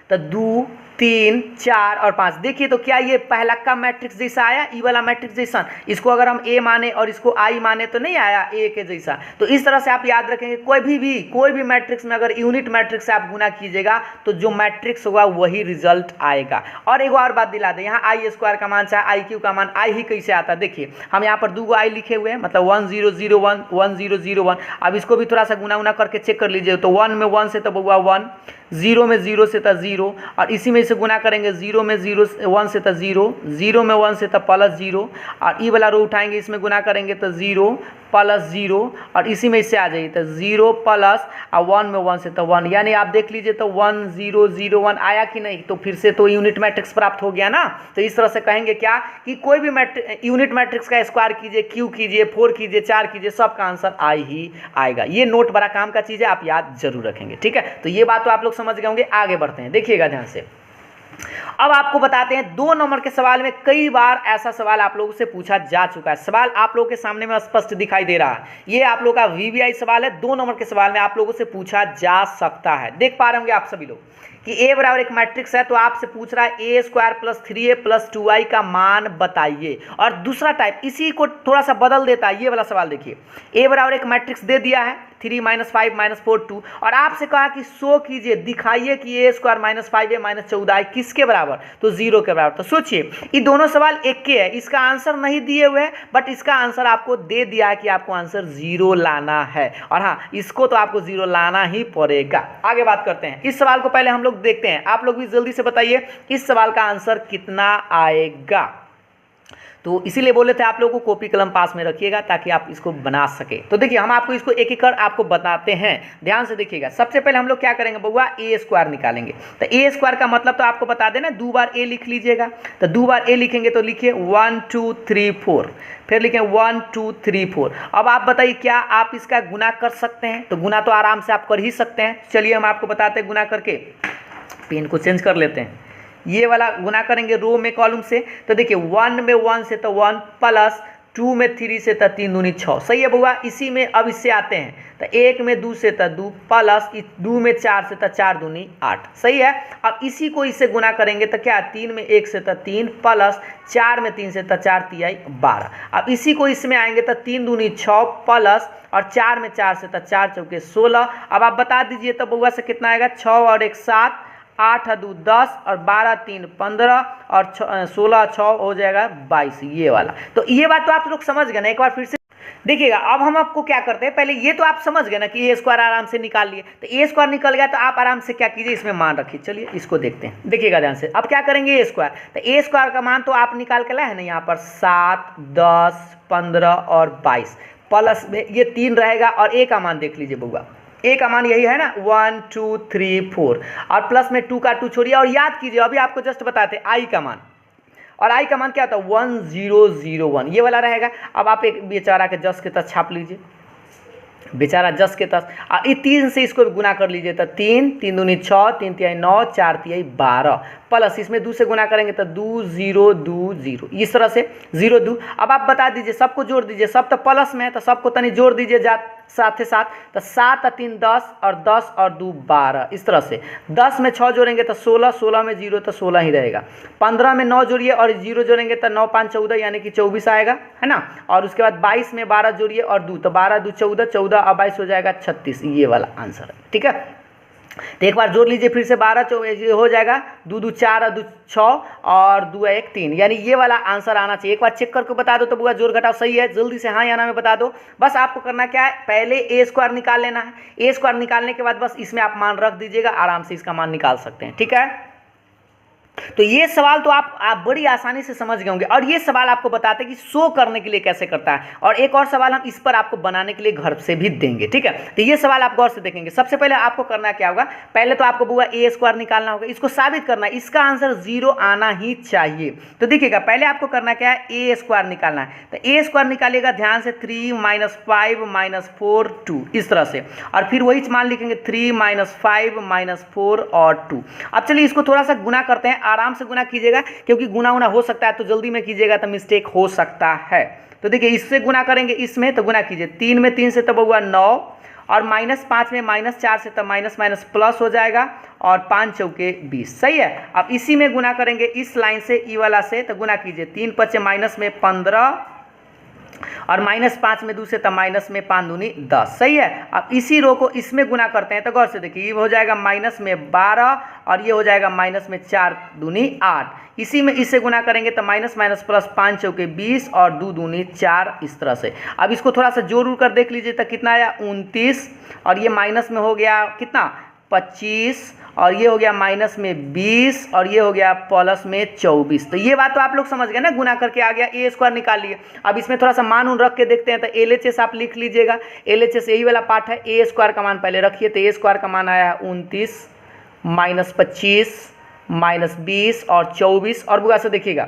तो 2 3 4 और 5। देखिए तो क्या ये पहला का मैट्रिक्स जैसा आया, ई वाला मैट्रिक्स जैसा। इसको अगर हम ए माने और इसको आई माने तो नहीं आया ए के जैसा। तो इस तरह से आप याद रखेंगे कोई भी मैट्रिक्स में अगर यूनिट मैट्रिक्स से आप गुना कीजिएगा तो जो मैट्रिक्स होगा वही रिजल्ट आएगा। और एक और बात दिला दें, यहाँ आई स्क्वायर का मान चाहे आई क्यू का मान आई ही कैसे आता है। देखिए हम यहाँ पर 2 आई लिखे हुए हैं, मतलब 1 0 0 1 1 0 0 1। अब इसको भी थोड़ा सा गुना उना करके चेक कर लीजिए तो 1 में 1 से तो बउआ 1, 0 में 0 से तो 0, और इसी में इसे गुना करेंगे 0 में 0 1 से तो 0, 0 में 1 से तो प्लस 0, और ई वाला रो उठाएंगे इसमें गुना करेंगे तो 0 प्लस 0, और इसी में इससे आ जाइए तो 0 प्लस और 1 में 1 से तो 1, यानी आप देख लीजिए तो 1 0 0 1 आया कि नहीं, तो फिर से तो यूनिट मैट्रिक्स प्राप्त हो गया ना। तो इस तरह से कहेंगे क्या कि कोई भी यूनिट मैट्रिक्स का स्क्वायर कीजिए, क्यू कीजिए, 4 कीजिए, 4 कीजिए, सबका आंसर आई ही आएगा। ये नोट बड़ा काम का चीज़ है, आप याद जरूर रखेंगे, ठीक है। तो ये बात तो आप लोग समझ गए होंगे। आगे बढ़ते हैं, देखिएगा ध्यान से। अब आपको बताते हैं 2 नंबर के सवाल में कई बार ऐसा सवाल आप लोगों से पूछा जा चुका है। सवाल आप लोगों के सामने में स्पष्ट दिखाई दे रहा है, ये आप लोगों का वीवीआई सवाल है। 2 नंबर के सवाल में आप लोगों से पूछा जा सकता है। देख पा रहे होंगे आप सभी लोग कि ए बराबर एक मैट्रिक्स है, तो आपसे पूछ रहा है ए square plus 3a plus 2i का मान बताइए। और दूसरा टाइप इसी को थोड़ा सा बदल देता है, ये वाला सवाल देखिए। ए बराबर एक मैट्रिक्स दे दिया है 3 - 5 - 4 2, और आपसे कहा कि शो कीजिए, दिखाइए कि ए square minus 5a minus 14i किसके बराबर, तो 0 के बराबर। तो सोचिए ये दोनों सवाल एक के है, इसका आंसर नहीं दिए हुए हैं, बट इसका आंसर आपको दे दिया है कि आपको आंसर 0 लाना है। और हाँ, इसको तो आपको 0 लाना ही पड़ेगा। आगे बात करते हैं, इस सवाल को पहले हम लोग देखते हैं। आप लोग भी जल्दी से बताइए इस सवाल का आंसर कितना आएगा। तो इसीलिए बोले थे आप लोगों को कॉपी कलम पास में रखिएगा ताकि आप इसको बना सके। तो देखिए हम आपको इसको एक एक कर आपको बताते हैं, ध्यान से देखिएगा। सबसे पहले हम लोग क्या करेंगे बउआ, ए स्क्वायर निकालेंगे। तो ए स्क्वायर का मतलब तो आपको बता देना, 2 बार ए लिख लीजिएगा। तो 2 बार ए लिखेंगे तो लिखिए 1 2 3 4, फिर लिखें 1 2 3 4। अब आप बताइए क्या आप इसका गुना कर सकते हैं, तो गुना तो आराम से आप कर ही सकते हैं। चलिए हम आपको बताते हैं गुना करके। पेन को चेंज कर लेते हैं, ये वाला गुना करेंगे रो में कॉलम से। तो देखिए 1 में 1 से तो 1 प्लस 2 में 3 से तो 3 दूनी 6, सही है बउआ। इसी में अब इससे आते हैं तो 1 में 2 से तो 2 प्लस 2 में 4 से तो 4 दूनी 8, सही है। अब इसी को इससे गुना करेंगे तो क्या 3 में 1 से तो 3 प्लस 4 में 3 से तो 4 3 12। अब इसी को इसमें आएंगे तो 3 दूनी 6 प्लस और 4 में 4 से तो 4 चौके 16। अब आप बता दीजिए तो बउआ से कितना आएगा, 6 और 1 7, 8 और 2 10 और 12 3 15 और 16 6 हो जाएगा 22, ये वाला। तो ये बात तो आप लोग समझ गए ना। एक बार फिर से देखिएगा। अब हम आपको क्या करते हैं, पहले ये तो आप समझ गए ना कि ए स्क्वायर आराम से निकाल लिए। तो ए स्क्वायर निकल गया तो आप आराम से क्या कीजिए, इसमें मान रखिए। चलिए इसको देखते हैं, देखिएगा ध्यान से। अब क्या करेंगे ए स्क्वायर, तो ए स्क्वायर का मान तो आप निकाल के लाए हैं ना, यहाँ पर 7 10 15 और 22, प्लस में ये 3 रहेगा और ए का मान देख लीजिए बउआ, ए का मान यही है ना 1 2 3 4, और प्लस में 2 का 2 छोड़िए। और याद कीजिए अभी आपको जस्ट बताते आई का मान, और आई का मान क्या होता है 1 0 0 1, ये वाला रहेगा। अब आप एक बेचारा के जस के तस छाप लीजिए, बेचारा जस के तस, और ये 3 से इसको गुना कर लीजिए तो 3 3 दूनी 6 3 तिहाई 9 4 तिहाई 12, प्लस इसमें 2 से गुना करेंगे तो 2 0 2 0, इस तरह से 0 2। अब आप बता दीजिए, सबको जोड़ दीजिए, सब तो प्लस में है तो सबको तनी जोड़ दीजिए साथ ही साथ। तो 7 और 3 10 और 10 और 2 12, इस तरह से 10 में 6 जोड़ेंगे तो 16, 16 में 0 तो 16 ही रहेगा। 15 में 9 जोड़िए और 0 जोड़ेंगे तो 9 5 14 यानी कि 24 आएगा, है ना। और उसके बाद 22 में 12 जोड़िए और 2, तो 12 2 14, 14 और 22 हो जाएगा 36, ये वाला आंसर है, ठीक है। तो एक बार जोड़ लीजिए फिर से, 12 हो जाएगा, 2 2 4 और 2 6 और 2 1 3, यानी ये वाला आंसर आना चाहिए। एक बार चेक करके बता दो तो बुआ जोड़ घटाव सही है, जल्दी से हाँ या ना में बता दो। बस आपको करना क्या है, पहले ए स्क्वायर निकाल लेना है। ए स्क्वायर निकालने के बाद बस इसमें आप मान रख दीजिएगा, आराम से इसका मान निकाल सकते हैं, ठीक है। तो ये सवाल तो आप बड़ी आसानी से समझ गए होंगे, और ये सवाल आपको बताते हैं कि शो करने के लिए कैसे करता है, और एक और सवाल हम इस पर आपको बनाने के लिए घर से भी देंगे, ठीक है। तो ये सवाल आप गौर से देखेंगे। सबसे पहले आपको करना क्या होगा, पहले तो आपको बुआ ए स्क्वायर निकालना होगा, इसको साबित करना है, इसका आंसर 0 आना ही चाहिए। तो देखिएगा पहले आपको करना क्या है, ए स्क्वायर निकालना है। तो ए स्क्वायर निकालिएगा ध्यान से, 3 - 5 - 4 2 इस तरह से, और फिर वही मान लिखेंगे 3 - 5 - 4 और 2। अब चलिए इसको थोड़ा सा गुना करते हैं, आराम से गुना कीजिएगा, क्योंकि गुना हो सकता है तो जल्दी में कीजिएगा तो मिस्टेक हो सकता है। तो देखिए इससे गुना करेंगे, इसमें तो गुना कीजिए, 3 में 3 से तब हुआ 9, और -5 में -4 से तब माइनस माइनस प्लस हो जाएगा, और 5 चौके 20, सही है। अब इसी में गुना करेंगे इस लाइन से, ई वाला से, तो गुना कीजिए, 3 × 5 माइनस में 15, और -5 में 2 से तब माइनस में 5 दूनी 10, सही है। अब इसी रो को इसमें गुना करते हैं तो गौर से देखिए, ये हो जाएगा माइनस में 12, और ये हो जाएगा माइनस में 4 दूनी 8। इसी में इससे गुना करेंगे तो माइनस माइनस प्लस, 5 चौके 20, और 2 दूनी 4 इस तरह से। अब इसको थोड़ा सा जोड़ कर देख लीजिए तो कितना आया, 29, और ये माइनस में हो गया कितना, 25, और ये हो गया माइनस में 20, और ये हो गया प्लस में 24। तो ये बात तो आप लोग समझ गए ना, गुना करके आ गया, ए स्क्वायर निकाल लिए। अब इसमें थोड़ा सा मान उन रख के देखते हैं, तो LHS आप लिख लीजिएगा, LHS यही वाला पार्ट है। ए स्क्वायर का मान पहले रखिए, तो ए स्क्वायर का मान आया है 29 - 25 - 20 और 24, और बुआ से देखिएगा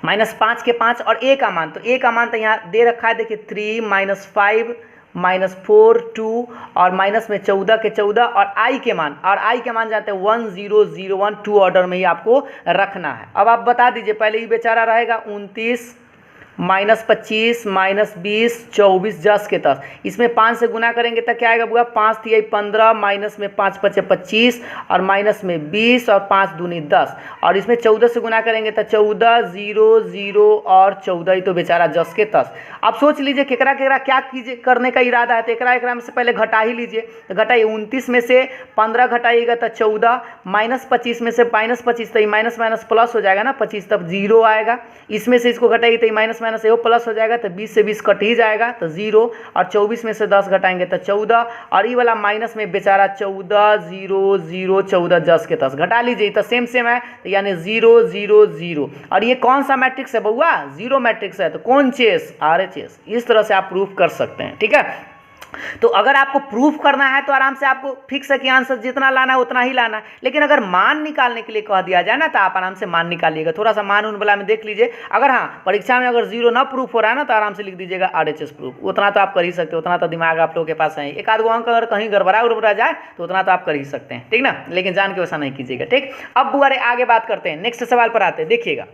-5 के 5 और ए का मान, तो ए का मान तो यहाँ दे रखा है, देखिए 3 - 5 - 4 2, और माइनस में 14 के 14, और आई के मान, जानते हैं 1001 2 ऑर्डर में ही आपको रखना है। अब आप बता दीजिए, पहले ये बेचारा रहेगा 29 -25 -20 24 10 के 10, इसमें 5 से गुना करेंगे तो क्या आएगा बुआ, 5 × 15, माइनस में 5 × 5 25, और माइनस में 20, और 5 दूनी 10, और इसमें 14 से गुना करेंगे तो 14 0 0 और 14, ही तो बेचारा 10 के 10। आप सोच लीजिए केकरा केकरा क्या कीजिए करने का इरादा है, तो एकरा में से पहले घटा ही लीजिए। तो घटाइए, 29 में से 15 घटाइएगा तो 14, -25 में से -25, तो ये माइनस माइनस प्लस हो जाएगा ना, 25 तब 0 आएगा। इसमें से इसको घटाइए तो माइनस माइनस एहो प्लस हो जाएगा, तो 20 से 20 कट ही जाएगा तो 0, और 24 में से 10 घटाएंगे तो 14, और ये वाला माइनस में बेचारा 14 0 0 14 10 के 10 घटा लीजिए, तो सेम है, तो यानी 0 0 0। और ये कौन सा मैट्रिक्स है बउआ, 0 मैट्रिक्स है, तो कौन चेस, RHS। इस तरह से आप प्रूफ कर सकते हैं, ठीक है। तो अगर आपको प्रूफ करना है तो आराम से आपको फिक्स है कि आंसर जितना लाना है उतना ही लाना है, लेकिन अगर मान निकालने के लिए कह दिया जाए ना, तो आप आराम से मान निकालिएगा। थोड़ा सा मान उन वाला में देख लीजिए, अगर हाँ परीक्षा में अगर 0 ना प्रूफ हो रहा है ना, तो आराम से लिख दीजिएगा RHS प्रूफ। उतना तो आप कर ही सकते हो, उतना तो दिमाग आप लोगों के पास है। एक आध गो अंक अगर कहीं गड़बड़ा जाए तो उतना तो आप कर ही सकते हैं, ठीक ना, लेकिन जान के वैसा नहीं कीजिएगा, ठीक। अब बुआरे आगे बात करते हैं, नेक्स्ट सवाल पर आते हैं। देखिएगा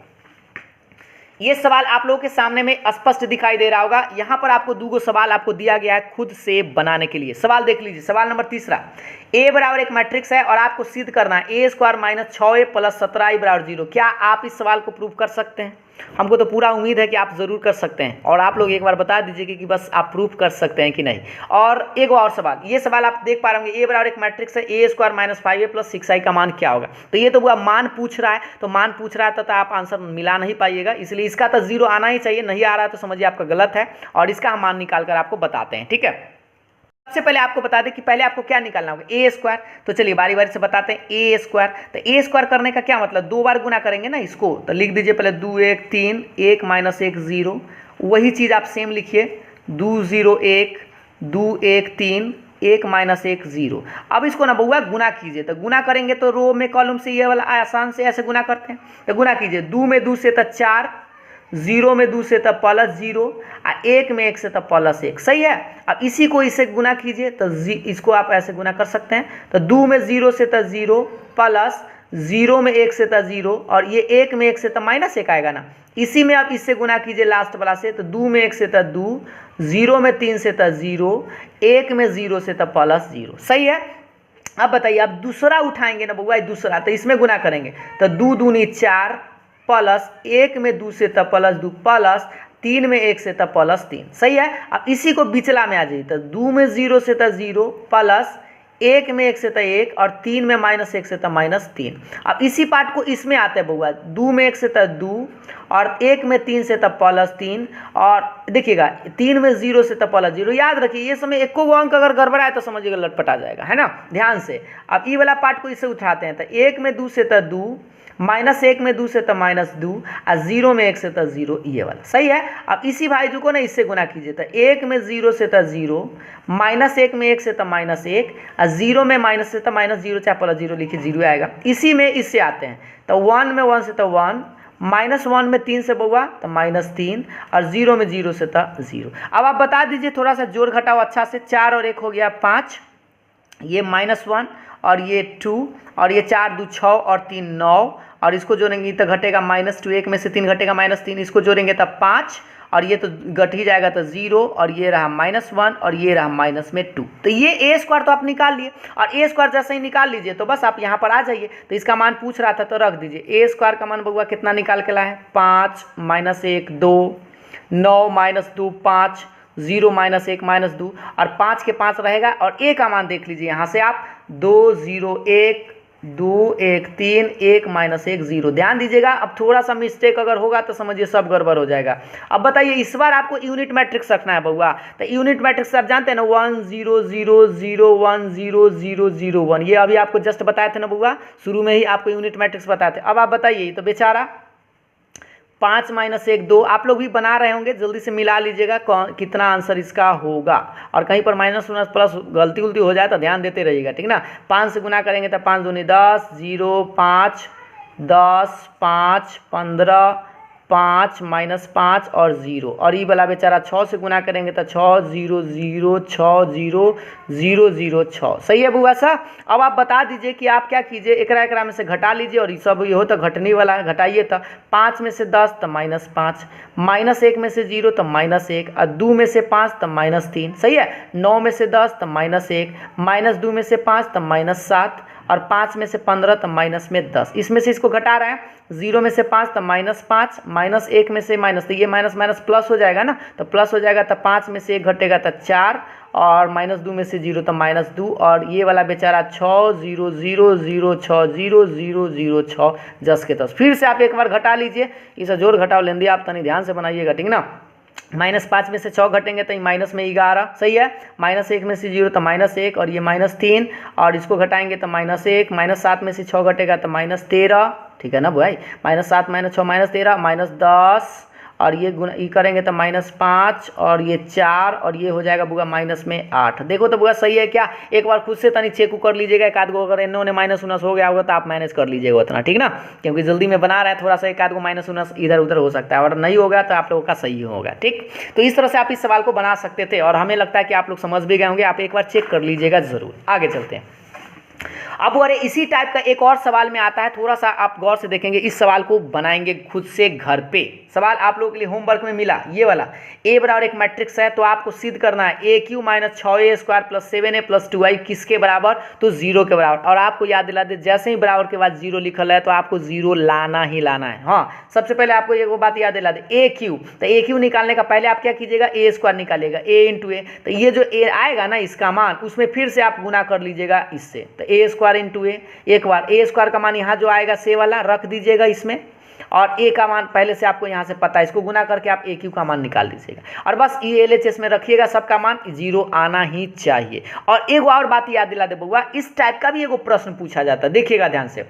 ये सवाल आप लोगों के सामने में स्पष्ट दिखाई दे रहा होगा। यहाँ पर आपको 2 सवाल आपको दिया गया है खुद से बनाने के लिए। सवाल देख लीजिए, सवाल नंबर 3, A बराबर एक मैट्रिक्स है और आपको सिद्ध करना है A² - 6A + 17i = 0। क्या आप इस सवाल को प्रूव कर सकते हैं? हमको तो पूरा उम्मीद है कि आप ज़रूर कर सकते हैं, और आप लोग एक बार बता दीजिए कि बस आप प्रूफ कर सकते हैं कि नहीं। और एक और सवाल, ये सवाल आप देख पा रहे होंगे, A बराबर एक मैट्रिक्स है, A² - 5A + 6i का मान क्या होगा। तो ये तो वो मान पूछ रहा है, तो मान पूछ रहा था तो आप आंसर मिला नहीं पाइएगा, इसलिए इसका तो 0 आना ही चाहिए। नहीं आ रहा है तो समझिए आपका गलत है, और इसका हम मान निकाल कर आपको बताते हैं, ठीक है। सबसे पहले आपको बता दें कि पहले आपको क्या निकालना होगा, A²। तो चलिए बारी बारी से बताते हैं। A², तो A² करने का क्या मतलब, 2 बार गुना करेंगे ना इसको, तो लिख दीजिए पहले 2 1 3 1 - 1 0। वही चीज़ आप सेम लिखिए, 2 0 1 2 1 3 1 - 1 0। अब इसको ना बउआ गुना कीजिए, तो गुना करेंगे तो रो में कॉलम से ये वाला आसान से ऐसे गुना करते हैं, तो गुना कीजिए, 2 में 2 से तो 4, 0 में 2 से तब +0, 1 में 1 से तब +1, सही है। अब इसी को इससे गुना कीजिए, तो इसको आप ऐसे गुना कर सकते हैं, तो 2 में 0 से तब 0 प्लस 0 में 1 से तब 0, और ये 1 में 1 से तब -1 आएगा ना। इसी में आप इससे गुना कीजिए लास्ट वाला से, तो 2 में 1 से तब 2, 0 में 3 से तब 0, 1 में 0 से तब +0, सही है। अब बताइए, आप दूसरा उठाएंगे ना बउआ, दूसरा, तो इसमें गुना करेंगे, तो 2 दूनी 4 प्लस 1 में 2 से तब +2 प्लस 3 में 1 से तब +3, सही है। अब इसी को बिचला में आ जाइए, तो 2 में 0 से तब 0 प्लस 1 में 1 से था 1 और 3 में -1 से था -3। अब इसी पार्ट को इसमें आते हैं बउआ, 2 में 1 से था 2 और 1 में 3 से था +3 और देखिएगा 3 में 0 से था +0। याद रखिए ये समय एको अंक अगर गड़बड़ा है तो समझिएगा लटपट आ जाएगा, है ना, ध्यान से। अब ये वाला पार्ट को इससे उठाते हैं, तो 1 में 2 से था 2, -1 में 2 से था -2 और 0 में 1 से था 0, ये वाला सही है। अब इसी भाई को ना इससे गुना कीजिए, तो 1 में 0 से था 0, -1 में 1 से था -1 और 0 में माइनस से था -0 चाहे +0 लिखिए 0 आएगा। इसी में इससे आते हैं, तो 1 में 1 से था 1, -1 में 3 से बउआ तो -3 और 0 में 0 से था 0। अब आप बता दीजिए थोड़ा सा जोड़ घटाओ अच्छा से, 4 और 1 हो गया 5, ये -1 और ये 2 और ये 4 2 6 और 3 9 और इसको जोड़ेंगे तो घटेगा -2, 1 में से 3 घटेगा -3, इसको जोड़ेंगे तब 5 और ये तो घट ही जाएगा तो 0 और ये रहा -1 और ये रहा -2। तो ये ए स्क्वायर तो आप निकाल लिए और ए स्क्वायर जैसे ही निकाल लीजिए तो बस आप यहाँ पर आ जाइए। तो इसका मान पूछ रहा था तो रख दीजिए, ए स्क्वायर का मान बउआ कितना निकाल के लाए, 5 -1 2, 9 -2 5, 0 -1 -2 और 5 के 5 रहेगा और ए का मान देख लीजिए यहाँ से आप 2 0 1 2 1 3 1 -1 0। ध्यान दीजिएगा, अब थोड़ा सा मिस्टेक अगर होगा तो समझिए सब गड़बड़ हो जाएगा। अब बताइए इस बार आपको यूनिट मैट्रिक्स रखना है बउआ, तो यूनिट मैट्रिक्स आप जानते हैं ना, 1 0 0 0 1 0 0 0 1, ये अभी आपको जस्ट बताए थे ना बउआ, शुरू में ही आपको यूनिट मैट्रिक्स बताए थे। अब आप बताइए तो बेचारा 5 -1 2 आप लोग भी बना रहे होंगे, जल्दी से मिला लीजिएगा कितना आंसर इसका होगा और कहीं पर माइनस प्लस गलती उलती हो जाए तो ध्यान देते रहिएगा, ठीक ना। 5 से गुना करेंगे तो 5 दूनी 10, 0 5 10 5 15 5 -5 और 0 और ये वाला बेचारा 6 से गुना करेंगे तो 6 0 0 6 0 0 0 6। सही है बुआ सा। अब आप बता दीजिए कि आप क्या कीजिए, एकरा में से घटा लीजिए और ये सब ये हो तो घटने वाला है, घटाइए तो 5 में से 10 तो -5, -1 में से 0 तो -1 और 2 में से 5 तो -3। सही है, 9 में से 10 तो -1, -2 में से 5 तो -7 और 5 में से 15 तो -10। इसमें से इसको घटा रहे हैं, 0 में से 5 तो -5, -1 में से माइनस, तो ये माइनस माइनस प्लस हो जाएगा ना, तो प्लस हो जाएगा तो 5 में से 1 घटेगा तो 4 और -2 में से 0 तो -2 और ये वाला बेचारा 6 0 0 0 6 0 0 0 6 10 के 10। फिर से आप एक बार घटा लीजिए, इसे जोड़ घटाओ लेंदी आप तनी ध्यान से बनाइएगा, ठीक ना। -5 में से 6 घटेंगे तो ये माइनस में 11, सही है। -1 में से 0 तो -1 और ये -3 और इसको घटाएंगे तो -1, -7 में से 6 घटेगा तो -13, ठीक है ना भाई। -7 -6 -13 -10 और ये गुना ये करेंगे तो -5 और ये 4 और ये हो जाएगा बुआ -8। देखो तो बुआ सही है क्या, एक बार खुद से तनी चेक कर लीजिएगा, एक आध गो अगर इन्होंने माइनस उनस हो गया होगा तो आप मैनेज कर लीजिएगा उतना, ठीक ना, क्योंकि जल्दी में बना रहा है, थोड़ा सा एक आध गो माइनस उनस इधर उधर हो सकता है और नहीं होगा तो आप लोगों का सही होगा, ठीक। तो इस तरह से आप इस सवाल को बना सकते थे और हमें लगता है कि आप लोग समझ भी गए होंगे, आप एक बार चेक कर लीजिएगा जरूर। आगे चलते हैं। अब अरे इसी टाइप का एक और सवाल में आता है, थोड़ा सा आप गौर से देखेंगे, इस सवाल को बनाएंगे खुद से घर पे। सवाल आप लोगों के लिए होमवर्क में मिला ये वाला, ए बराबर एक मैट्रिक्स है तो आपको सिद्ध करना है AQ - 6A² + 7A + 2I किसके बराबर, तो 0 के बराबर। और आपको याद दिला दे, जैसे ही बराबर के बाद 0 लिखल है तो आपको 0 लाना ही लाना है। हाँ, सबसे पहले आपको ये वो बात याद दिला दे, AQ, तो AQ निकालने का पहले आप क्या कीजिएगा, A² निकालिएगा, A × A, तो ये जो A आएगा ना इसका मान, उसमें फिर से आप गुना कर लीजिएगा इससे, तो A² × A। एक बार A² का मान यहाँ जो आएगा से वाला रख दीजिएगा इसमें और A का मान पहले से आपको यहाँ से पता है, इसको गुना करके आप AQ का मान निकाल दीजिएगा और बस ये LHS में रखिएगा, सबका मान 0 आना ही चाहिए। और एक और बात याद दिला दे बउआ, इस टाइप का भी एगो प्रश्न पूछा जाता है, देखिएगा ध्यान से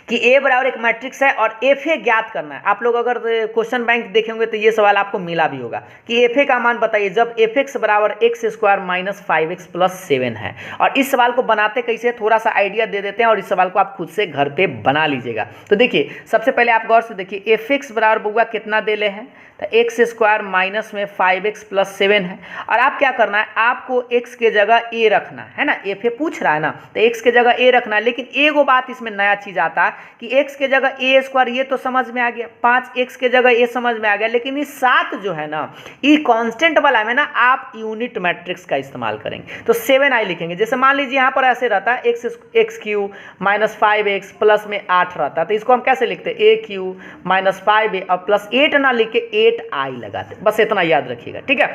कि A बराबर एक मैट्रिक्स है और FA ज्ञात करना है। आप लोग अगर क्वेश्चन बैंक देखेंगे तो ये सवाल आपको मिला भी होगा कि FA का मान बताइए जब fx बराबर x² - 5x + 7 है। और इस सवाल को बनाते कैसे, थोड़ा सा आइडिया दे देते हैं और इस सवाल को आप खुद से घर पे बना लीजिएगा। तो देखिए सबसे पहले आप गौर से देखिए, fx बराबर बउआ कितना देले हैं, तो x² माइनस में 5x + 7 है और आप क्या करना है, आपको x के जगह a रखना है ना, FA पूछ रहा है ना, तो x के जगह a रखना है। लेकिन एगो बात इसमें नया चीज आता है कि x के जगह a² ये तो समझ में आ गया, 5x के जगह a समझ में आ गया, लेकिन ये 7 जो है ना ये कांस्टेंट वाला में ना आप यूनिट मैट्रिक्स का इस्तेमाल करेंगे तो 7i लिखेंगे। जैसे मान लीजिए यहाँ पर ऐसे रहता है x³ - 5x प्लस में 8 रहता है, तो इसको हम कैसे लिखते हैं, AQ - 5a और +8 ना लिख के 8i लगाते, बस इतना याद रखिएगा, ठीक है।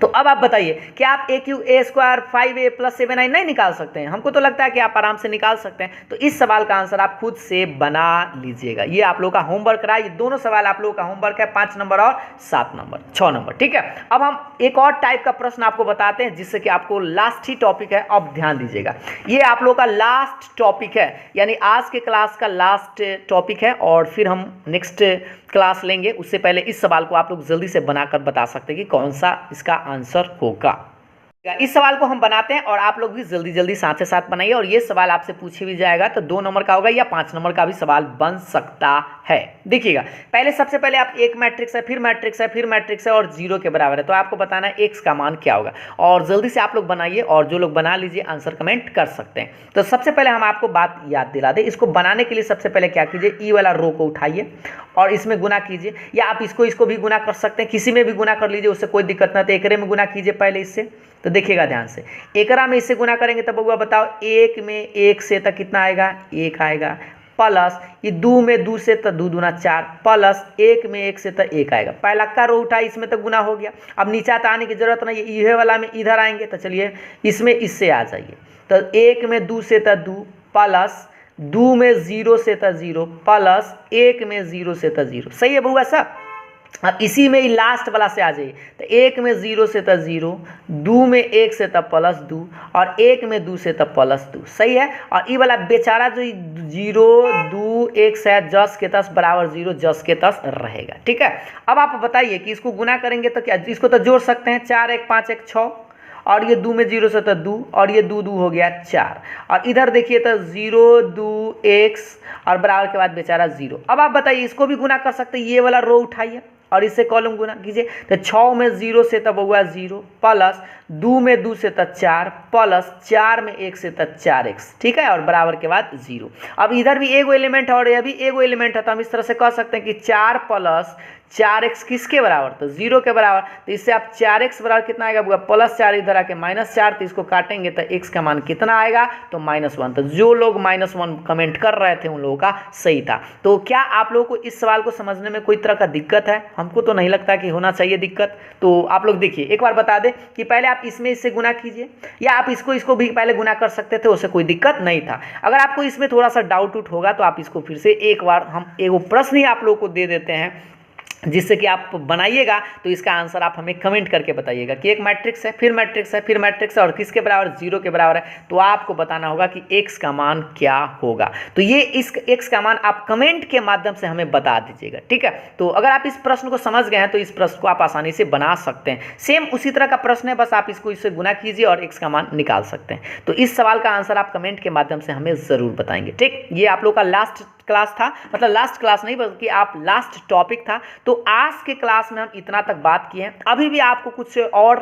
तो अब आप बताइए कि आप ए Q A square 5a + 7i नहीं निकाल सकते हैं? हमको तो लगता है कि आप आराम से निकाल सकते हैं। तो इस सवाल का आंसर आप खुद से बना लीजिएगा। ये आप लोगों का होमवर्क रहा। ये दोनों सवाल आप लोगों का होमवर्क है, 5 नंबर और 7 नंबर, 6 नंबर, ठीक है। अब हम एक और टाइप का प्रश्न आपको बताते हैं जिससे कि आपको लास्ट ही टॉपिक है। अब ध्यान दीजिएगा, ये आप लोगों का लास्ट टॉपिक है, यानी आज के क्लास का लास्ट टॉपिक है और फिर हम नेक्स्ट क्लास लेंगे। उससे पहले इस सवाल को आप लोग जल्दी से बनाकर बता सकते हैं कि कौन सा इसका आंसर होगा। इस सवाल को हम बनाते हैं और आप लोग भी जल्दी जल्दी साथ साथ बनाइए। और ये सवाल आपसे पूछे भी जाएगा तो 2 नंबर का होगा या 5 नंबर का भी सवाल बन सकता है। देखिएगा, पहले सबसे पहले आप एक मैट्रिक्स है, फिर मैट्रिक्स है, फिर मैट्रिक्स है और 0 के बराबर है, तो आपको बताना है x का मान क्या होगा। और जल्दी से आप लोग बनाइए और जो लोग बना लीजिए आंसर कमेंट कर सकते हैं। तो सबसे पहले हम आपको बात याद दिला दें, इसको बनाने के लिए सबसे पहले क्या कीजिए, ई वाला रो को उठाइए और इसमें गुना कीजिए, या आप इसको भी गुना कर सकते हैं, किसी में भी गुना कर लीजिए, उससे कोई दिक्कत ना। तो एकरे में गुना कीजिए पहले इससे। तो देखिएगा ध्यान से, एकरा में इससे गुना करेंगे तब बउआ बताओ 1 में 1 से तक कितना आएगा, 1 आएगा, प्लस ये 2 में 2 से तक 2 दूना 4, प्लस 1 में 1 से तक 1 आएगा। पहला का रो उठा, इसमें तक गुना हो गया। अब नीचा तो आने की जरूरत नहीं है, ये वाला में इधर आएंगे तो चलिए इसमें इससे आ जाइए। तो 1 में 2 से तक 2, प्लस 2 में 0 से तक 0, प्लस 1 में 0 से तक 0। सही है बउआ सब। अब इसी में ही लास्ट वाला से आ जाइए। तो 1 में 0 से तक 0, 2 में 1 से तक +2 और 1 में 2 से तक +2। सही है। और ये वाला बेचारा जो 0 2 1 से 10 के 10 बराबर 0, 10 के 10 रहेगा, ठीक है। अब आप बताइए कि इसको गुना करेंगे तो क्या, इसको तो जोड़ सकते हैं, 4 1 5 1 6, और ये 2 में 0 से तो 2 और ये 2 2 हो गया 4। और इधर देखिए तो 0 2 1 और बराबर के बाद बेचारा 0। अब आप बताइए इसको भी गुना कर सकते हैं, ये वाला रो उठाइए और इससे कॉलम गुना कीजिए। तो 6 में 0 से तब हुआ 0, प्लस 2 में 2 से तक 4, प्लस 4 में 1 से तक 4x, ठीक है, और बराबर के बाद 0। अब इधर भी एगो एलिमेंट है और ये भी एगो एलिमेंट है, तो हम इस तरह से कह सकते हैं कि 4 + 4x किसके बराबर, तो 0 के बराबर। तो इससे आप 4x बराबर कितना आएगा, +4 इधर आके -4, तो इसको काटेंगे तो x का मान कितना आएगा, तो -1। तो जो लोग -1 कमेंट कर रहे थे उन लोगों का सही था। तो क्या आप लोगों को इस सवाल को समझने में कोई तरह का दिक्कत है? हमको तो नहीं लगता कि होना चाहिए दिक्कत। तो आप लोग देखिए, एक बार बता दें कि पहले आप इसमें इससे गुना कीजिए, या आप इसको भी पहले गुना कर सकते थे, उससे कोई दिक्कत नहीं था। अगर आपको इसमें थोड़ा सा डाउट होगा तो आप इसको फिर से एक बार हम एगो प्रश्न ही आप लोगों को दे देते हैं, जिससे कि आप बनाइएगा तो इसका आंसर आप हमें कमेंट करके बताइएगा कि एक मैट्रिक्स है, फिर मैट्रिक्स है, फिर मैट्रिक्स है और किसके बराबर, 0 के बराबर है। तो आपको बताना होगा कि x का मान क्या होगा। तो ये इस x का मान आप कमेंट के माध्यम से हमें बता दीजिएगा, ठीक है। तो अगर आप इस प्रश्न को समझ गए हैं तो इस प्रश्न को आप आसानी से बना सकते हैं। सेम उसी तरह का प्रश्न है, बस आप इससे गुना कीजिए और x का मान निकाल सकते हैं। तो इस सवाल का आंसर आप कमेंट के माध्यम से हमें ज़रूर बताएंगे, ठीक। ये आप लोग का लास्ट क्लास था, मतलब लास्ट क्लास नहीं बल्कि आप लास्ट टॉपिक था। तो आज के क्लास में हम इतना तक बात किए हैं। अभी भी आपको कुछ और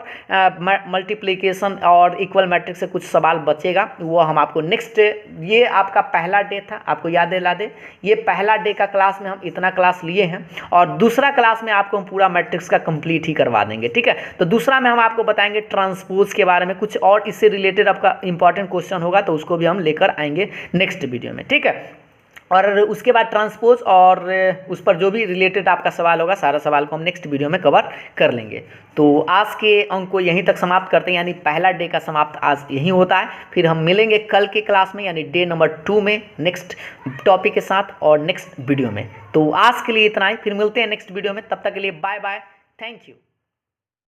मल्टीप्लिकेशन और इक्वल मैट्रिक्स से कुछ सवाल बचेगा, वो हम आपको नेक्स्ट, ये आपका पहला डे था, आपको याद दिला दे, ये पहला डे का क्लास में हम इतना क्लास लिए हैं और दूसरा क्लास में आपको हम पूरा मैट्रिक्स का कंप्लीट ही करवा देंगे, ठीक है। तो दूसरा में हम आपको बताएंगे ट्रांसपोज के बारे में, कुछ और इससे रिलेटेड आपका इंपॉर्टेंट क्वेश्चन होगा तो उसको भी हम लेकर आएंगे नेक्स्ट वीडियो में, ठीक है। और उसके बाद ट्रांसपोज और उस पर जो भी रिलेटेड आपका सवाल होगा, सारा सवाल को हम नेक्स्ट वीडियो में कवर कर लेंगे। तो आज के अंक को यहीं तक समाप्त करते हैं, यानी पहला डे का समाप्त आज यहीं होता है। फिर हम मिलेंगे कल के क्लास में, यानी डे नंबर 2 में नेक्स्ट टॉपिक के साथ और नेक्स्ट वीडियो में। तो आज के लिए इतना ही, फिर मिलते हैं नेक्स्ट वीडियो में। तब तक के लिए बाय बाय, थैंक यू।